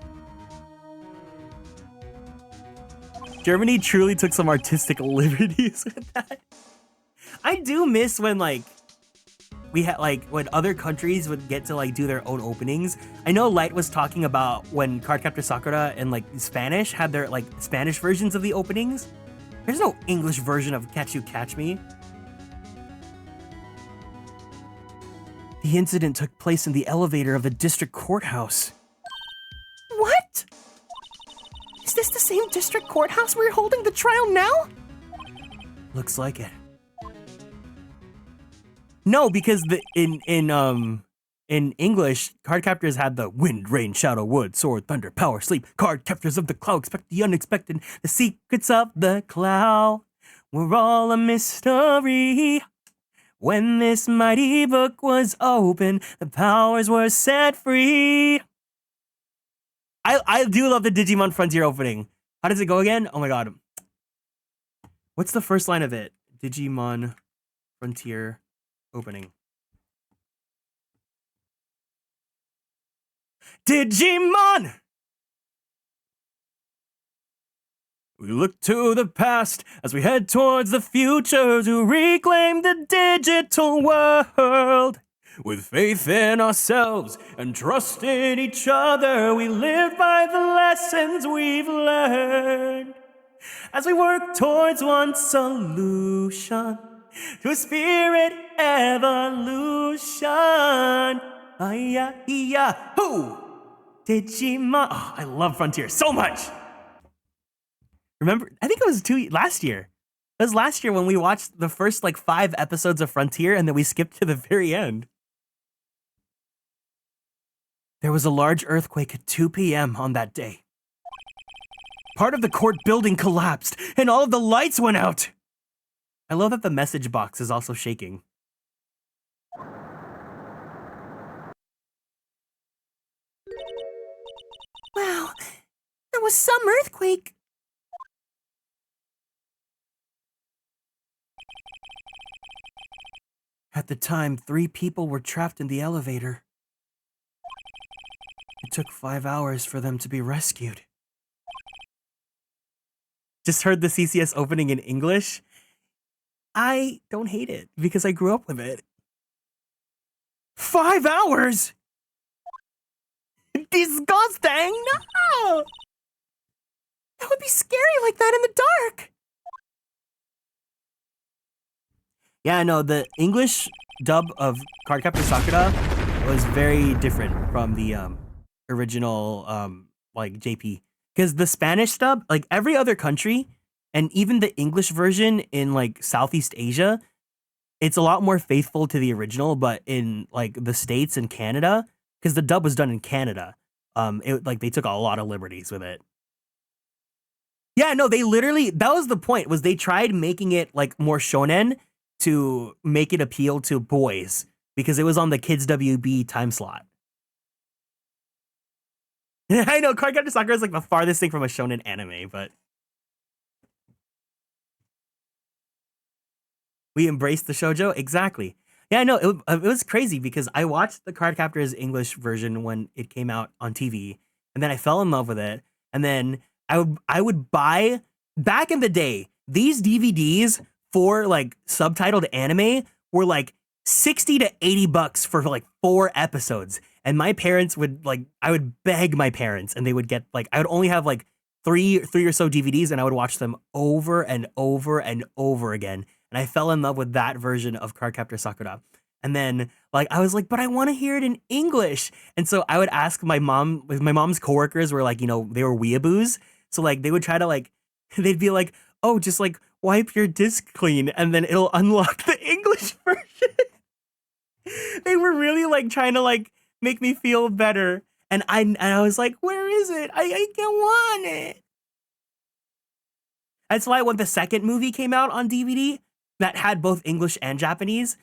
Germany truly took some artistic liberties with that. I do miss when we had when other countries would get to do their own openings. I know Light was talking about when Cardcaptor Sakura and Spanish had their Spanish versions of the openings. There's no English version of Catch You Catch Me. The incident took place in the elevator of the district courthouse. What? Is this the same district courthouse we're holding the trial now? Looks like it. No, because in English, card captors had the wind, rain, shadow, wood, sword, thunder, power, sleep. Card captors of the cloud expect the unexpected. The secrets of the cloud were all a mystery. When this mighty book was open, the powers were set free. I do love the Digimon Frontier opening. How does it go again? Oh my god. What's the first line of it? Digimon Frontier opening. Digimon! We look to the past as we head towards the future to reclaim the digital world. With faith in ourselves and trust in each other, we live by the lessons we've learned. As we work towards one solution, to a spirit evolution. Hoo! Digimon. Oh, I love Frontier so much. Remember, I think it was last year. It was last year when we watched the first 5 episodes of Frontier and then we skipped to the very end. There was a large earthquake at 2 p.m. on that day. Part of the court building collapsed and all of the lights went out. I love that the message box is also shaking. was some earthquake. At the time, 3 people were trapped in the elevator. It took 5 hours for them to be rescued. Just heard the CCS opening in English. I don't hate it because I grew up with it. 5 hours? Disgusting! No! That would be scary like that in the dark. Yeah, no, the English dub of Cardcaptor Sakura was very different from the original like JP. Because the Spanish dub, like every other country, and even the English version in like Southeast Asia, it's a lot more faithful to the original, but in like the States and Canada, because the dub was done in Canada, they took a lot of liberties with it. Yeah, no, they literally, that was the point, was they tried making it like more shonen to make it appeal to boys because it was on the Kids WB time slot. I know Cardcaptor Sakura is like the farthest thing from a shonen anime, but we embraced the shoujo. Exactly. Yeah, I know it was crazy because I watched the Cardcaptor's English version when it came out on TV, and then I fell in love with it, and then I would buy, back in the day, these DVDs for like subtitled anime were like $60 to $80 for like 4 episodes. And my parents would like, I would beg my parents and they would get like, I would only have like three or so DVDs and I would watch them over and over and over again. And I fell in love with that version of Cardcaptor Sakura. And then like, I was like, but I want to hear it in English. And so I would ask my mom, my mom's coworkers were like, you know, they were weeaboos. So like, they would try to like, they'd be like, oh, just like wipe your disc clean and then it'll unlock the English version. They were really like trying to like make me feel better. And I was like, where is it? I don't want it. That's why when the second movie came out on DVD that had both English and Japanese,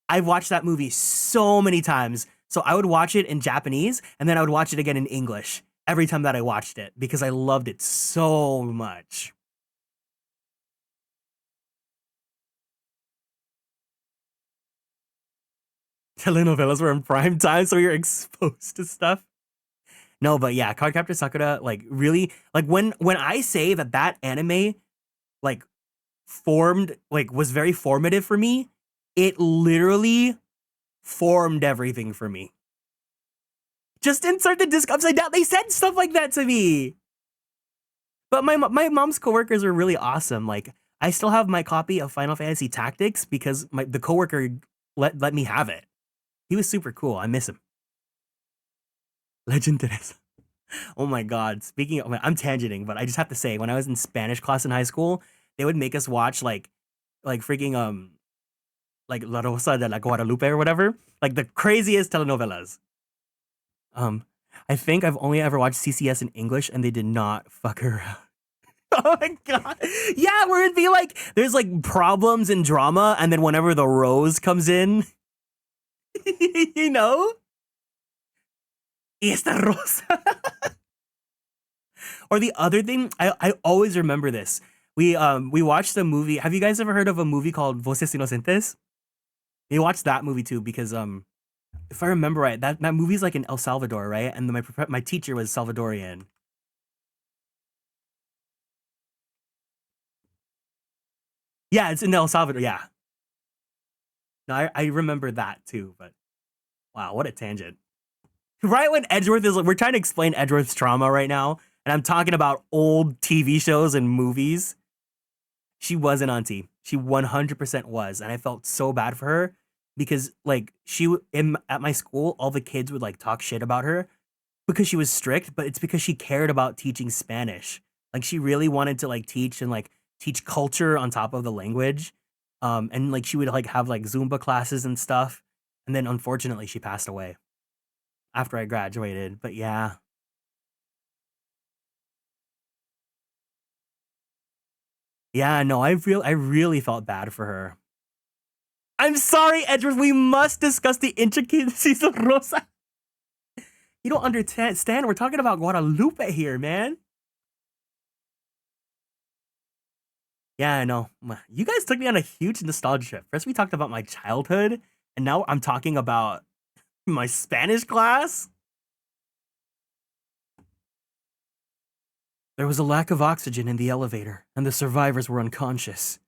I watched that movie so many times. So I would watch it in Japanese and then I would watch it again in English every time that I watched it because I loved it so much. Telenovelas were in prime time, so you're exposed to stuff. No, but yeah, Cardcaptor Sakura, like really, like when I say that anime, like formed, like was very formative for me, it literally formed everything for me. Just insert the disc upside down. They said stuff like that to me. But my mom's coworkers were really awesome. Like I still have my copy of Final Fantasy Tactics because the coworker let me have it. He was super cool. I miss him. Legend Teresa. Oh my god. Speaking of, I'm tangenting, but I just have to say, when I was in Spanish class in high school, they would make us watch like freaking like La Rosa de la Guadalupe or whatever. Like the craziest telenovelas. I think I've only ever watched CCS in English and they did not fuck around. Oh my god. Yeah, where it'd be like there's like problems and drama, and then whenever the rose comes in, you know? Esta rosa. Or the other thing, I always remember this. We watched a movie. Have you guys ever heard of a movie called Voces Inocentes? We watched that movie too because if I remember right, that movie's like in El Salvador, right? And my teacher was Salvadorian. Yeah, it's in El Salvador, yeah. No, I remember that too, but wow, what a tangent. Right when Edgeworth is like, we're trying to explain Edgeworth's trauma right now, and I'm talking about old TV shows and movies. She was an auntie. She 100% was, and I felt so bad for her because like at my school, all the kids would like talk shit about her because she was strict, but it's because she cared about teaching Spanish. Like she really wanted to like teach and like teach culture on top of the language. And like she would like have like Zumba classes and stuff. And then unfortunately she passed away after I graduated. But yeah. Yeah, no, I really felt bad for her. I'm sorry, Edward, we must discuss the intricacies of Rosa. You don't understand. We're talking about Guadalupe here, man. Yeah, I know. You guys took me on a huge nostalgia trip. First, we talked about my childhood, and now I'm talking about my Spanish class. There was a lack of oxygen in the elevator, and the survivors were unconscious.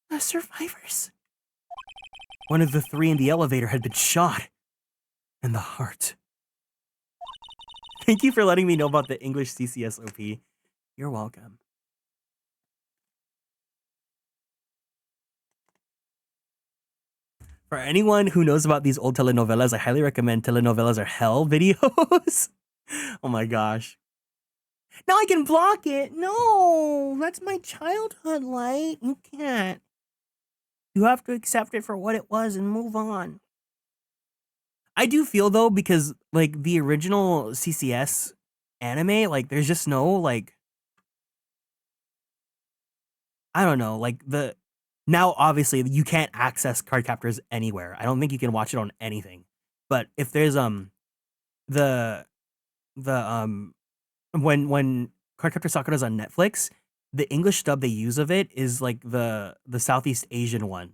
The survivors? One of the 3 in the elevator had been shot in the heart. Thank you for letting me know about the English CCSOP. You're welcome. For anyone who knows about these old telenovelas, I highly recommend Telenovelas Are Hell videos. Oh my gosh. Now I can block it. No, that's my childhood, Light. You can't. You have to accept it for what it was and move on. I do feel though, because like the original CCS anime, like there's just no like, I don't know, like now obviously you can't access card captors anywhere. I don't think you can watch it on anything. But if there's the when Cardcaptor Sakura's on Netflix, the English dub they use of it is like the Southeast Asian one.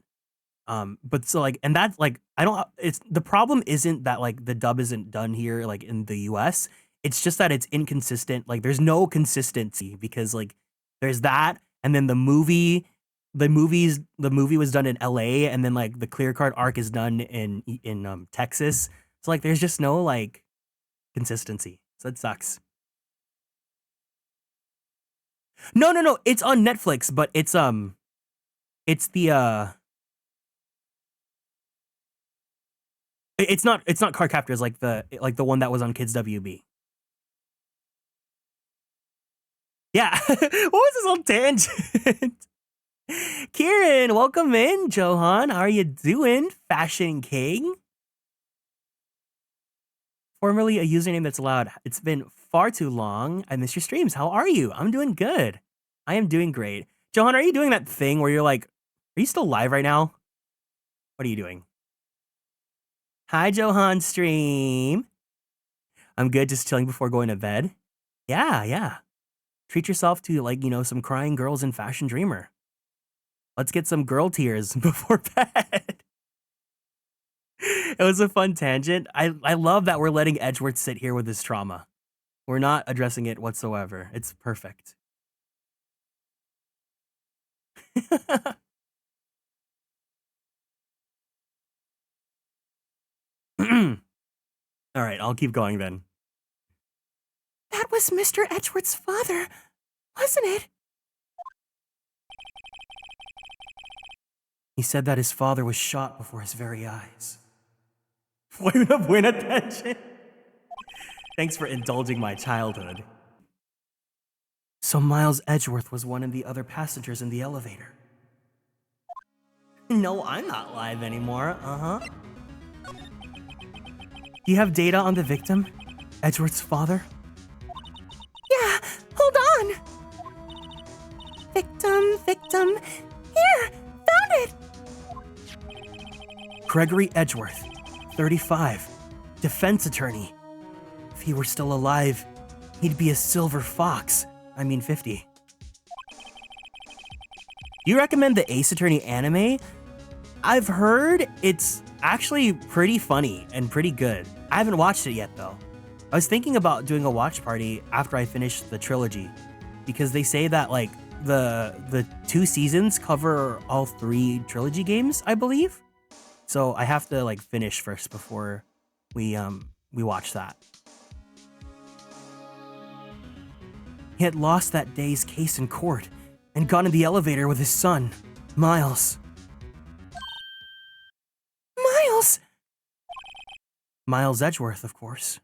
But so like, and that's like, I don't, it's, the problem isn't that like the dub isn't done here, like in the US. It's just that it's inconsistent. Like there's no consistency because like there's that. And then the movie was done in LA, and then like the clear card arc is done in Texas. So like there's just no like consistency. So it sucks. No. It's on Netflix, but it's the it's not Card Captors like the one that was on Kids WB. Yeah. What was this whole tangent? Kieran, welcome in. Johan, how are you doing? Fashion King. Formerly a username that's allowed. It's been far too long. I miss your streams. How are you? I'm doing good. I am doing great. Johan, are you doing that thing where you're like, are you still live right now? What are you doing? Hi, Johan stream. I'm good, just chilling before going to bed. Yeah. Treat yourself to like, some crying girls in Fashion Dreamer. Let's get some girl tears before bed. It was a fun tangent. I love that we're letting Edgeworth sit here with his trauma. We're not addressing it whatsoever. It's perfect. All right, I'll keep going then. That was Mr. Edgeworth's father, wasn't it? He said that his father was shot before his very eyes. Buena attention. Thanks for indulging my childhood. So Miles Edgeworth was one of the other passengers in the elevator. No, I'm not live anymore. Do you have data on the victim? Edgeworth's father? Yeah, hold on. Victim. Here, found it. Gregory Edgeworth, 35, defense attorney. If he were still alive, he'd be a silver fox. 50. Do you recommend the Ace Attorney anime? I've heard it's actually pretty funny and pretty good. I haven't watched it yet though. I was thinking about doing a watch party after I finish the trilogy, because they say that like the 2 seasons cover all 3 trilogy games, I believe. So I have to like finish first before we watch that. He had lost that day's case in court and gone in the elevator with his son, Miles. Miles Edgeworth, of course.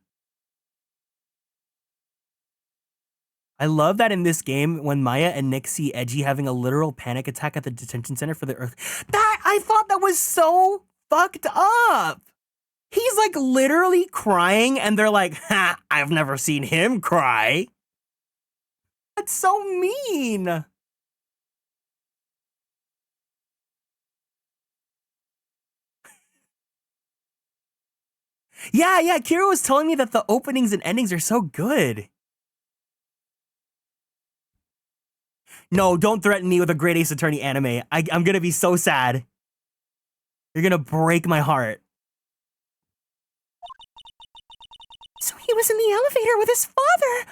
I love that in this game, when Maya and Nick see Edgy having a literal panic attack at the detention center for the Earth, I thought that was so fucked up. He's like literally crying and they're like, ha, I've never seen him cry. That's so mean. Yeah, Kira was telling me that the openings and endings are so good. No, don't threaten me with a Great Ace Attorney anime. I'm gonna be so sad. You're gonna break my heart. So he was in the elevator with his father.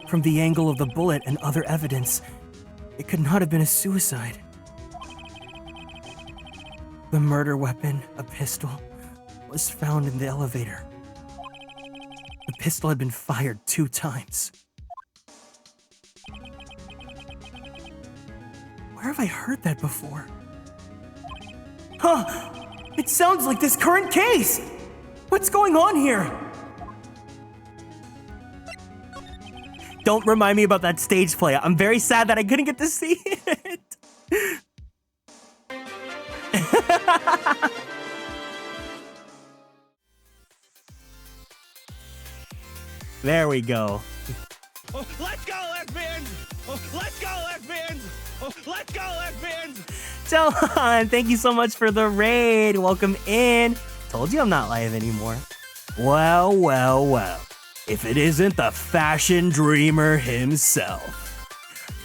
From the angle of the bullet and other evidence, it could not have been a suicide. The murder weapon, a pistol, was found in the elevator. The pistol had been fired 2 times. Where have I heard that before? Huh! It sounds like this current case! What's going on here? Don't remind me about that stage play. I'm very sad that I couldn't get to see it. There we go. Oh, let's go, lesbians! Oh, let's go, lesbians! Oh, let's go, lesbians! Johan, thank you so much for the raid. Welcome in. Told you I'm not live anymore. Well, well, well. If it isn't the fashion dreamer himself.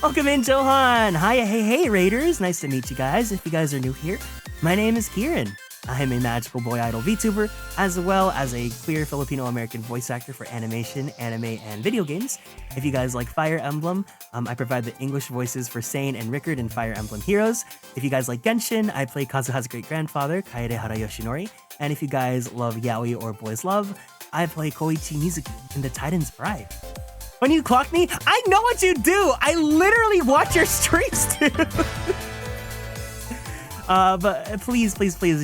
Welcome in, Johan. Hi, hey, raiders. Nice to meet you guys. If you guys are new here, my name is Kieran. I am a magical boy idol VTuber, as well as a queer Filipino-American voice actor for animation, anime, and video games. If you guys like Fire Emblem, I provide the English voices for Sane and Rickard in Fire Emblem Heroes. If you guys like Genshin, I play Kazuha's great-grandfather, Kaedehara Yoshinori. And if you guys love yaoi or boys love, I play Koichi Mizuki in The Titan's Bride. When you clock me, I know what you do! I literally watch your streams too! But please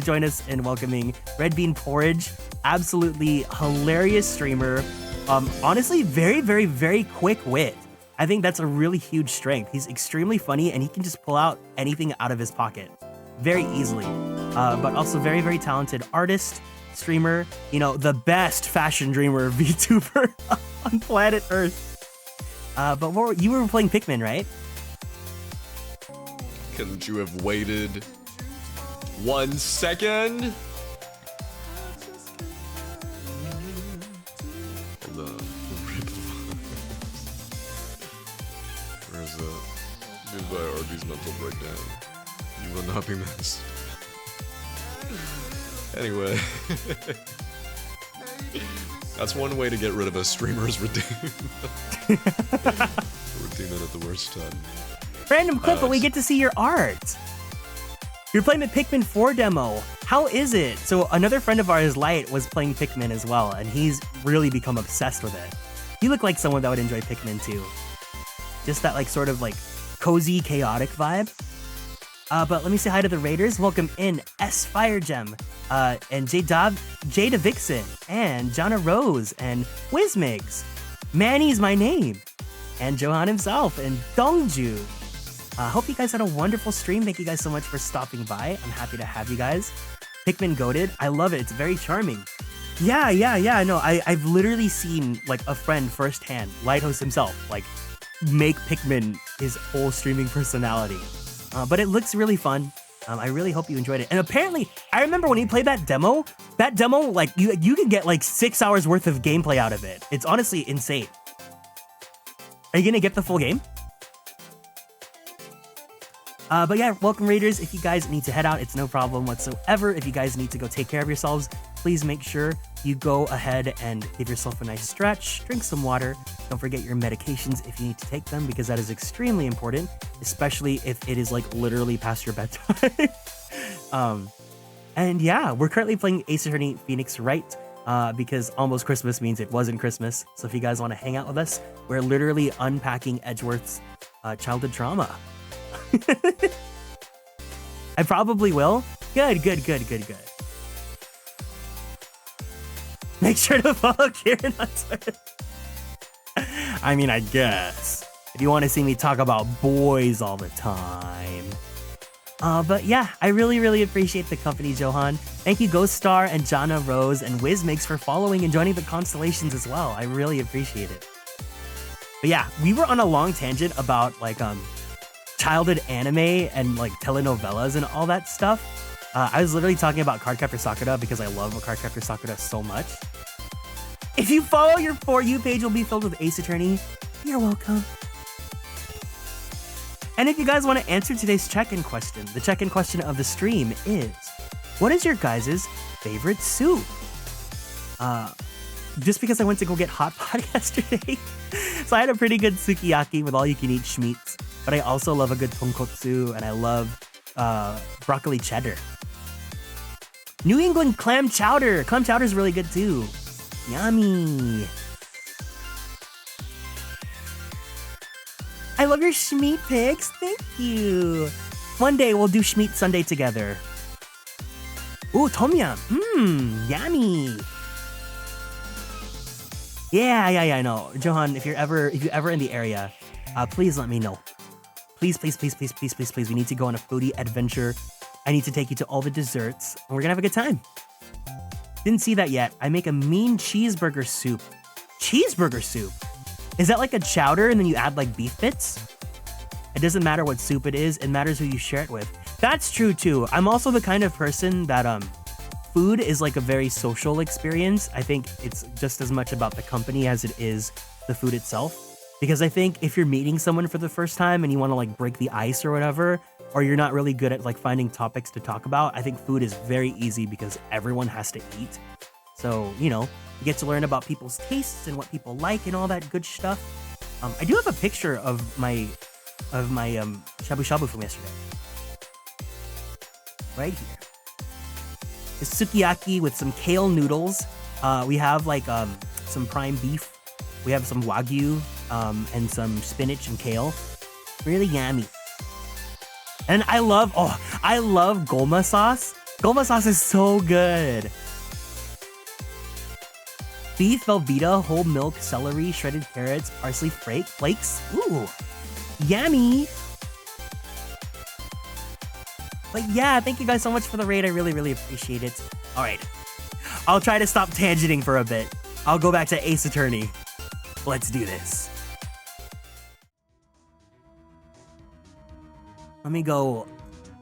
join us in welcoming Red Bean Porridge. Absolutely hilarious streamer. Honestly, very quick wit. I think that's a really huge strength. He's extremely funny and he can just pull out anything out of his pocket very easily. But also very talented artist, streamer, you know, the best fashion dreamer VTuber on planet Earth. But you were playing Pikmin, right? Couldn't you have waited 1 second? Hold on. Where's the goodbye Arby's mental breakdown? You will not be missed. Anyway. That's one way to get rid of a streamer's redeem. Redeem it at the worst time. Random clip, but we get to see your art. You're playing the Pikmin 4 demo. How is it? So another friend of ours, Light, was playing Pikmin as well, and he's really become obsessed with it. You look like someone that would enjoy Pikmin too. Just that like sort of like cozy, chaotic vibe. But let me say hi to the raiders. Welcome in S Fire Gem, and Jada Vixen, and Jonna Rose, and Wizmigs. Manny's my name, and Johan himself, and Dongju. Hope you guys had a wonderful stream. Thank you guys so much for stopping by. I'm happy to have you guys. Pikmin goated. I love it. It's very charming. Yeah. No, I've literally seen like a friend firsthand, Lighthouse himself, like make Pikmin his whole streaming personality. But it looks really fun. I really hope you enjoyed it. And apparently, I remember when he played that demo, like you can get like 6 hours worth of gameplay out of it. It's honestly insane. Are you gonna get the full game? But yeah, welcome raiders. If you guys need to head out, it's no problem whatsoever. If you guys need to go take care of yourselves, please make sure you go ahead and give yourself a nice stretch, drink some water. Don't forget your medications if you need to take them, because that is extremely important, especially if it is like literally past your bedtime. And yeah, we're currently playing Ace Attorney Phoenix Wright, because almost Christmas means it wasn't Christmas. So if you guys want to hang out with us, we're literally unpacking Edgeworth's childhood trauma. I probably will. Good. Make sure to follow Kieran on Twitter. I mean, I guess. If you want to see me talk about boys all the time. But yeah, I really appreciate the company, Johan. Thank you, Ghost Star and Jonna Rose and Wizmix for following and joining the Konstellations as well. I really appreciate it. But yeah, we were on a long tangent about like childhood anime and like telenovelas and all that stuff. I was literally talking about Cardcaptor Sakura because I love Cardcaptor Sakura so much. If you follow your For You page, will be filled with Ace Attorney. You're welcome. And if you guys want to answer today's check-in question, the check-in question of the stream is, what is your guys' favorite soup? Just because I went to go get hot pot yesterday, so I had a pretty good sukiyaki with all-you-can-eat schmeats, but I also love a good tonkotsu, and I love broccoli cheddar. New England clam chowder. Clam chowder is really good too. Yummy. I love your schmeat pics. Thank you. One day we'll do schmeat Sunday together. Ooh, tom yum. Yummy. Yeah, I know. Johan, if you're ever in the area, please let me know. Please. We need to go on a foodie adventure. I need to take you to all the desserts, and we're gonna have a good time. Didn't see that yet. I make a mean cheeseburger soup. Cheeseburger soup? Is that like a chowder and then you add like beef bits? It doesn't matter what soup it is, it matters who you share it with. That's true too. I'm also the kind of person that food is like a very social experience. I think it's just as much about the company as it is the food itself. Because I think if you're meeting someone for the first time and you want to like break the ice or whatever, or you're not really good at like finding topics to talk about, I think food is very easy because everyone has to eat. So, you know, you get to learn about people's tastes and what people like and all that good stuff. I do have a picture of my shabu shabu from yesterday. Right here. It's sukiyaki with some kale noodles. We have like some prime beef. We have some wagyu and some spinach and kale. Really yummy. And I love goma sauce. Goma sauce is so good. Beef Velveeta, whole milk, celery, shredded carrots, parsley flakes. Ooh, yummy. But yeah, thank you guys so much for the raid. I really appreciate it. All right, I'll try to stop tangenting for a bit. I'll go back to Ace Attorney. Let's do this. Let me go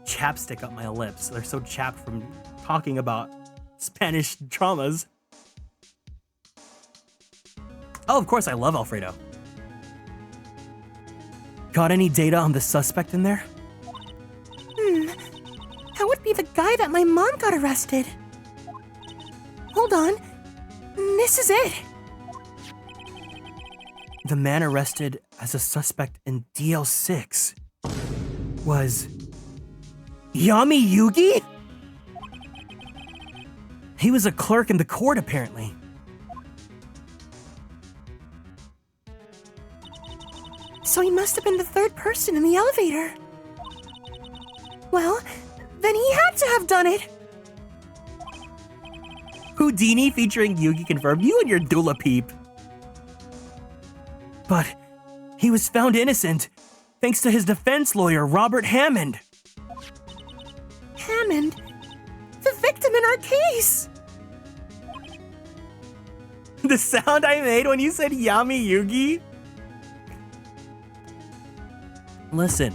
chapstick up my lips. They're so chapped from talking about Spanish dramas. Oh, of course, I love Alfredo. Got any data on the suspect in there? That would be the guy that my mom got arrested. Hold on. This is it. The man arrested as a suspect in DL-6 was Yami Yugi? He was a clerk in the court, apparently. So he must have been the third person in the elevator. Well, then he had to have done it. Houdini featuring Yugi confirmed. You and your doula peep. But he was found innocent thanks to his defense lawyer, Robert Hammond. Hammond? The victim in our case! The sound I made when you said Yami Yugi? Listen.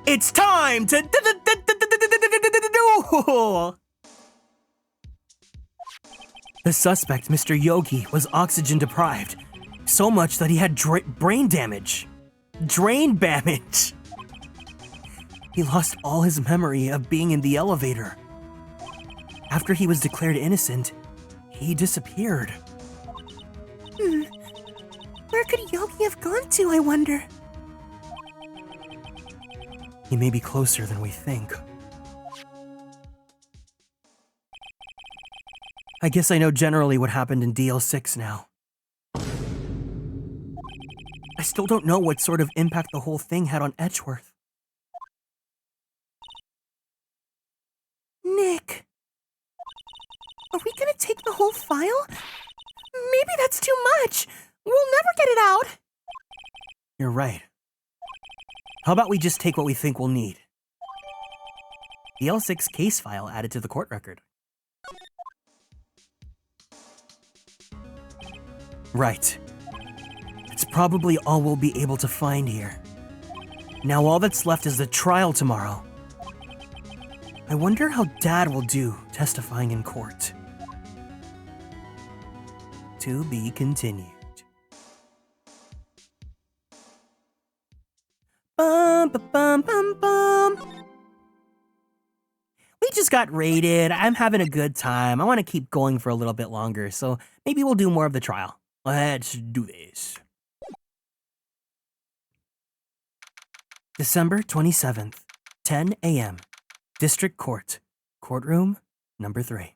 It's time to The suspect, Mr. Yogi, was oxygen deprived. So much that he had brain damage. Drain damage. He lost all his memory of being in the elevator. After he was declared innocent, he disappeared. Where could Yogi have gone to, I wonder? He may be closer than we think. I guess I know generally what happened in DL-6 now. I still don't know what sort of impact the whole thing had on Edgeworth. Nick. Are we gonna take the whole file? Maybe that's too much. We'll never get it out. You're right. How about we just take what we think we'll need? DL-6 case file added to the court record. Right. It's probably all we'll be able to find here. Now all that's left is the trial tomorrow. I wonder how Dad will do testifying in court. To be continued. Bum, ba, bum, bum, bum. We just got raided. I'm having a good time. I want to keep going for a little bit longer, so maybe we'll do more of the trial. Let's do this. December 27th, 10 a.m. District Court, courtroom number 3.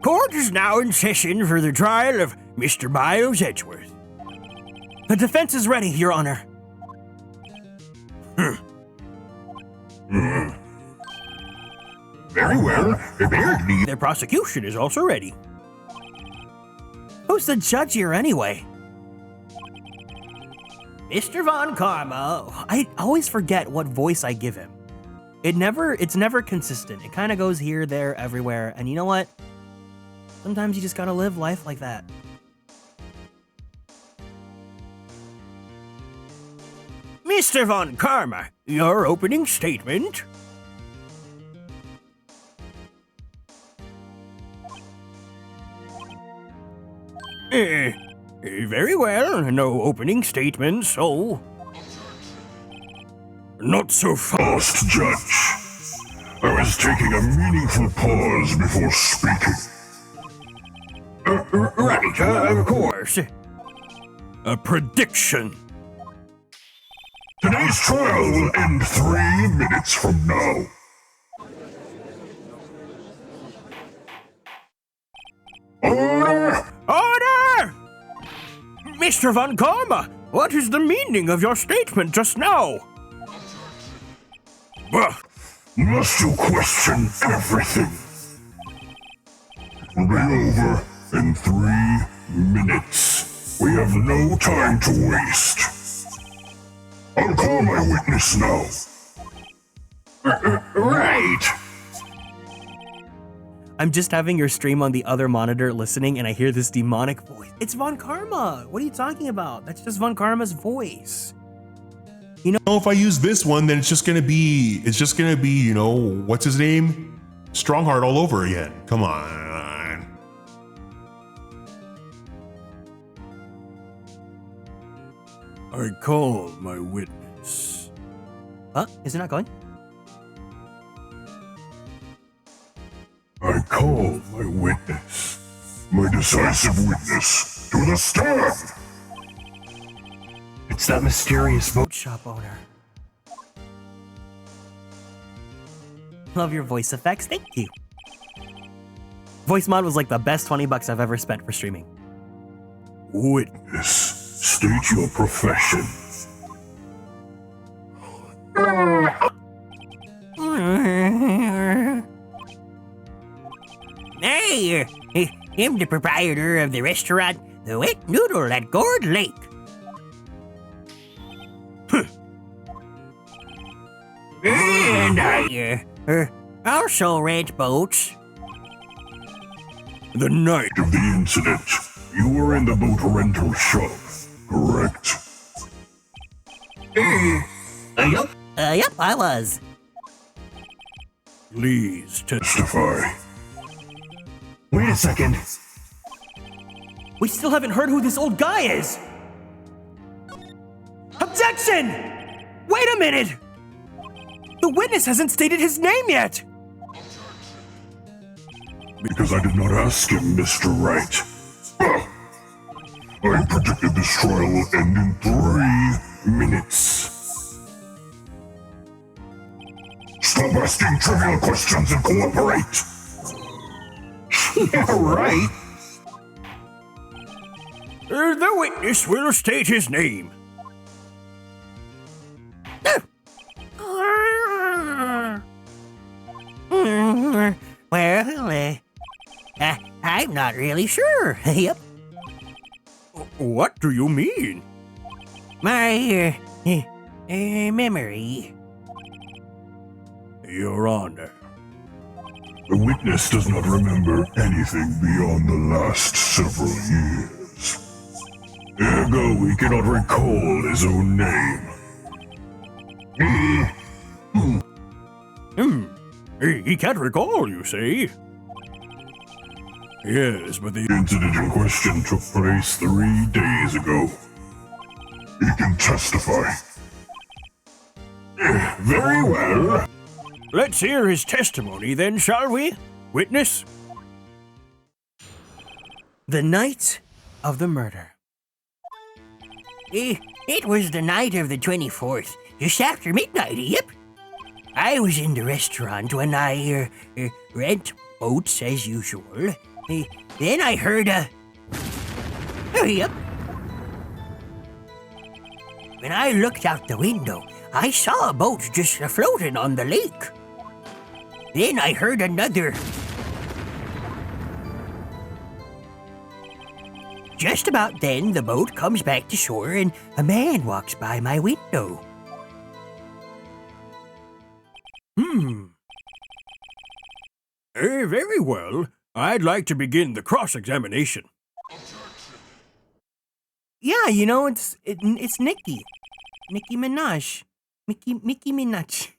Court is now in session for the trial of Mr. Miles Edgeworth. The defense is ready, Your Honor. Very well. Apparently, The prosecution is also ready. Who's the judge here anyway? Mr. Von Karma. I always forget what voice I give him. It's never consistent. It kind of goes here, there, everywhere. And you know what? Sometimes you just gotta live life like that. Mr. Von Karma, your opening statement. Very well, no opening statement, so... not so fast, Judge. I was taking a meaningful pause before speaking. Right, of course. A prediction. Today's trial will end 3 minutes from now. Order! Order! Mr. Von Karma, what is the meaning of your statement just now? Bah! Must you question everything? It will be over in 3 minutes. We have no time to waste. I'll call my witness now. Right. I'm just having your stream on the other monitor listening, and I hear this demonic voice. It's Von Karma. What are you talking about? That's just Von Karma's voice. You know, If I use this one, then it's just gonna be, you know, what's his name? Strongheart all over again. Come on. I call my witness. huh? Is it not going? I call my witness. My decisive witness to the stand. It's that mysterious voice. Boat shop owner. Love your voice effects. Thank you. Voice mod was like the best 20 bucks I've ever spent for streaming. Witness, state your profession. Hey, I'm the proprietor of the restaurant, The Wet Noodle at Gourd Lake. And I also rent boats. The night of the incident, you were in the boat rental shop, correct? Yep, I was. Please Testify. Wait a second. We still haven't heard who this old guy is. Objection! Wait a minute! The witness hasn't stated his name yet! Because I did not ask him, Mr. Wright. I predicted this trial will end in 3 minutes. Stop asking trivial questions and cooperate! Yeah, right. The witness will state his name. Well, I'm not really sure. Yep. What do you mean? My memory. Your Honor. The witness does not remember anything beyond the last several years. Ergo, he cannot recall his own name. He can't recall, you say? Yes, but the incident in question took place 3 days ago. He can testify. Very well. Let's hear his testimony then, shall we? Witness? The night of the murder. It was the night of the 24th, just after midnight, yep. I was in the restaurant when I rent boats as usual. Then I heard a... Oh, yep. When I looked out the window, I saw a boat just floating on the lake. Then I heard another... Just about then, the boat comes back to shore and a man walks by my window. Very well. I'd like to begin the cross-examination. Yeah, you know, it's Nicki. Nicki Minaj. Mickey Minaj.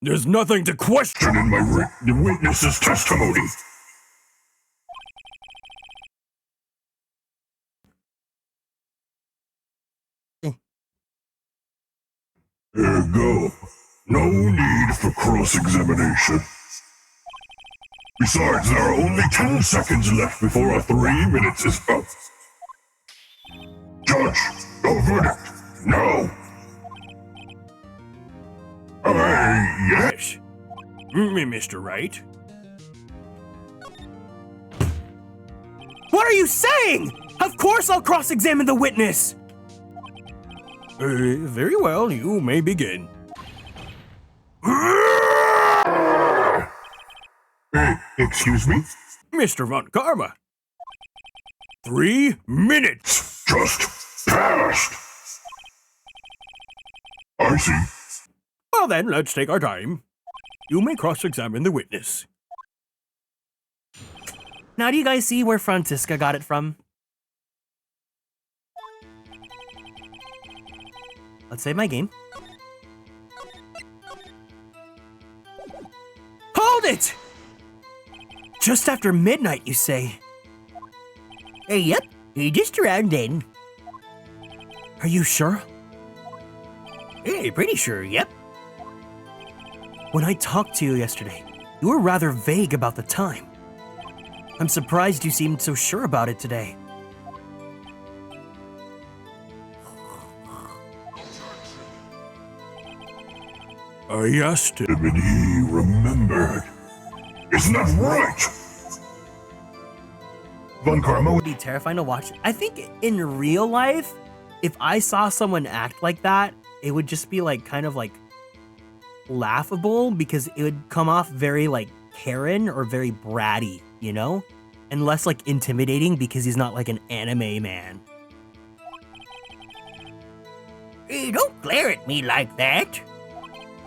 There's nothing to question. In the witness's testimony. Ergo, no need for cross-examination. Besides, there are only 10 seconds left before our 3 minutes is up. Judge, the verdict, now. Yes. Mr. Wright? What are you saying? Of course I'll cross-examine the witness! Very well, you may begin. Excuse me? Mr. Von Karma. 3 minutes. Just passed. I see. Well then, let's take our time. You may cross-examine the witness. Now do you guys see where Francisca got it from? Let's save my game. Hold it! Just after midnight, you say? Yep, just around then. Are you sure? Pretty sure, yep. When I talked to you yesterday, you were rather vague about the time. I'm surprised you seemed so sure about it today. I asked him and he remembered. Isn't that right? Von Karma Would be terrifying to watch. I think in real life, if I saw someone act like that, it would just be like kind of like laughable because it would come off very like Kieran or very bratty, you know? And less like intimidating because he's not like an anime man. Don't glare at me like that.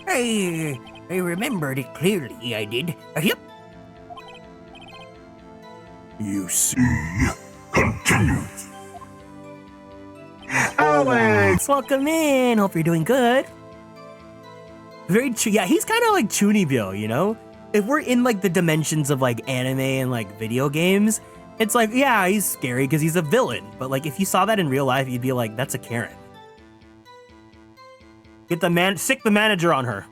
I remembered it clearly, I did. Yep. You see, continue. Alex! Welcome in. Hope you're doing good. Yeah, he's kind of like Chunibyo, you know? If we're in like the dimensions of like anime and like video games, it's like, yeah, he's scary because he's a villain. But like if you saw that in real life, you'd be like, that's a Karen. Sick the manager on her.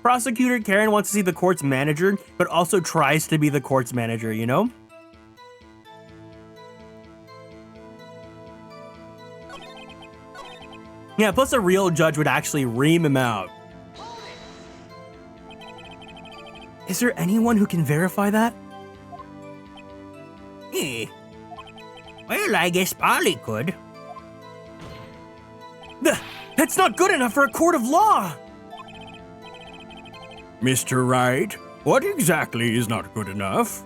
Prosecutor Karen wants to see the court's manager, but also tries to be the court's manager, you know? Yeah, plus a real judge would actually ream him out. Is there anyone who can verify that? Well, I guess Polly could. That's not good enough for a court of law! Mr. Wright, what exactly is not good enough?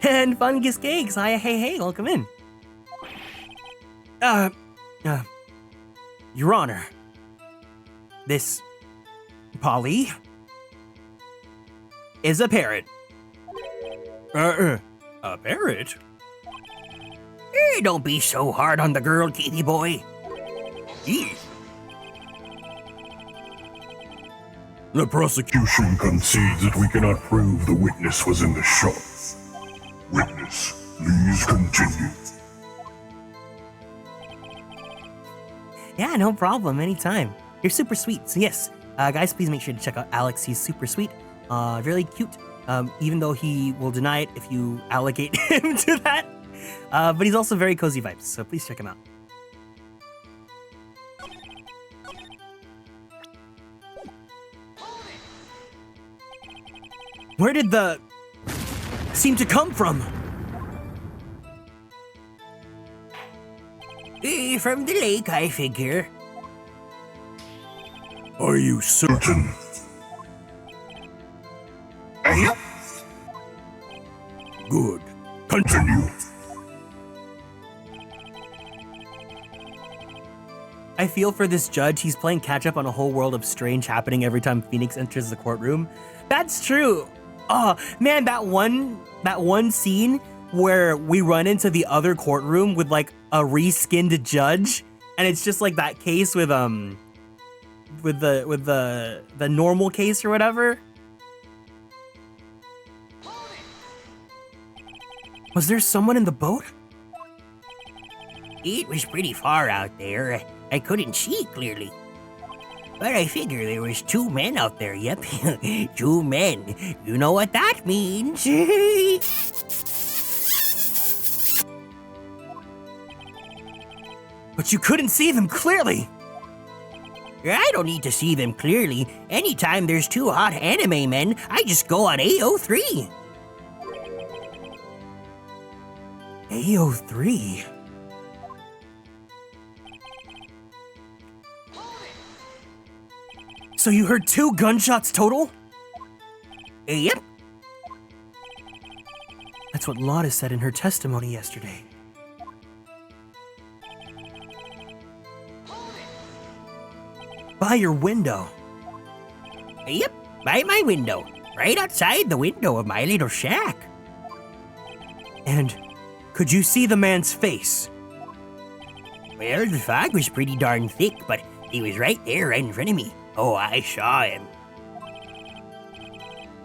And Fungus Cakes, hi, hey, welcome in. Your Honor, this Polly is a parrot. A parrot? Don't be so hard on the girl, kitty boy. Eek. The prosecution concedes that we cannot prove the witness was in the shop. Witness, please continue. Yeah, no problem. Anytime. You're super sweet. So yes, guys, please make sure to check out Alex. He's super sweet. Really cute. Even though he will deny it if you allocate him to that. But he's also very cozy vibes. So please check him out. Where did the seem to come from? From the lake, I figure. Are you certain? Good. Continue. I feel for this judge. He's playing catch up on a whole world of strange happening every time Phoenix enters the courtroom. That's true. Oh man, that one scene where we run into the other courtroom with like a reskinned judge, and it's just like that case with the normal case or whatever. Was there someone in the boat? It was pretty far out there. I couldn't see clearly. But I figure there was 2 men out there, yep. 2 men. You know what that means. But you couldn't see them clearly. I don't need to see them clearly. Anytime there's 2 hot anime men, I just go on AO3. AO3? So you heard 2 gunshots total? Yep. That's what Lotta said in her testimony yesterday. By your window. Yep, by my window. Right outside the window of my little shack. And could you see the man's face? Well, the fog was pretty darn thick, but he was right there, right in front of me. Oh, I saw him.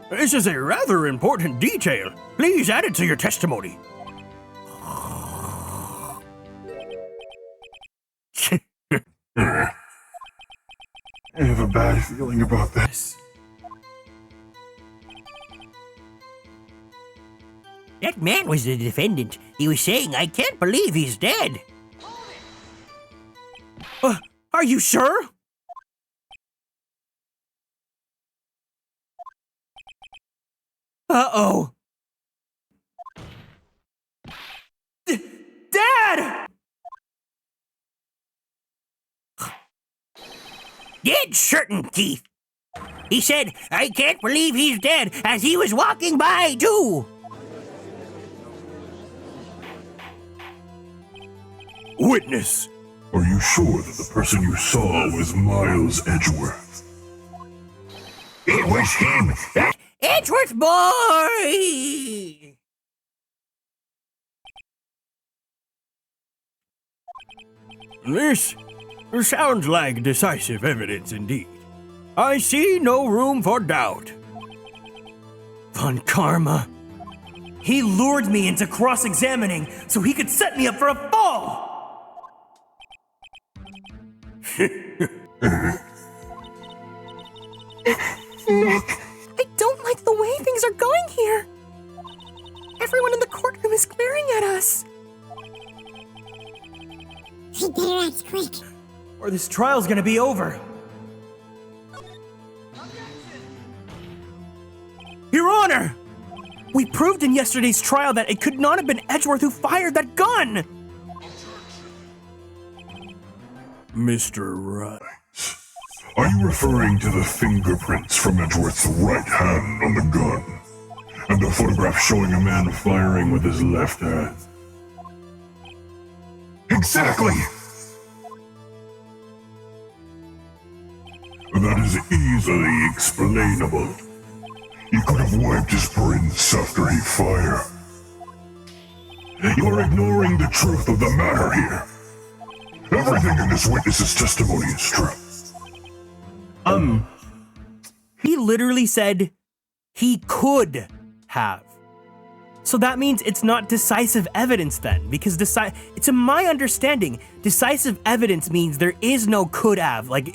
This is a rather important detail. Please add it to your testimony. I have a bad feeling about this. That man was the defendant. He was saying, I can't believe he's dead. Are you sure? Uh-oh. Dad! Dead certain, Keith. He said, I can't believe he's dead, as he was walking by, too. Witness, are you sure that the person you saw was Miles Edgeworth? It was him! Edgeworth boy! This sounds like decisive evidence indeed. I see no room for doubt. Von Karma. He lured me into cross-examining so he could set me up for a fall! I don't like the way things are going here. Everyone in the courtroom is glaring at us. He better act quick. Or this trial's gonna be over. Your Honor! We proved in yesterday's trial that it could not have been Edgeworth who fired that gun! Mr. Wright, are you referring to the fingerprints from Edgeworth's right hand on the gun? And the photograph showing a man firing with his left hand? Exactly! That is easily explainable. He could have wiped his prints after he fired. You're ignoring the truth of the matter here. Everything in this witness's testimony is true. He literally said he could have. So that means it's not decisive evidence then, because to my understanding, decisive evidence means there is no could have. Like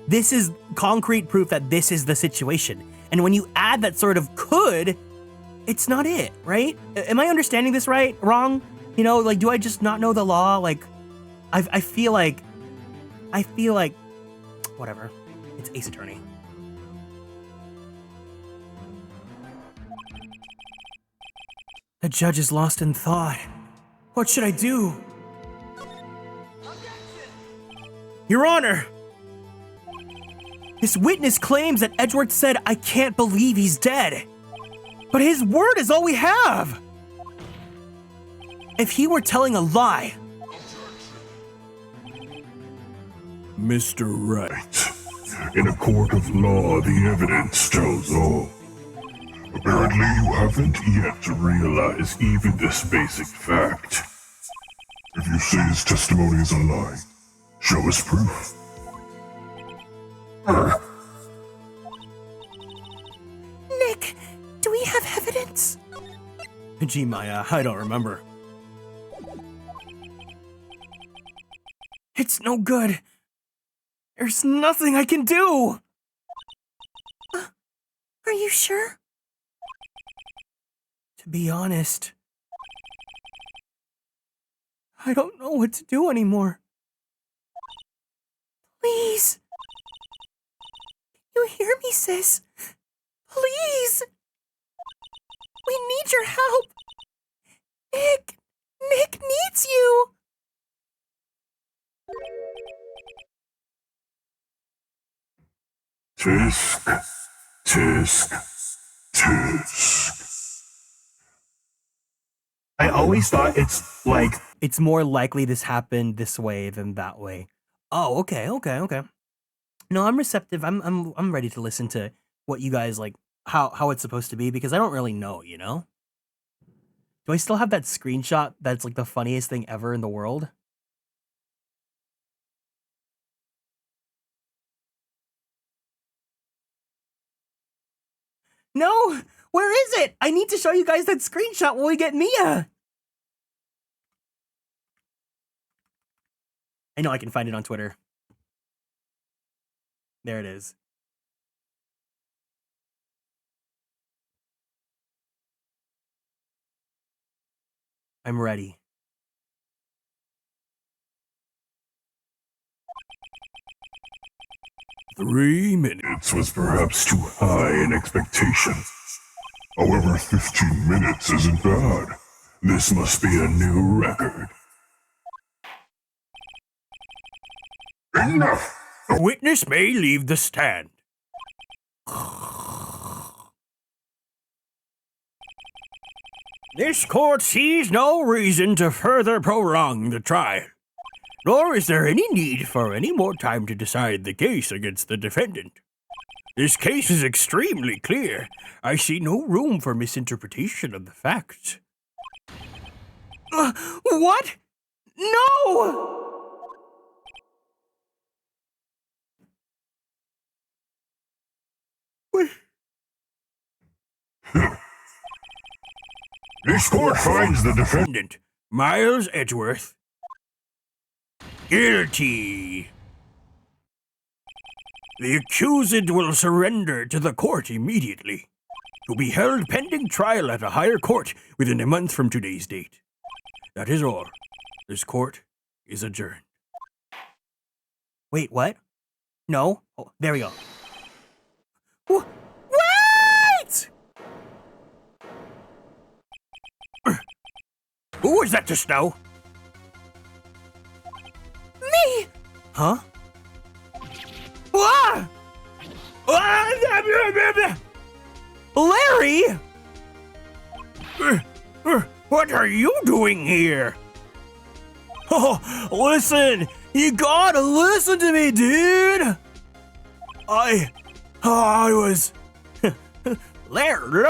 this is concrete proof that this is the situation. And when you add that sort of could, it's not it, right? Am I understanding this right? Wrong? You know, like, do I just not know the law? Like, I feel like, whatever. It's Ace Attorney. The judge is lost in thought. What should I do? Your Honor! This witness claims that Edgeworth said, "I can't believe he's dead." But his word is all we have! If he were telling a lie... Mr. Wright, in a court of law, the evidence tells all. Apparently, you haven't yet realized even this basic fact. If you say his testimony is a lie, show us proof. Nick, do we have evidence? Gee, Maya, I don't remember. It's no good. There's nothing I can do. Are you sure? To be honest, I don't know what to do anymore. Please. You hear me, sis? Please. We need your help. Nick needs you. Tisk, tisk, tisk. I always thought it's like It's more likely this happened this way than that way. Oh, okay. No, I'm receptive. I'm ready to listen to what you guys like, how it's supposed to be, because I don't really know, you know? Do I still have that screenshot that's like the funniest thing ever in the world? No! Where is it? I need to show you guys that screenshot when we get Mia! I know I can find it on Twitter. There it is. I'm ready. "3 minutes was perhaps too high an expectation. However, 15 minutes isn't bad. This must be a new record." Enough! The witness may leave the stand. This court sees no reason to further prolong the trial, nor is there any need for any more time to decide the case against the defendant. This case is extremely clear. I see no room for misinterpretation of the facts. What? No! This court finds the Defendant, Miles Edgeworth, guilty. The accused will surrender to the court immediately, to be held pending trial at a higher court within a month from today's date. That is all. This court is adjourned. Wait, what? No? Oh, there we go. Wait! Who was that just now? Me! Huh? Ah! Larry! What are you doing here? Oh, listen! You gotta listen to me, dude! I was... Larry,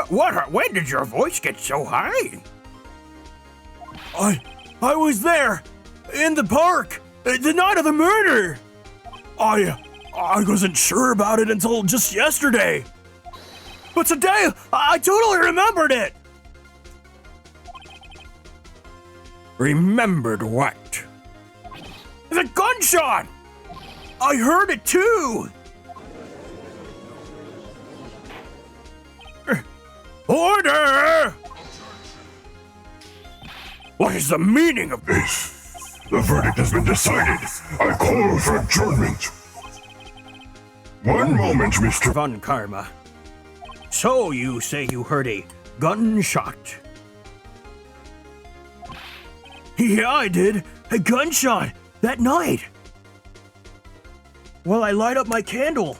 when did your voice get so high? I was there, in the park, the night of the murder. I wasn't sure about it until just yesterday. But today, I totally remembered it. Remembered what? The gunshot! I heard it too! Order! What is the meaning of This. The verdict has been decided. I call for adjournment. One moment, Mr. Von Karma? So you say you heard a gunshot? Yeah, I did. A gunshot that night. Well, I light up my candle.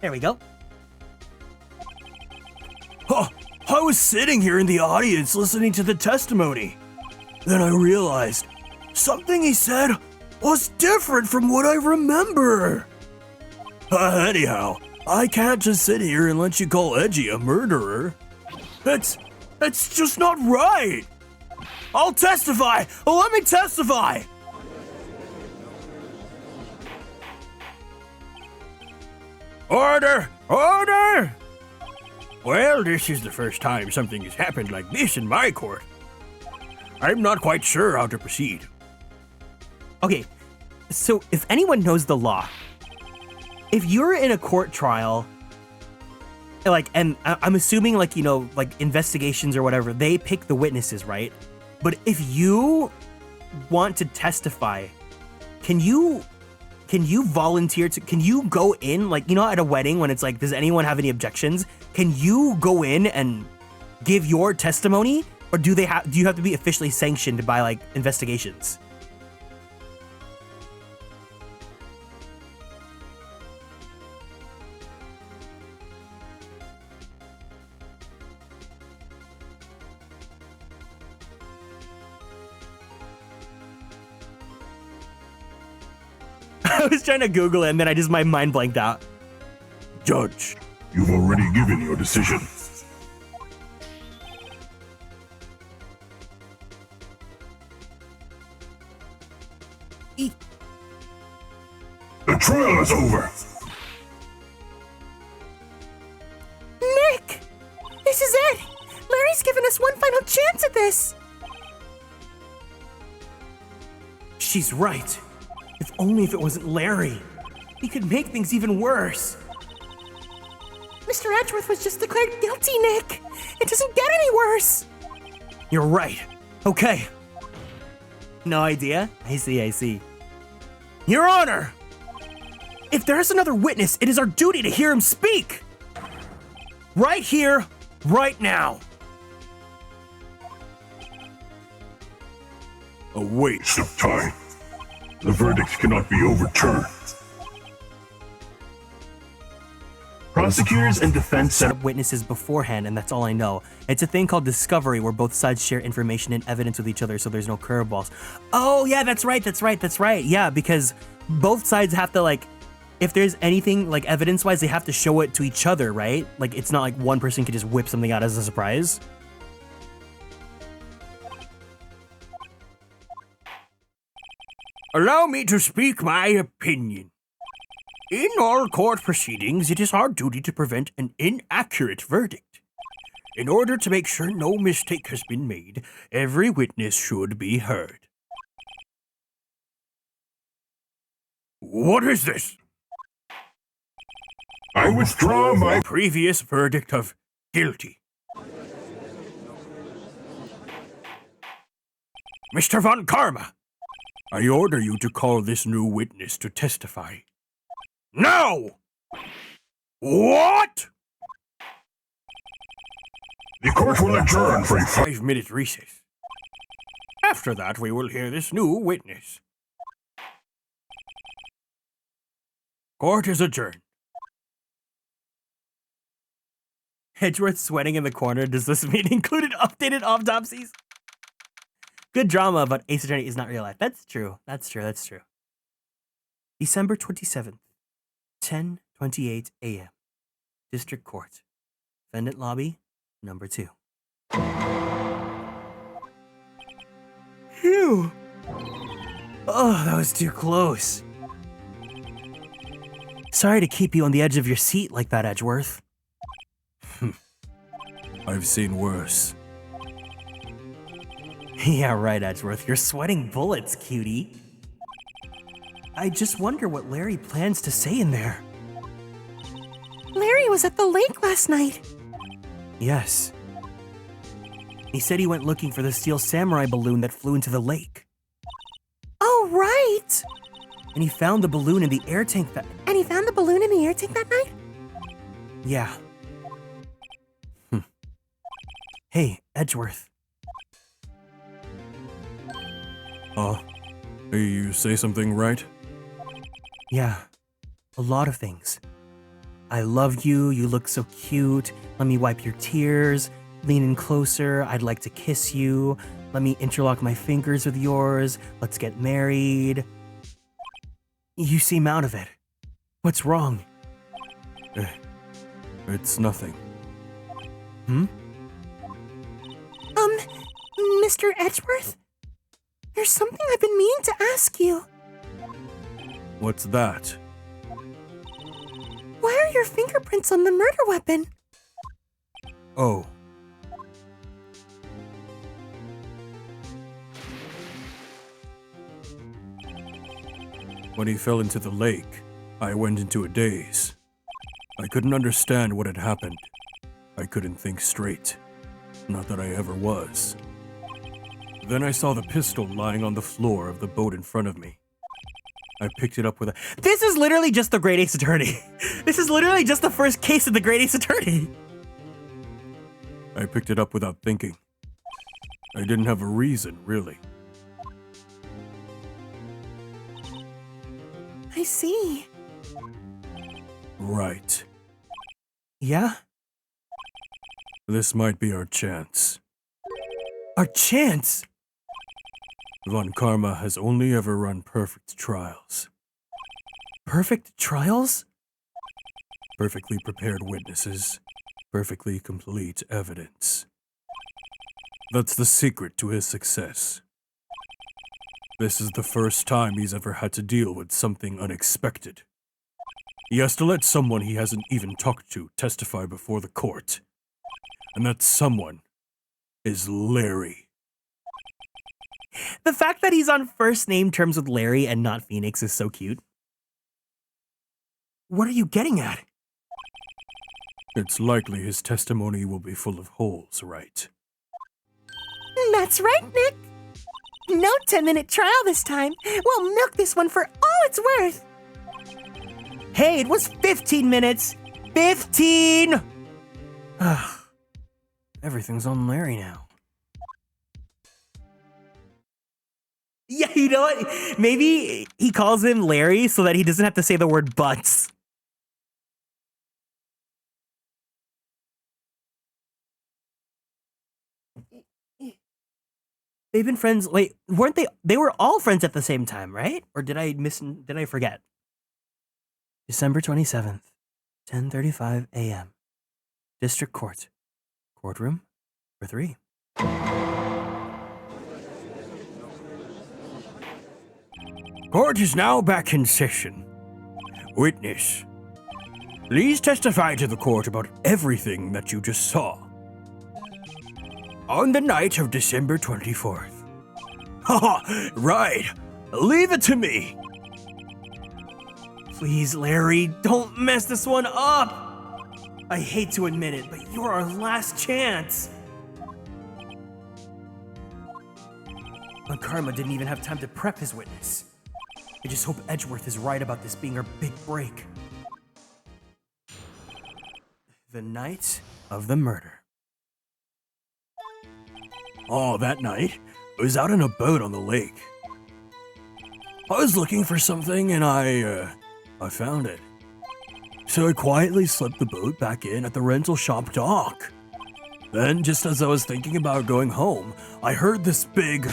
There we go. Oh, I was sitting here in the audience listening to the testimony. Then I realized something he said was different from what I remember. Anyhow, I can't just sit here and let you call Edgy a murderer. That's just not right. I'll testify. Let me testify. Order! Order! Well, this is the first time something has happened like this in my court. I'm not quite sure how to proceed. Okay, so if anyone knows the law, if you're in a court trial, like, and I'm assuming, like, you know, like investigations or whatever, they pick the witnesses, right? But if you want to testify, can you volunteer to, can you go in, like, you know, at a wedding when it's like, does anyone have any objections? Can you go in and give your testimony? Or do you have to be officially sanctioned by, like, investigations? I was trying to Google it and then my mind blanked out. Judge, you've already given your decision. The trial is over. Nick! This is it! Larry's given us one final chance at this! She's right. If only if it wasn't Larry. He could make things even worse. Mr. Edgeworth was just declared guilty, Nick! It doesn't get any worse! You're right. Okay. No idea? I see. Your Honor! If there's another witness, it is our duty to hear him speak! Right here, right now. A waste of time. The verdict cannot be overturned. Prosecutors and defense Set up witnesses beforehand, and that's all I know. It's a thing called discovery where both sides share information and evidence with each other so there's no curveballs. Oh, yeah, that's right. Yeah, because both sides have to, like, if there's anything, like, evidence-wise, they have to show it to each other, right? Like, it's not like one person can just whip something out as a surprise. Allow me to speak my opinion. In all court proceedings, it is our duty to prevent an inaccurate verdict. In order to make sure no mistake has been made, every witness should be heard. What is this? I withdraw my Previous verdict of guilty. Mr. Von Karma, I order you to call this new witness to testify. No! What? The court will adjourn for a 5-minute recess. After that, we will hear this new witness. Court is adjourned. Edgeworth sweating in the corner. Does this mean included updated autopsies? Good drama, but Ace Attorney is not real life. That's true. That's true. That's true. December 27th, 10:28 a.m. District Court. Defendant Lobby, number 2. Phew. Oh, that was too close. Sorry to keep you on the edge of your seat like that, Edgeworth. I've seen worse. Yeah, right, Edgeworth. You're sweating bullets, cutie. I just wonder what Larry plans to say in there. Larry was at the lake last night. Yes. He said he went looking for the steel samurai balloon that flew into the lake. Oh, right. And he found the balloon in the air tank that... And he found the balloon in the air tank that night? Yeah. Hey, Edgeworth. Hey, you say something, right? Yeah, a lot of things. I love you, you look so cute, let me wipe your tears, lean in closer, I'd like to kiss you, let me interlock my fingers with yours, let's get married. You seem out of it. What's wrong? It's nothing. Mr. Edgeworth? There's something I've been meaning to ask you. What's that? Why are your fingerprints on the murder weapon? Oh. When he fell into the lake, I went into a daze. I couldn't understand what had happened. I couldn't think straight. Not that I ever was. Then I saw the pistol lying on the floor of the boat in front of me. I picked it up with a... This is literally just the Great Ace Attorney. This is literally just the first case of the Great Ace Attorney. I picked it up without thinking. I didn't have a reason, really. I see. Right. Yeah? This might be our chance. Our chance? Von Karma has only ever run perfect trials. Perfect trials? Perfectly prepared witnesses. Perfectly complete evidence. That's the secret to his success. This is the first time he's ever had to deal with something unexpected. He has to let someone he hasn't even talked to testify before the court. And that someone is Larry. The fact that he's on first name terms with Larry and not Phoenix is so cute. What are you getting at? It's likely his testimony will be full of holes, right? That's right, Nick. No 10-minute trial this time. We'll milk this one for all it's worth. Hey, it was 15 minutes. 15! Everything's on Larry now. Yeah, you know what? Maybe he calls him Larry so that he doesn't have to say the word butts. They've been friends. Wait, weren't they? They were all friends at the same time, right? Or did I forget? December 27th, 10:35 a.m. District Court. Courtroom for 3. Court is now back in session. Witness, please testify to the court about everything that you just saw. On the night of December 24th. Haha, right. Leave it to me. Please, Larry, don't mess this one up. I hate to admit it, but you're our last chance. But Karma didn't even have time to prep his witness. I just hope Edgeworth is right about this being our big break. The night of the murder. Oh, that night, I was out on a boat on the lake. I was looking for something and I found it. So I quietly slipped the boat back in at the rental shop dock. Then, just as I was thinking about going home, I heard this big...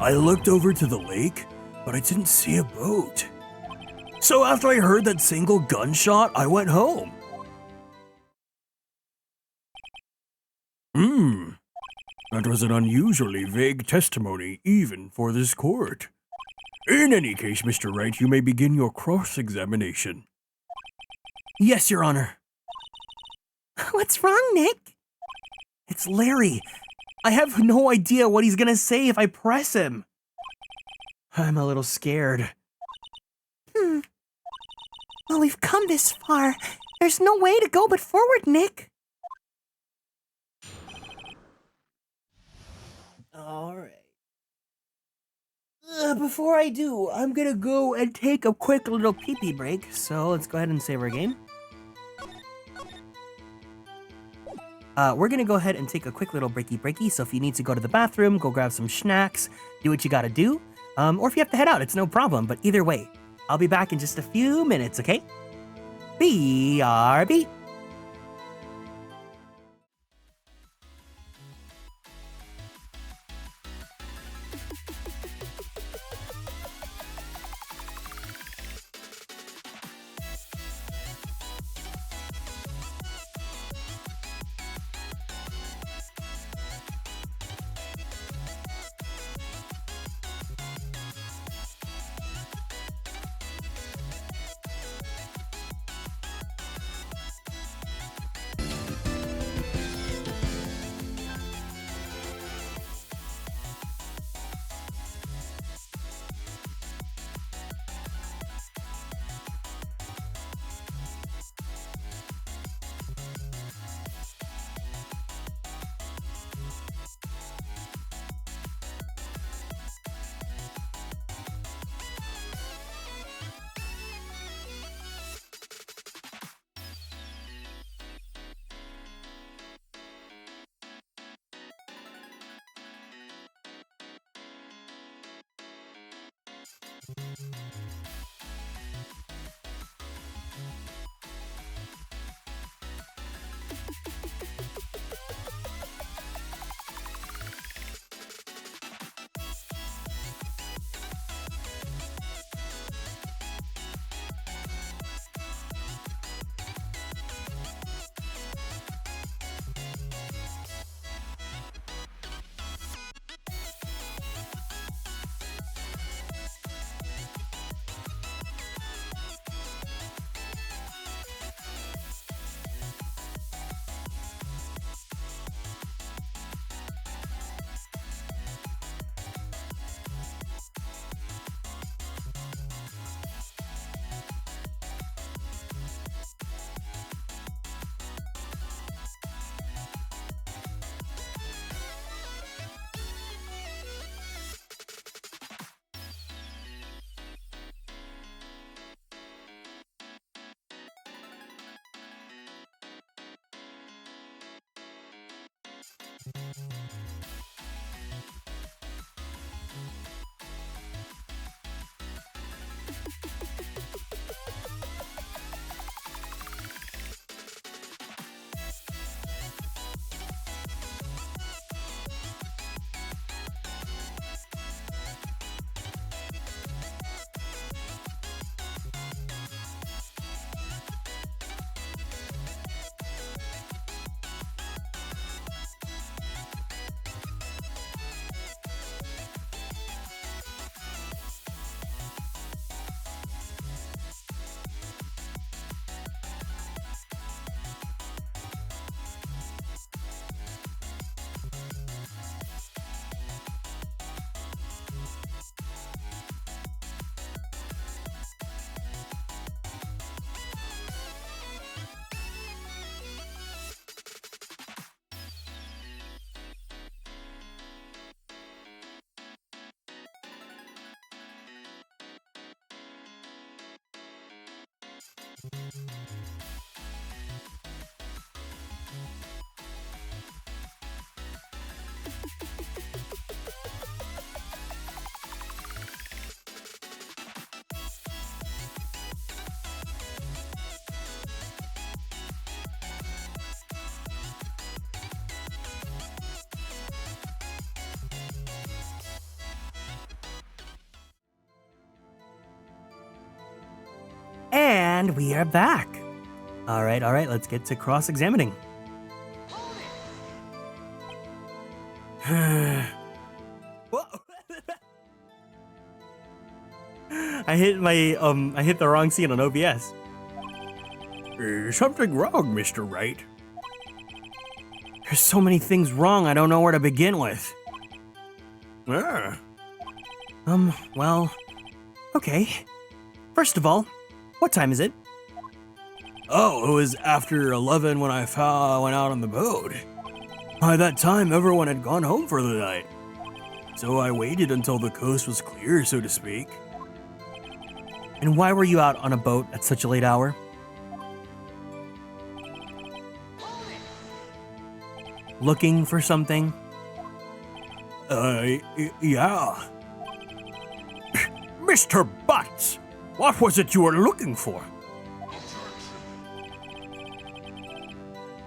I looked over to the lake, but I didn't see a boat. So after I heard that single gunshot, I went home. That was an unusually vague testimony, even for this court. In any case, Mr. Wright, you may begin your cross-examination. Yes, Your Honor. What's wrong, Nick? It's Larry. I have no idea what he's gonna say if I press him. I'm a little scared. Well, we've come this far. There's no way to go but forward, Nick. Alright. Before I do, I'm gonna go and take a quick little pee-pee break, so let's go ahead and save our game. We're gonna go ahead and take a quick little breaky, so if you need to go to the bathroom, go grab some snacks, do what you gotta do, or if you have to head out, it's no problem, but either way, I'll be back in just a few minutes, okay? BRB! And we are back. All right, let's get to cross-examining. Whoa. I hit the wrong scene on OBS. Something wrong, Mr. Wright? There's so many things wrong, I don't know where to begin with. Well, okay. First of all, what time is it? Oh, it was after 11 when I went out on the boat. By that time, everyone had gone home for the night. So I waited until the coast was clear, so to speak. And why were you out on a boat at such a late hour? Looking for something? Yeah. Mr. Butts, what was it you were looking for?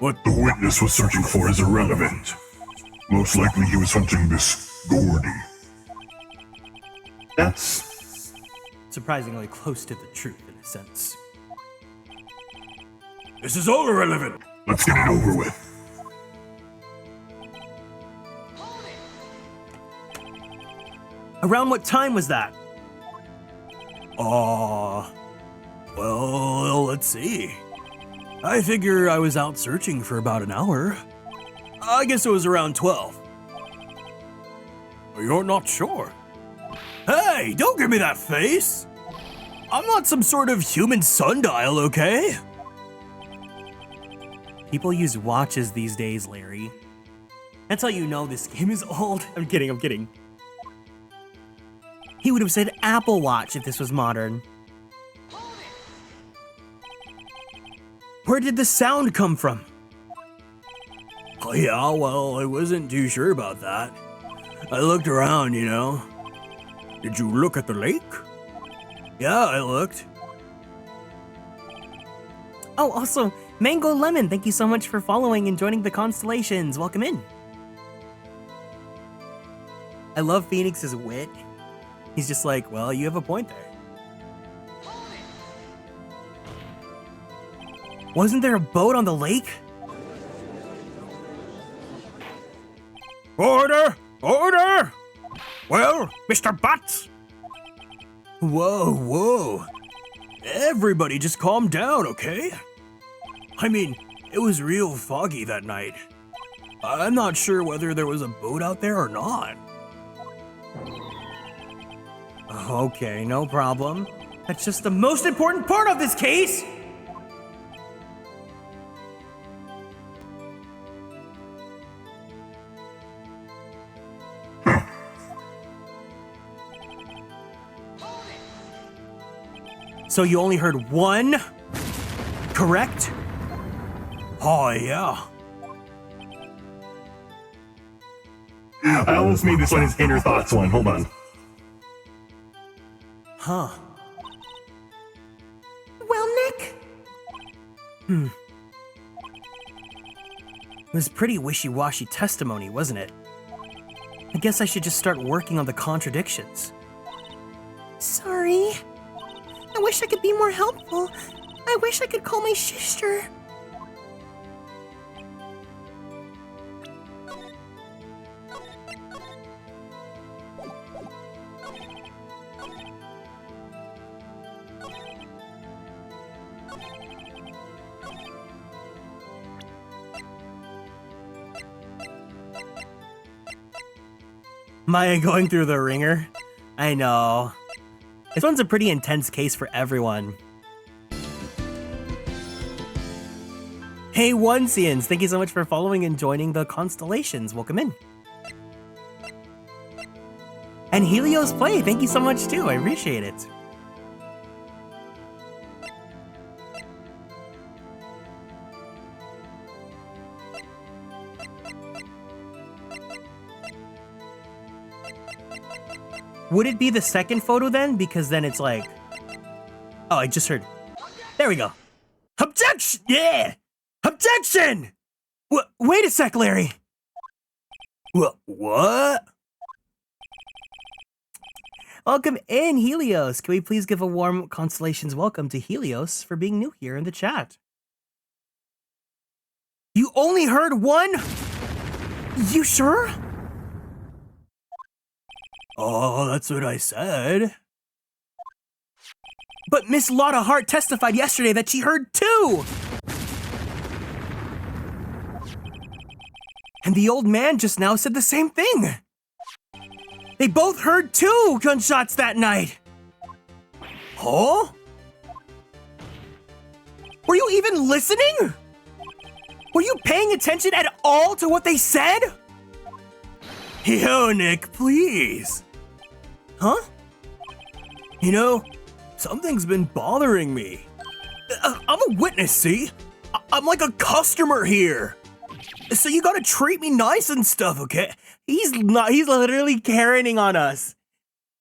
What the witness was searching for is irrelevant. Most likely he was hunting this Gordy. That's surprisingly close to the truth in a sense. This is all irrelevant. Let's get it over with. Around what time was that? Well, let's see. I figure I was out searching for about an hour. I guess it was around 12. You're not sure? Hey, don't give me that face! I'm not some sort of human sundial, okay? People use watches these days, Larry. That's how you know this game is old. I'm kidding. He would have said Apple Watch if this was modern. Where did the sound come from? Oh, yeah, well, I wasn't too sure about that. I looked around, you know. Did you look at the lake? Yeah, I looked. Oh, also, Mango Lemon, thank you so much for following and joining the Konstellations. Welcome in. I love Phoenix's wit. He's just like, well, you have a point there. Wasn't there a boat on the lake? Order! Order! Well, Mr. Butts! Whoa. Everybody just calm down, okay? I mean, it was real foggy that night. I'm not sure whether there was a boat out there or not. Okay, no problem. That's just the most important part of this case! So you only heard one, correct? Oh, yeah. I almost made this one his inner thoughts one. Hold on. Huh. Well, Nick? It was pretty wishy-washy testimony, wasn't it? I guess I should just start working on the contradictions. Sorry. I wish I could be more helpful. I wish I could call my sister. Maya going through the ringer? I know. This one's a pretty intense case for everyone. Hey, Onesians, thank you so much for following and joining the Konstellations. Welcome in. And Helios Play, thank you so much too. I appreciate it. Would it be the second photo then? Because then it's like... Oh, I just heard... There we go. Objection! Yeah! Objection! Wait a sec, Larry. What? Welcome in, Helios. Can we please give a warm Konstellations welcome to Helios for being new here in the chat? You only heard one? You sure? Oh, that's what I said. But Miss Lotta Hart testified yesterday that she heard 2! And the old man just now said the same thing. They both heard 2 gunshots that night. Huh? Were you even listening? Were you paying attention at all to what they said? Yo, Nick, please. Huh? You know, something's been bothering me. I'm a witness, see? I'm like a customer here. So you gotta treat me nice and stuff, okay? He's literally Karening on us.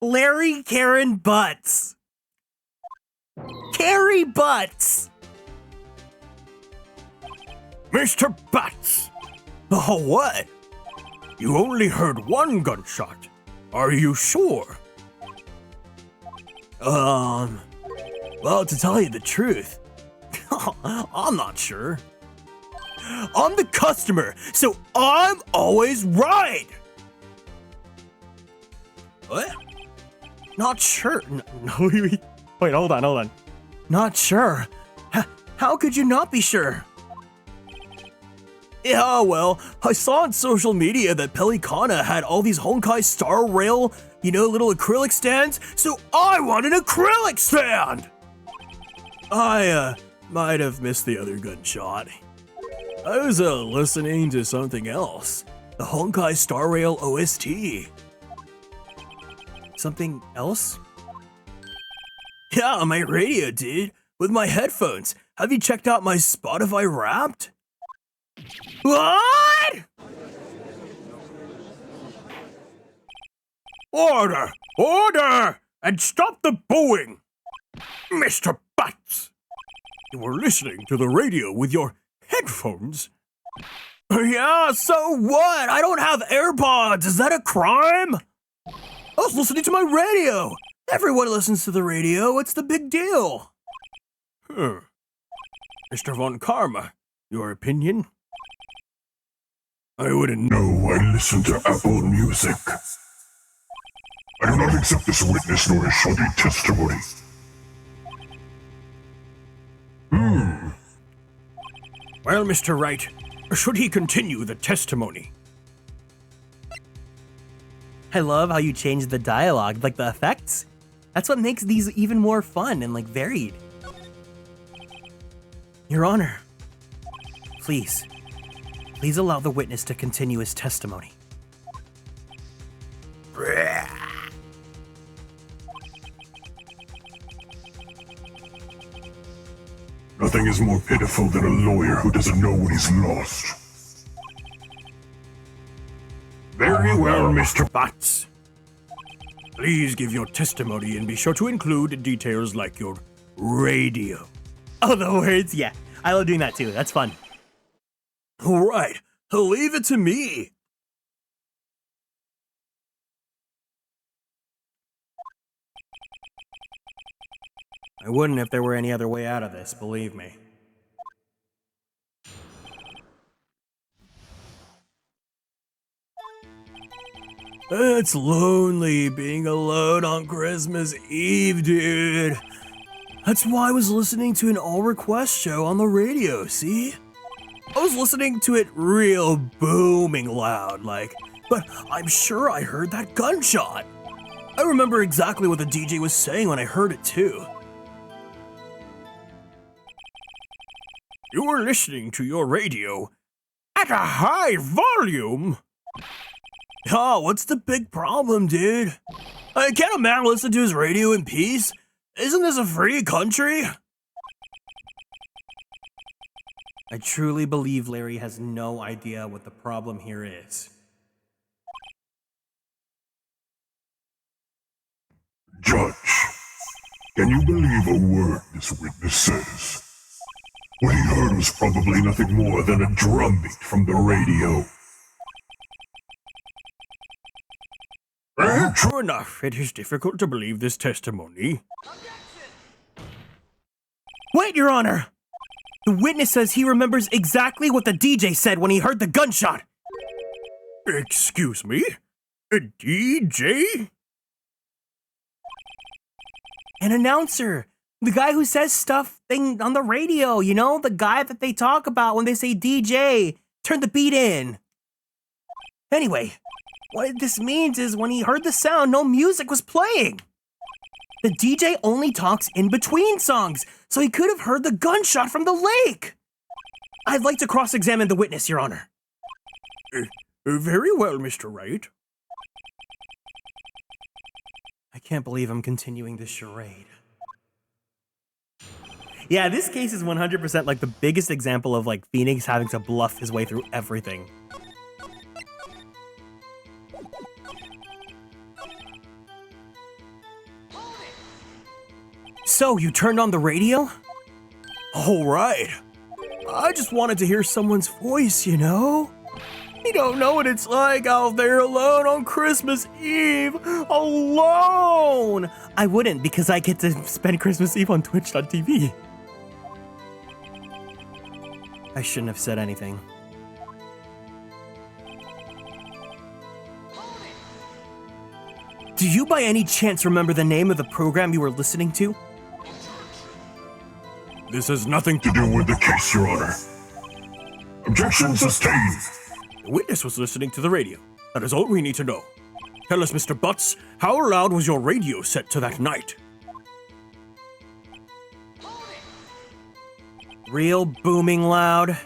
Larry Karen Butts. Carrie Butts. Mr. Butts! Oh, what? You only heard 1 gunshot. Are you sure? Well, to tell you the truth, I'm not sure. I'm the customer, so I'm always right! What? Not sure. No, wait, hold on. Not sure? How could you not be sure? Yeah, well, I saw on social media that Pelicana had all these Honkai Star Rail, little acrylic stands, so I want an acrylic stand! I, might have missed the other gunshot. I was, listening to something else. The Honkai Star Rail OST. Something else? Yeah, on my radio, dude. With my headphones. Have you checked out my Spotify Wrapped? What? Order! Order! And stop the booing! Mr. Butts! You were listening to the radio with your headphones? Yeah, so what? I don't have AirPods. Is that a crime? I was listening to my radio. Everyone listens to the radio. What's the big deal? Mr. Von Karma, your opinion? I wouldn't know. I listen to Apple Music. I do not accept this witness nor his shoddy testimony. Well, Mr. Wright, should he continue the testimony? I love how you changed the dialogue, like the effects. That's what makes these even more fun and varied. Your Honor, please allow the witness to continue his testimony. Nothing is more pitiful than a lawyer who doesn't know when he's lost. Very well, Mr. Butts. Please give your testimony and be sure to include details like your radio. Oh, the words? Yeah, I love doing that too. That's fun. All right, leave it to me. I wouldn't if there were any other way out of this, believe me. It's lonely being alone on Christmas Eve, dude. That's why I was listening to an all-request show on the radio, see? I was listening to it real booming loud, but I'm sure I heard that gunshot. I remember exactly what the DJ was saying when I heard it too. You were listening to your radio at a high volume. Oh, what's the big problem, dude? Can't a man listen to his radio in peace? Isn't this a free country? I truly believe Larry has no idea what the problem here is. Judge, can you believe a word this witness says? What he heard was probably nothing more than a drumbeat from the radio. True enough, it is difficult to believe this testimony. Wait, Your Honor! The witness says he remembers exactly what the DJ said when he heard the gunshot. Excuse me? A DJ? An announcer. The guy who says stuff on the radio, you know? The guy that they talk about when they say DJ. Turn the beat in. Anyway, what this means is when he heard the sound, no music was playing. The DJ only talks in between songs, so he could have heard the gunshot from the lake. I'd like to cross-examine the witness, Your Honor. Very well, Mr. Wright. I can't believe I'm continuing this charade. Yeah, this case is 100% like the biggest example of like Phoenix having to bluff his way through everything. So, you turned on the radio? All right. I just wanted to hear someone's voice, you know? You don't know what it's like out there alone on Christmas Eve. Alone! I wouldn't, because I get to spend Christmas Eve on Twitch.tv. I shouldn't have said anything. Do you by any chance remember the name of the program you were listening to? This has nothing to do with the case, Your Honor. Objection sustained. The witness was listening to the radio. That is all we need to know. Tell us, Mr. Butts, how loud was your radio set to that night? Real booming loud.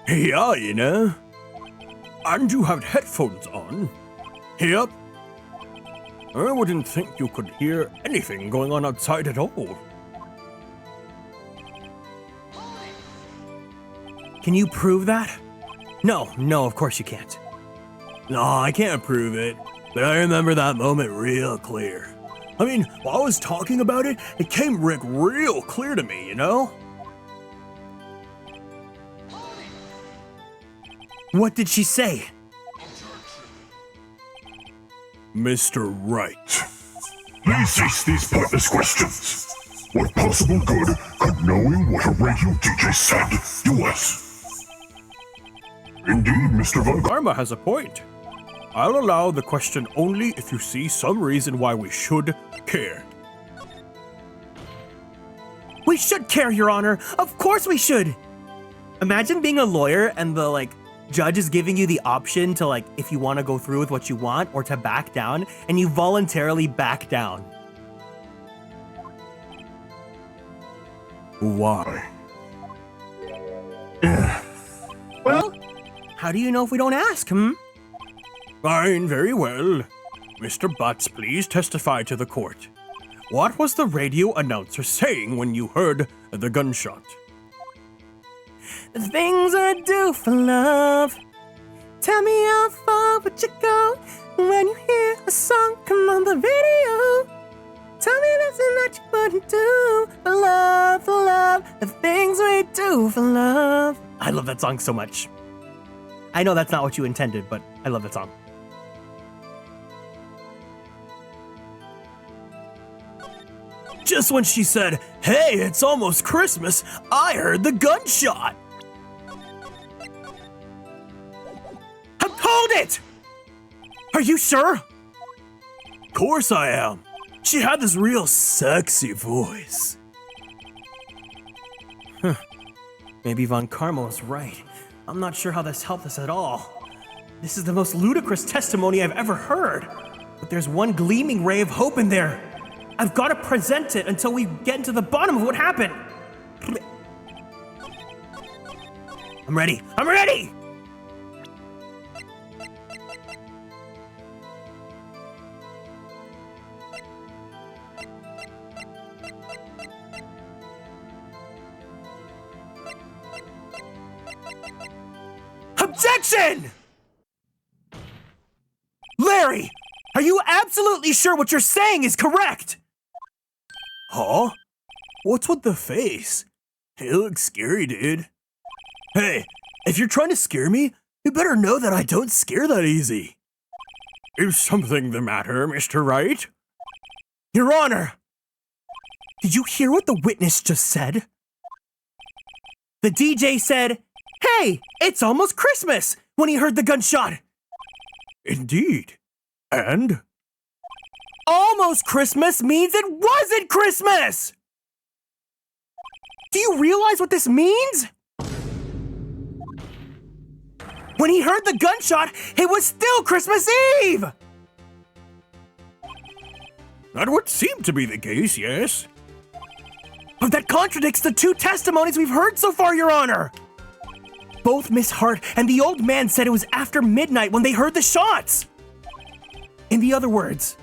Yeah, you know. And you had headphones on. Yep. I wouldn't think you could hear anything going on outside at all. Can you prove that? No, of course you can't. No, I can't prove it, but I remember that moment real clear. I mean, while I was talking about it, it came real clear to me, you know? What did she say? Mr. Wright. Please cease these pointless questions. What possible good could knowing what a radio DJ said do us? Indeed, Mr. Von Karma has a point. I'll allow the question only if you see some reason why we should care. We should care, Your Honor. Of course we should. Imagine being a lawyer and the judge is giving you the option to if you want to go through with what you want or to back down, and you voluntarily back down. Why? Well, how do you know if we don't ask, Fine, very well. Mr. Butts, please testify to the court. What was the radio announcer saying when you heard the gunshot? The things I do for love. Tell me how far would you go when you hear a song come on the radio? Tell me there's nothing that you wouldn't do for love, the things we do for love. I love that song so much. I know that's not what you intended, but I love that song. Just when she said, "Hey, it's almost Christmas," I heard the gunshot. Hold it! Are you sure? Of course I am. She had this real sexy voice. Maybe Von Karma was right. I'm not sure how this helped us at all. This is the most ludicrous testimony I've ever heard. But there's one gleaming ray of hope in there. I've got to present it until we get into the bottom of what happened. I'm ready. I'm ready! Objection! Larry, are you absolutely sure what you're saying is correct? Huh? What's with the face? He looks scary, dude. Hey, if you're trying to scare me, you better know that I don't scare that easy. Is something the matter, Mr. Wright? Your Honor! Did you hear what the witness just said? The DJ said, "Hey, it's almost Christmas," when he heard the gunshot. Indeed. And? Almost Christmas means it wasn't Christmas! Do you realize what this means? When he heard the gunshot, it was still Christmas Eve! That would seem to be the case, yes. But that contradicts the two testimonies we've heard so far, Your Honor! Both Miss Hart and the old man said it was after midnight when they heard the shots! In the other words,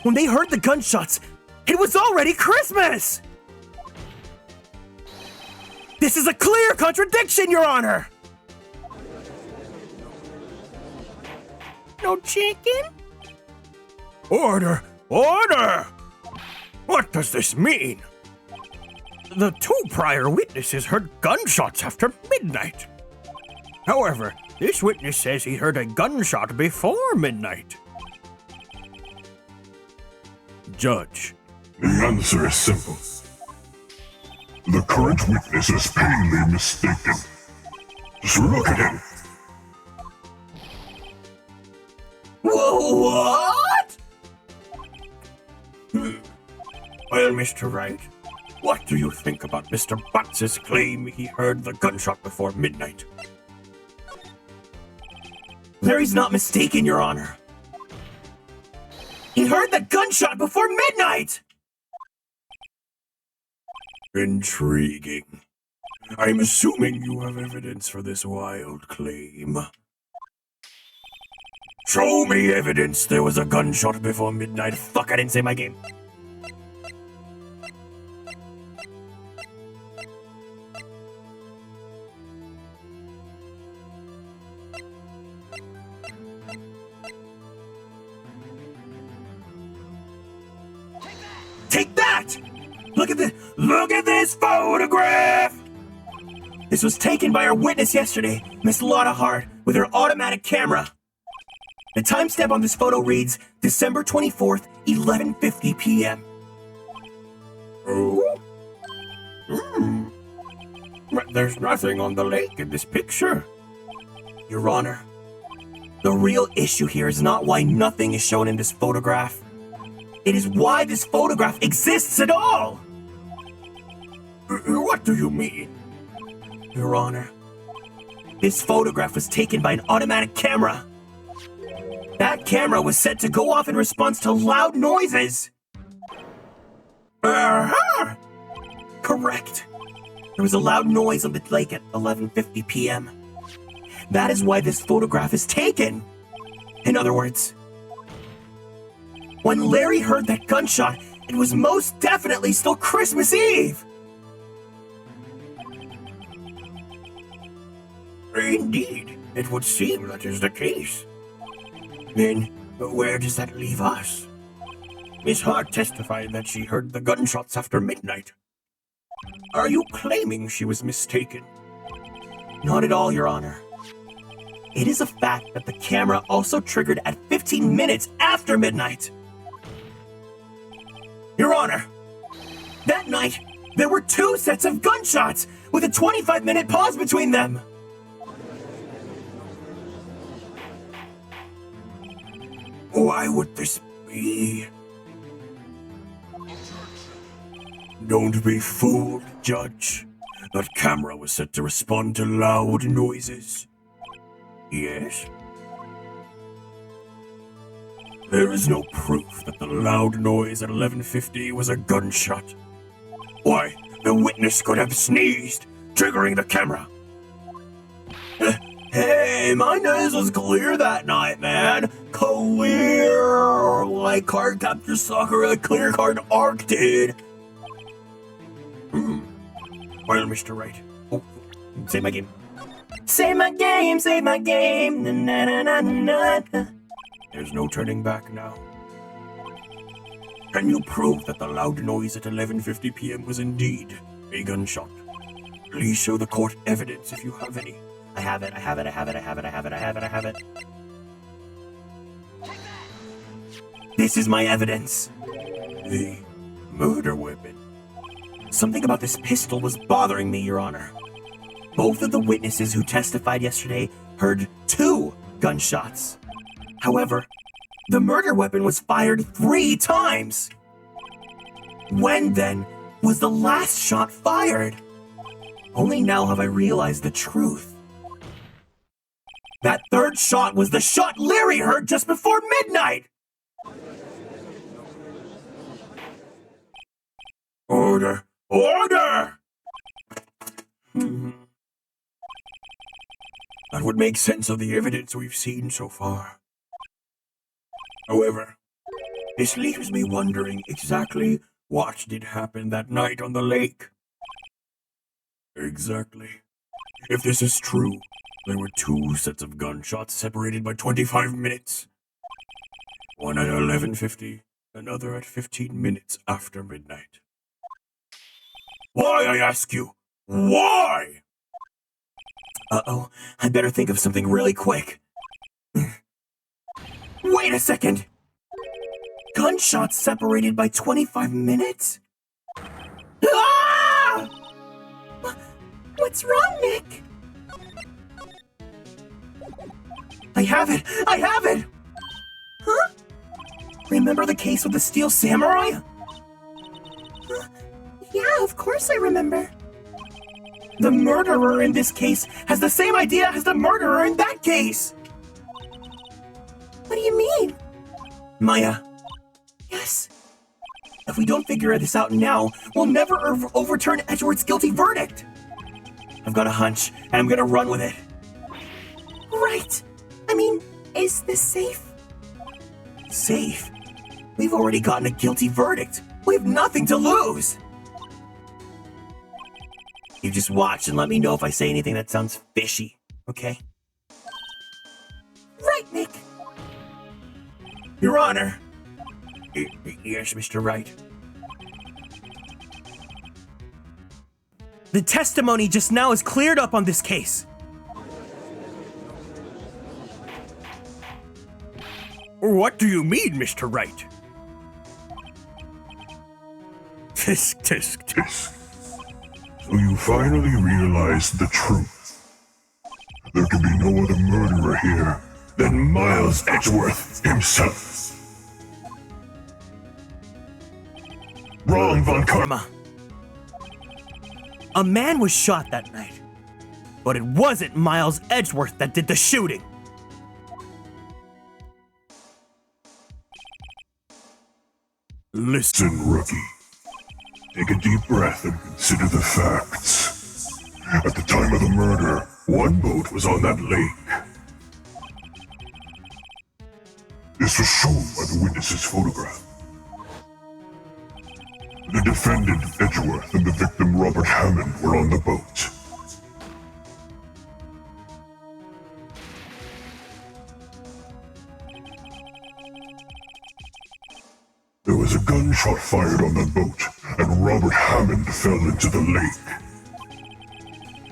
when they heard the gunshots, it was already Christmas! This is a clear contradiction, Your Honor! No chicken? Order! Order! What does this mean? The two prior witnesses heard gunshots after midnight. However, this witness says he heard a gunshot before midnight. Judge. The answer is simple. The current witness is plainly mistaken. Just look at him. What? Well, Mr. Wright, what do you think about Mr. Butts' claim he heard the gunshot before midnight? Larry's not mistaken, Your Honor. He heard the gunshot before midnight! Intriguing. I'm assuming you have evidence for this wild claim. Show me evidence there was a gunshot before midnight. Fuck, I didn't say my game. Take that! Look at this photograph! This was taken by our witness yesterday, Miss Lotta Hart, with her automatic camera. The timestamp on this photo reads December 24th, 11:50 p.m. Oh? But there's nothing on the lake in this picture. Your Honor, the real issue here is not why nothing is shown in this photograph. It is why this photograph exists at all! What do you mean? Your Honor, this photograph was taken by an automatic camera. That camera was set to go off in response to loud noises. Uh-huh. Correct. There was a loud noise on the lake at 11:50 p.m. That is why this photograph is taken. In other words, when Larry heard that gunshot, it was most definitely still Christmas Eve. Indeed, it would seem that is the case. Then, where does that leave us? Miss Hart testified that she heard the gunshots after midnight. Are you claiming she was mistaken? Not at all, Your Honor. It is a fact that the camera also triggered at 15 minutes after midnight. Your Honor, that night, there were 2 sets of gunshots with a 25-minute pause between them. Why would this be? Don't be fooled, Judge. That camera was set to respond to loud noises. Yes? There is no proof that the loud noise at 11:50 was a gunshot. Why, the witness could have sneezed, triggering the camera. Hey, my nose was clear that night, man. Clear! Like Card Capture Sakura Clear Card Arc did. Well, Mr. Wright. Oh, save my game. Save my game, save my game. Na, na, na, na, na. There's no turning back now. Can you prove that the loud noise at 11:50 p.m. was indeed a gunshot? Please show the court evidence if you have any. I have it. This is my evidence. The murder weapon. Something about this pistol was bothering me, Your Honor. Both of the witnesses who testified yesterday heard 2 gunshots. However, the murder weapon was fired 3 times. When, then, was the last shot fired? Only now have I realized the truth. That 3rd shot was the shot Larry heard just before midnight! Order! Order! That would make sense of the evidence we've seen so far. However, this leaves me wondering exactly what did happen that night on the lake. Exactly. If this is true, there were 2 sets of gunshots separated by 25 minutes. One at 11:50, another at 15 minutes after midnight. Why, I ask you? Why? Uh-oh, I better think of something really quick. Wait a second! Gunshots separated by 25 minutes? Ah! What's wrong, Nick? I have it! I have it! Huh? Remember the case with the Steel Samurai? Yeah, of course I remember. The murderer in this case has the same idea as the murderer in that case! What do you mean? Maya, Yes. if we don't figure this out now, we'll never overturn Edgeworth's guilty verdict! I've got a hunch, and I'm gonna run with it. Right. I mean, is this safe? Safe? We've already gotten a guilty verdict. We have nothing to lose! You just watch and let me know if I say anything that sounds fishy, okay? Right, Nick. Your Honor! Yes, Mr. Wright. The testimony just now is cleared up on this case. What do you mean, Mr. Wright? Tisk, tisk, tisk. So you finally realized the truth. There can be no other murderer here than Miles Edgeworth himself. Wrong, Von Karma. A man was shot that night, but it wasn't Miles Edgeworth that did the shooting. Listen, rookie. Take a deep breath and consider the facts. At the time of the murder, 1 boat was on that lake. This was shown by the witness's photograph. The defendant, Edgeworth, and the victim, Robert Hammond, were on the boat. There was a gunshot fired on the boat, and Robert Hammond fell into the lake.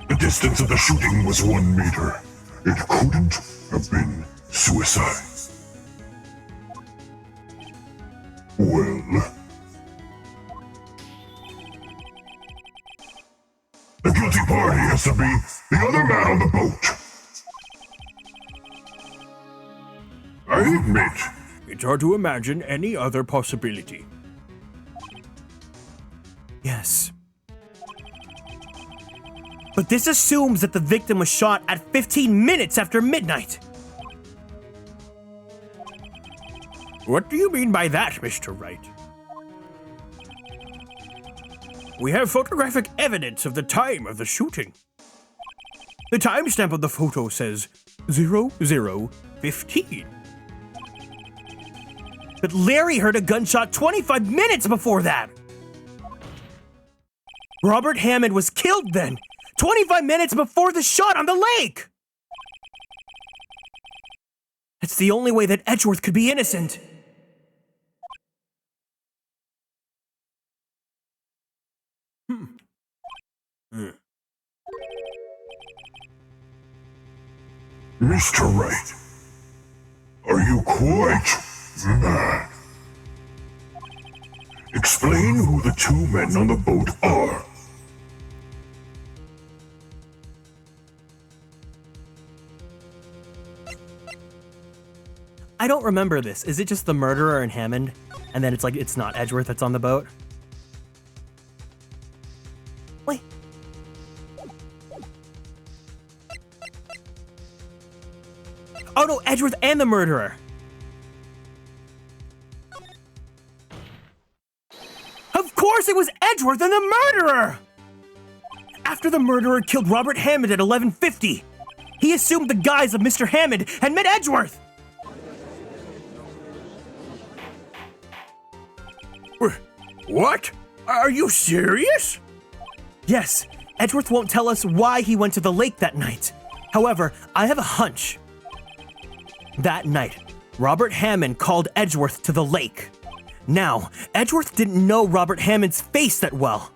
The distance of the shooting was 1 meter. It couldn't have been suicide. Well, the guilty party has to be the other man on the boat. I admit, It's hard to imagine any other possibility. Yes. But this assumes that the victim was shot at 15 minutes after midnight. What do you mean by that, Mr. Wright? We have photographic evidence of the time of the shooting. The timestamp of the photo says 00:15. But Larry heard a gunshot 25 minutes before that. Robert Hammond was killed then, 25 minutes before the shot on the lake. That's the only way that Edgeworth could be innocent. Mr. Wright, are you quite mad? Explain who the two men on the boat are. I don't remember this. Is it just the murderer and Hammond? And then it's like, it's not Edgeworth that's on the boat? Wait. Oh no, Edgeworth and the murderer. Of course it was Edgeworth and the murderer! After the murderer killed Robert Hammond at 11:50, he assumed the guise of Mr. Hammond and met Edgeworth. What? Are you serious? Yes, Edgeworth won't tell us why he went to the lake that night. However, I have a hunch. That night, Robert Hammond called Edgeworth to the lake. Now, Edgeworth didn't know Robert Hammond's face that well.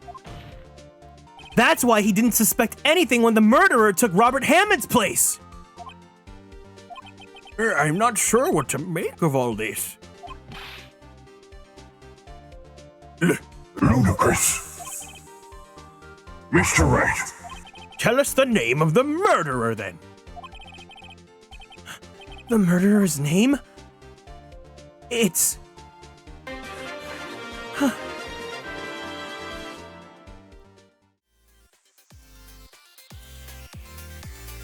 That's why he didn't suspect anything when the murderer took Robert Hammond's place. I'm not sure what to make of all this. Ludicrous. Mr. Wright. Tell us the name of the murderer then. The murderer's name? It's... Huh.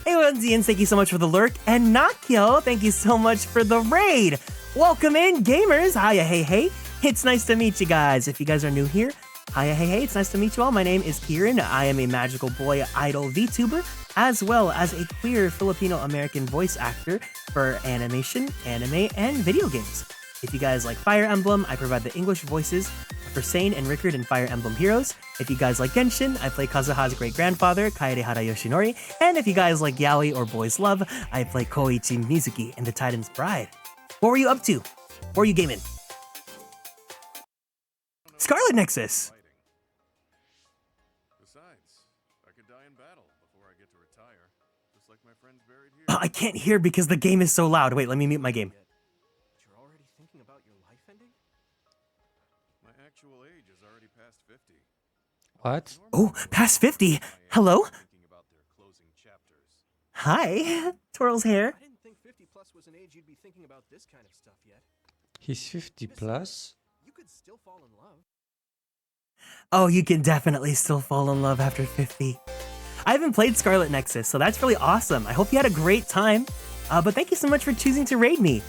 Hey, Onesians, thank you so much for the lurk. And Nakyo, thank you so much for the raid. Welcome in, gamers. Hiya, hey, hey. It's nice to meet you guys. If you guys are new here, hiya, hey, hey. It's nice to meet you all. My name is Kieran. I am a magical boy idol VTuber, as well as a queer Filipino-American voice actor for animation, anime, and video games. If you guys like Fire Emblem, I provide the English voices for Sane and Rickard in Fire Emblem Heroes. If you guys like Genshin, I play Kazuha's great-grandfather, Kaedehara Yoshinori. And if you guys like Yaoi or Boys Love, I play Koichi Mizuki in The Titan's Bride. What were you up to? What were you gaming? Scarlet Nexus! Besides, I could die in battle before I get to retire, just like my friends buried here. I can't hear because the game is so loud. Wait, let me mute my game. You're already thinking about your life ending? My actual age is already past 50. What? Oh, past 50. Hello? Thinking about their closing chapters. Hi. Twirl's hair. I didn't think 50 plus was an age you'd be thinking about this kind of stuff yet. He's 50 plus? You could still fall in love. Oh, you can definitely still fall in love after 50. I haven't played Scarlet Nexus, so that's really awesome. I hope you had a great time. But thank you so much for choosing to raid me.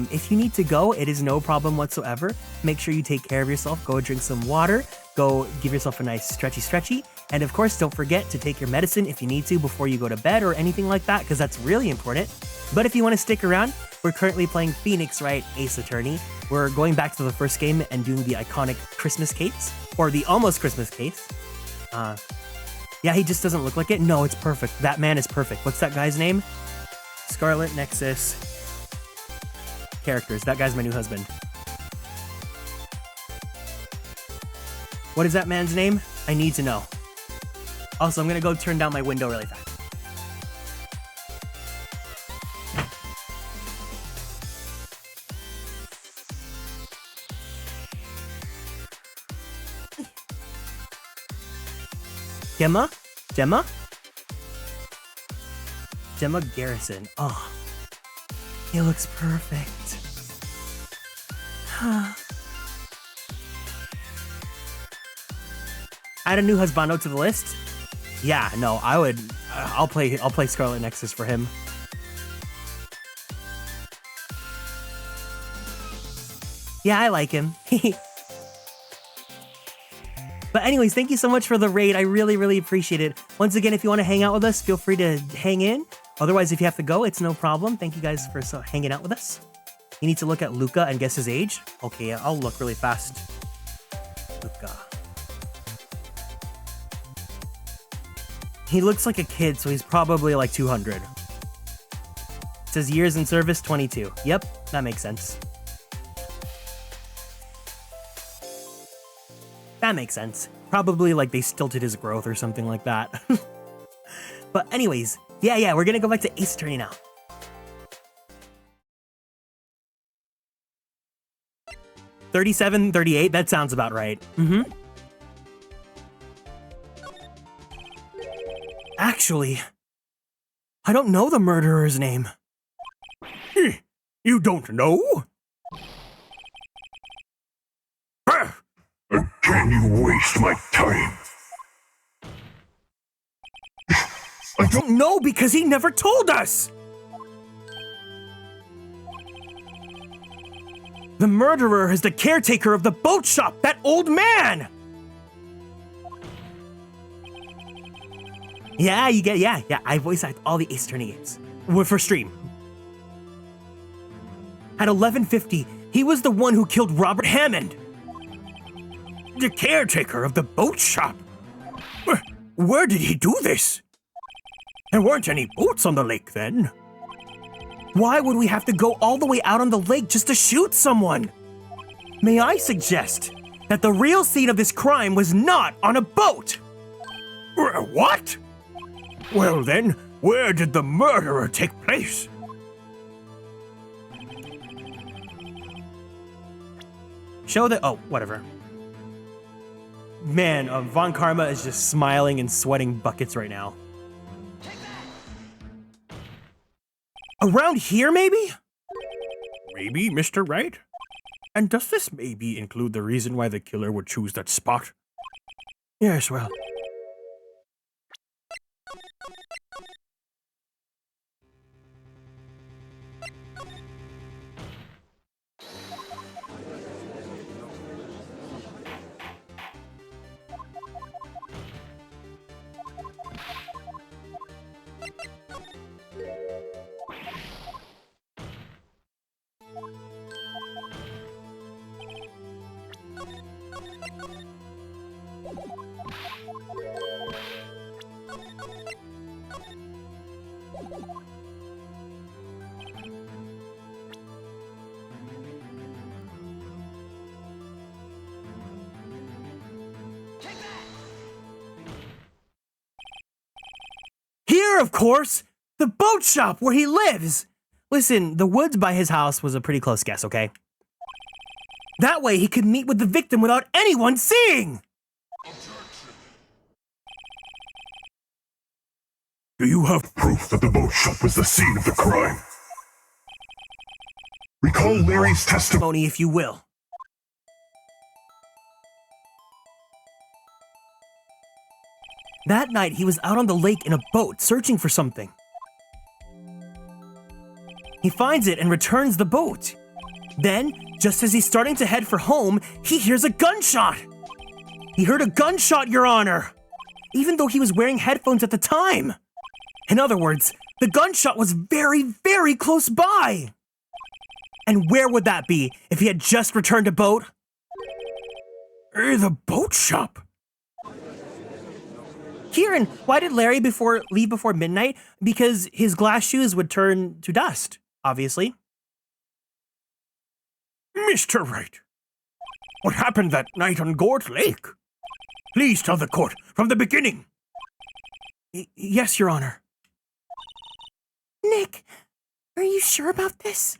If you need to go, it is no problem whatsoever. Make sure you take care of yourself. Go drink some water. Go give yourself a nice stretchy. And of course, don't forget to take your medicine if you need to before you go to bed or anything like that, because that's really important. But if you want to stick around, we're currently playing Phoenix Wright Ace Attorney. We're going back to the first game and doing the iconic Christmas case, or the almost Christmas case. Yeah, he just doesn't look like it. No, it's perfect. That man is perfect. What's that guy's name? Scarlet Nexus. Characters. That guy's my new husband. What is that man's name? I need to know. Also, I'm gonna go turn down my window really fast. Gemma? Gemma Garrison. Oh, he looks perfect. Add a new husbando to the list? Yeah, no, I would. I'll play Scarlet Nexus for him. Yeah, I like him. But anyways, thank you so much for the raid. I really appreciate it. Once again, if you want to hang out with us, feel free to hang in. Otherwise, if you have to go, it's no problem. Thank you guys for hanging out with us. You need to look at Luca and guess his age? Okay, I'll look really fast. Luca. He looks like a kid, so he's probably like 200. It says years in service, 22. Yep, that makes sense. That makes sense. Probably like they stilted his growth or something like that. But anyways, yeah, we're gonna go back to Ace Attorney now. 37, 38, that sounds about right. Actually, I don't know the murderer's name. You don't know? Again, you waste my time. I don't know because he never told us! The murderer is the caretaker of the boat shop, that old man! Yeah, I voice act all the Ace Attorney games. For stream. At 11:50, he was the one who killed Robert Hammond. The caretaker of the boat shop? Where did he do this? There weren't any boats on the lake then. Why would we have to go all the way out on the lake just to shoot someone? May I suggest that the real scene of this crime was not on a boat? What? Well then, where did the murderer take place? Show the... oh, whatever. Man, Von Karma is just smiling and sweating buckets right now. Around here, maybe? Maybe, Mr. Wright? And does this maybe include the reason why the killer would choose that spot? Yes, well... Here, of course! The boat shop where he lives! Listen, the woods by his house was a pretty close guess, okay? That way he could meet with the victim without anyone seeing! Do you have proof that the boat shop was the scene of the crime? Recall Larry's testimony, if you will. That night, he was out on the lake in a boat, searching for something. He finds it and returns the boat. Then, just as he's starting to head for home, he hears a gunshot. He heard a gunshot, Your Honor, even though he was wearing headphones at the time. In other words, the gunshot was very, very close by. And where would that be if he had just returned a boat? The boat shop. Kieran, why did Larry leave before midnight? Because his glass shoes would turn to dust, obviously. Mr. Wright, what happened that night on Gort Lake? Please tell the court from the beginning. Yes, Your Honor. Nick, are you sure about this?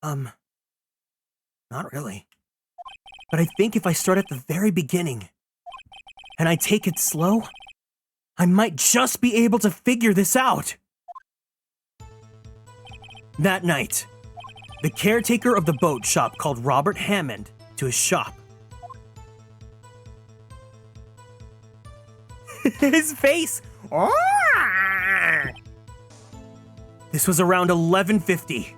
Not really. But I think if I start at the very beginning, and I take it slow, I might just be able to figure this out. That night, the caretaker of the boat shop called Robert Hammond to his shop. His face! This was around 11:50.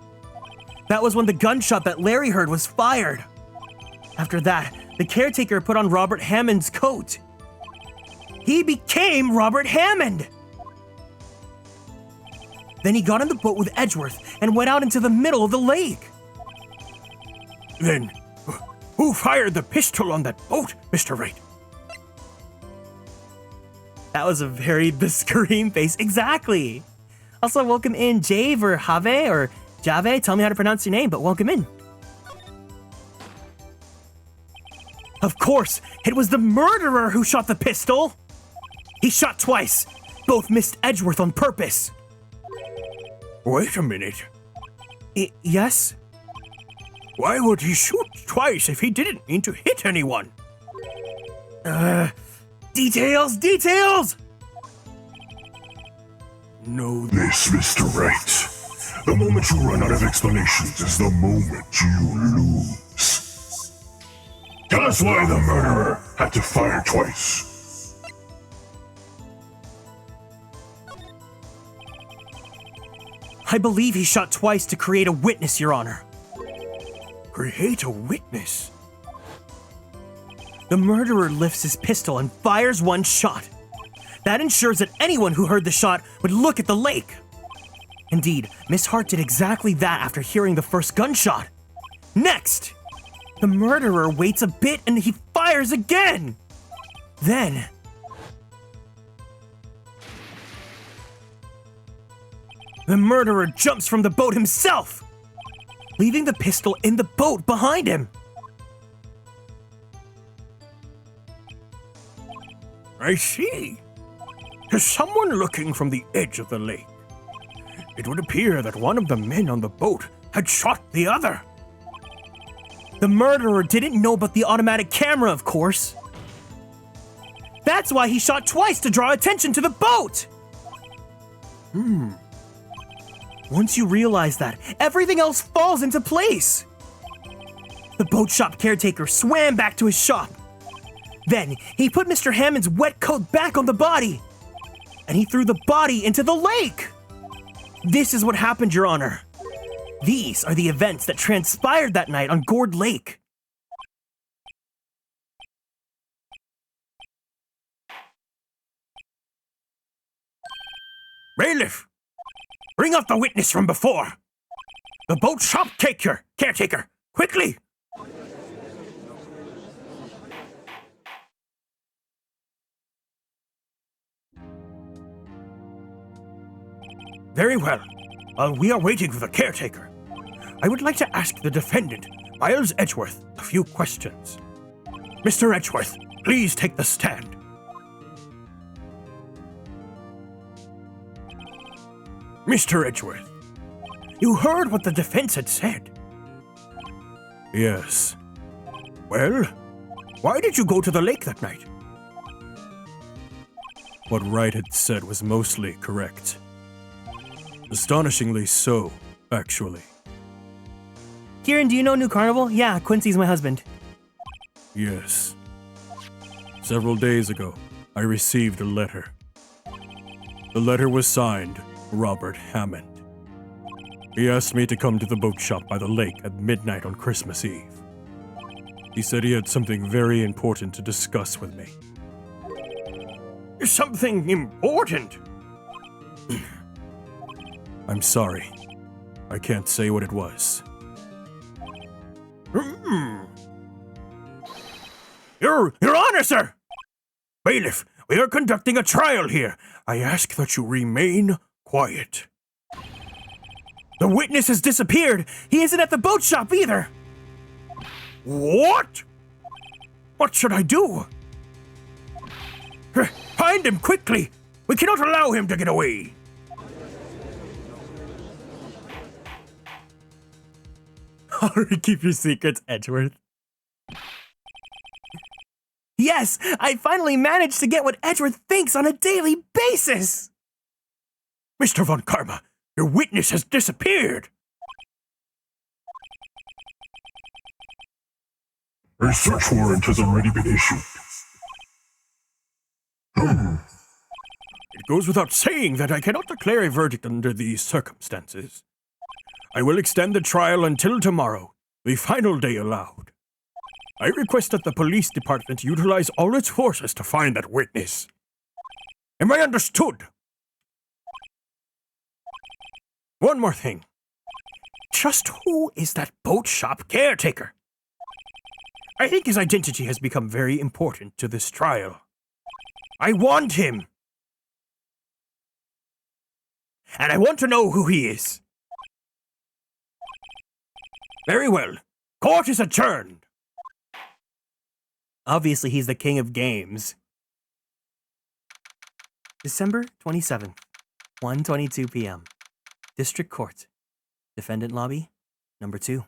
That was when the gunshot that Larry heard was fired. After that, the caretaker put on Robert Hammond's coat. He became Robert Hammond! Then he got on the boat with Edgeworth and went out into the middle of the lake. Then, who fired the pistol on that boat, Mr. Wright? That was the scream face, exactly. Also, welcome in Jave or Have or Jave, tell me how to pronounce your name, but welcome in. Of course, it was the murderer who shot the pistol. He shot twice. Both missed Edgeworth on purpose. Wait a minute. Yes? Why would he shoot twice if he didn't mean to hit anyone? Details, details! No, This, Mr. Wright. The moment you run out of explanations is the moment you lose. Tell us why the murderer had to fire twice. I believe he shot twice to create a witness, Your Honor. create a witness. The murderer lifts his pistol and fires one shot. That ensures that anyone who heard the shot would look at the lake. Indeed, Miss Hart did exactly that after hearing the first gunshot. Next, the murderer waits a bit and he fires again. Then, the murderer jumps from the boat himself, leaving the pistol in the boat behind him. I see. To someone looking from the edge of the lake, it would appear that one of the men on the boat had shot the other. The murderer didn't know about the automatic camera, of course. That's why he shot twice to draw attention to the boat. Once you realize that, everything else falls into place. The boat shop caretaker swam back to his shop. Then he put Mr. Hammond's wet coat back on the body, and he threw the body into the lake. This is what happened, Your Honor. These are the events that transpired that night on Gourd Lake. Bailiff, bring up the witness from before. The boat shop caretaker, quickly. Very well. While we are waiting for the caretaker, I would like to ask the defendant, Miles Edgeworth, a few questions. Mr. Edgeworth, please take the stand. Mr. Edgeworth, you heard what the defense had said. Yes. Well, why did you go to the lake that night? What Wright had said was mostly correct. Astonishingly so, actually. Kieran, do you know New Carnival? Yeah, Quincy's my husband. Yes. Several days ago, I received a letter. The letter was signed Robert Hammond. He asked me to come to the boat shop by the lake at midnight on Christmas Eve. He said he had something very important to discuss with me. Something important? I'm sorry. I can't say what it was. Your Honor, sir! Bailiff, we are conducting a trial here. I ask that you remain quiet. The witness has disappeared. He isn't at the boat shop either. What? What should I do? Find him quickly. We cannot allow him to get away. Hurry, keep your secrets, Edgeworth. Yes, I finally managed to get what Edgeworth thinks on a daily basis. Mr. Von Karma, your witness has disappeared. A search warrant has already been issued. It goes without saying that I cannot declare a verdict under these circumstances. I will extend the trial until tomorrow, the final day allowed. I request that the police department utilize all its forces to find that witness. Am I understood? One more thing. Just who is that boat shop caretaker? I think his identity has become very important to this trial. I want him. And I want to know who he is. Very well. Court is adjourned. Obviously, he's the king of games. December 27th, 1:22 p.m. District Court. Defendant Lobby, number 2.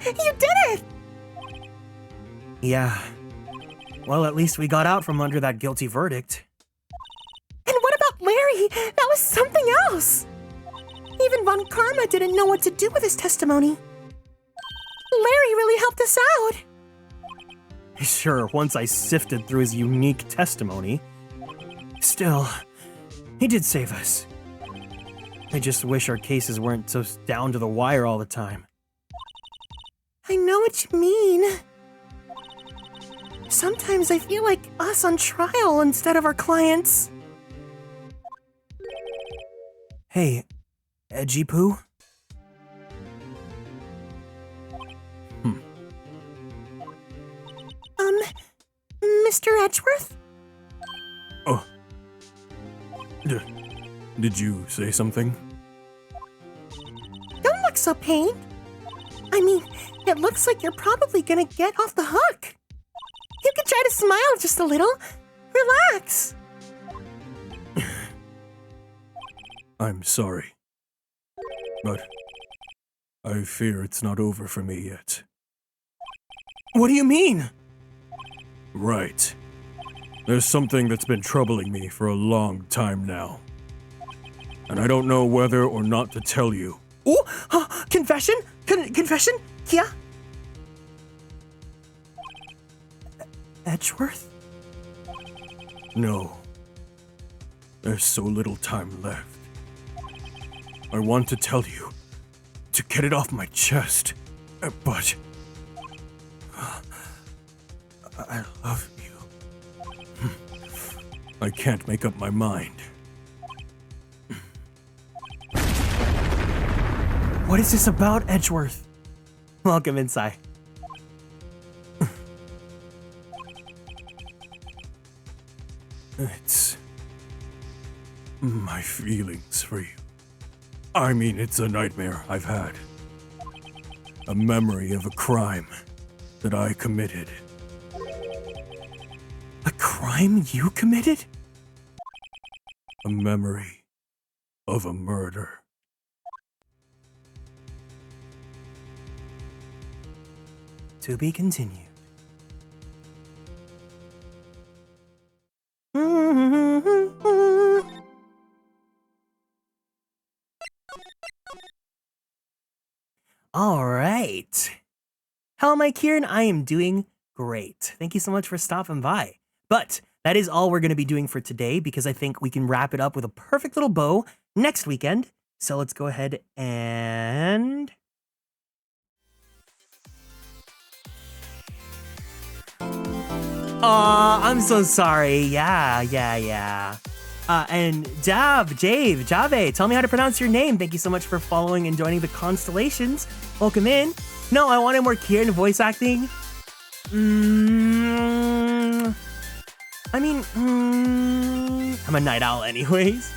You did it! Yeah. Well, at least we got out from under that guilty verdict. And what about Larry? That was something else! Even Von Karma didn't know what to do with his testimony. Larry really helped us out. Sure, once I sifted through his unique testimony. Still, he did save us. I just wish our cases weren't so down to the wire all the time. I know what you mean. Sometimes I feel like us on trial instead of our clients. Hey, Edgy Poo? Mr. Edgeworth? Oh. Did you say something? Don't look so pained. I mean, it looks like you're probably gonna get off the hook. You could try to smile just a little. Relax. I'm sorry. But I fear it's not over for me yet. What do you mean? Right. There's something that's been troubling me for a long time now. And I don't know whether or not to tell you. Oh, confession? Confession? Kia? Edgeworth? No. There's so little time left. I want to tell you, to get it off my chest, but I love you. I can't make up my mind. What is this about, Edgeworth? Welcome inside. It's my feelings for you. I mean, it's a nightmare I've had. A memory of a crime that I committed. A crime you committed? A memory of a murder. To be continued. All right. How am I, Kieran? I am doing great. Thank you so much for stopping by. But that is all we're going to be doing for today because I think we can wrap it up with a perfect little bow next weekend. So let's go ahead and... Aw, I'm so sorry. Yeah. And Jave, tell me how to pronounce your name. Thank you so much for following and joining the Konstellations. Welcome in. No, I wanted more Kieran voice acting. I'm a night owl anyways.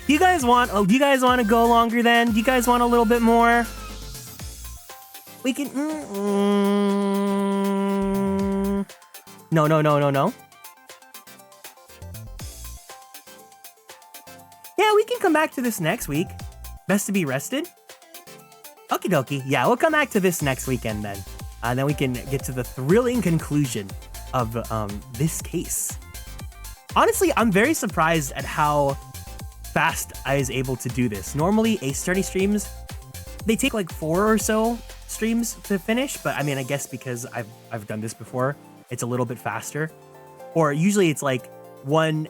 Do you guys want to go longer then? Do you guys want a little bit more? We can... No. Yeah, we can come back to this next week. Best to be rested? Okie dokie. Yeah, we'll come back to this next weekend then. Then we can get to the thrilling conclusion of this case. Honestly, I'm very surprised at how fast I was able to do this. Normally, Ace Attorney streams, they take like 4 or so streams to finish, but I mean, I guess because I've done this before, it's a little bit faster. Or usually it's like one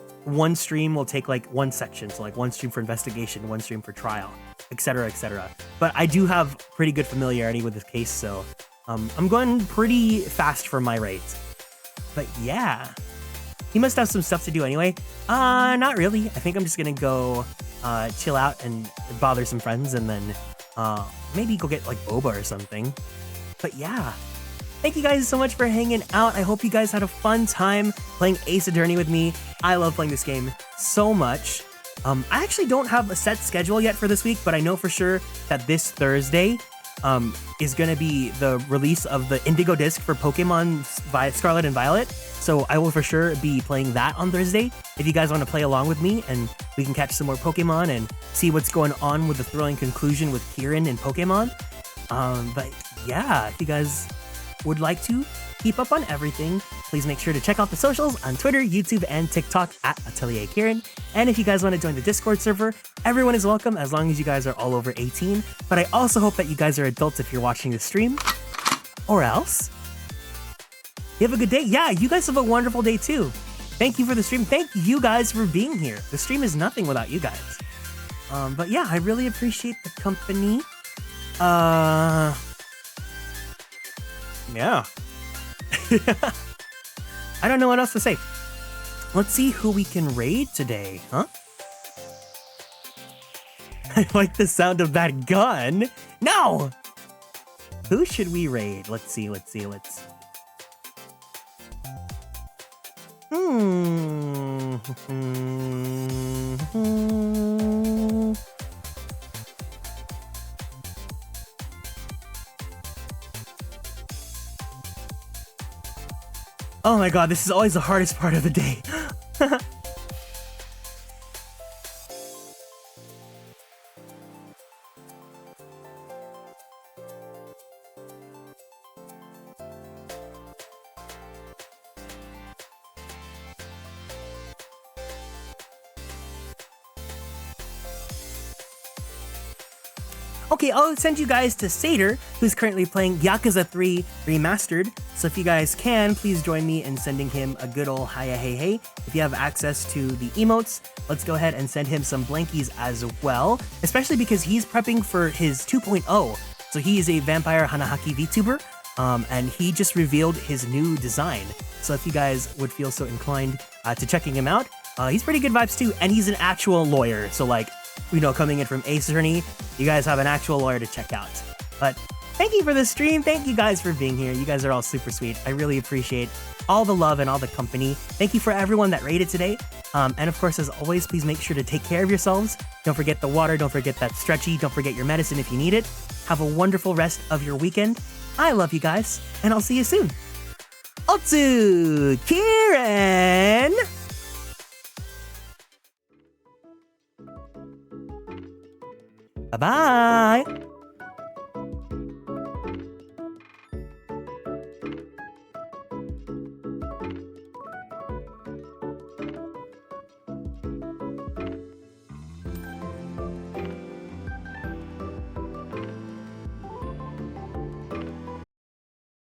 stream will take like one section, so like one stream for investigation, one stream for trial, etc., etc. But I do have pretty good familiarity with this case, so I'm going pretty fast for my rate. But yeah, he must have some stuff to do anyway. Not really. I think I'm just gonna go chill out and bother some friends, and then maybe go get like boba or something. But yeah, thank you guys so much for hanging out. I hope you guys had a fun time playing Ace Attorney with me. I love playing this game so much. I actually don't have a set schedule yet for this week, but I know for sure that this Thursday is going to be the release of the Indigo disc for Pokemon Scarlet and Violet. So I will for sure be playing that on Thursday. If you guys want to play along with me and we can catch some more Pokemon and see what's going on with the thrilling conclusion with Kieran and Pokemon. But yeah, if you guys would like to keep up on everything, please make sure to check out the socials on Twitter, YouTube, and TikTok at Atelier Kieran. And if you guys want to join the Discord server, everyone is welcome as long as you guys are all over 18. But I also hope that you guys are adults if you're watching the stream. Or else, you have a good day. Yeah, you guys have a wonderful day too. Thank you for the stream. Thank you guys for being here. The stream is nothing without you guys. But yeah, I really appreciate the company. Yeah. I don't know what else to say. Let's see who we can raid today, huh? I like the sound of that gun. No! Who should we raid? Let's see. Oh my god, this is always the hardest part of the day. Okay, I'll send you guys to Satyr, who's currently playing Yakuza 3 Remastered. So if you guys can, please join me in sending him a good old hiya hey hey. If you have access to the emotes, let's go ahead and send him some blankies as well, especially because he's prepping for his 2.0. So he is a vampire Hanahaki VTuber, and he just revealed his new design. So if you guys would feel so inclined to checking him out, he's pretty good vibes too, and he's an actual lawyer. So like, you know, coming in from Ace Attorney, you guys have an actual lawyer to check out. But thank you for the stream. Thank you guys for being here. You guys are all super sweet. I really appreciate all the love and all the company. Thank you for everyone that raided today. And of course, as always, please make sure to take care of yourselves. Don't forget the water. Don't forget that stretchy. Don't forget your medicine if you need it. Have a wonderful rest of your weekend. I love you guys, and I'll see you soon. Otsu Kieran! Bye-bye!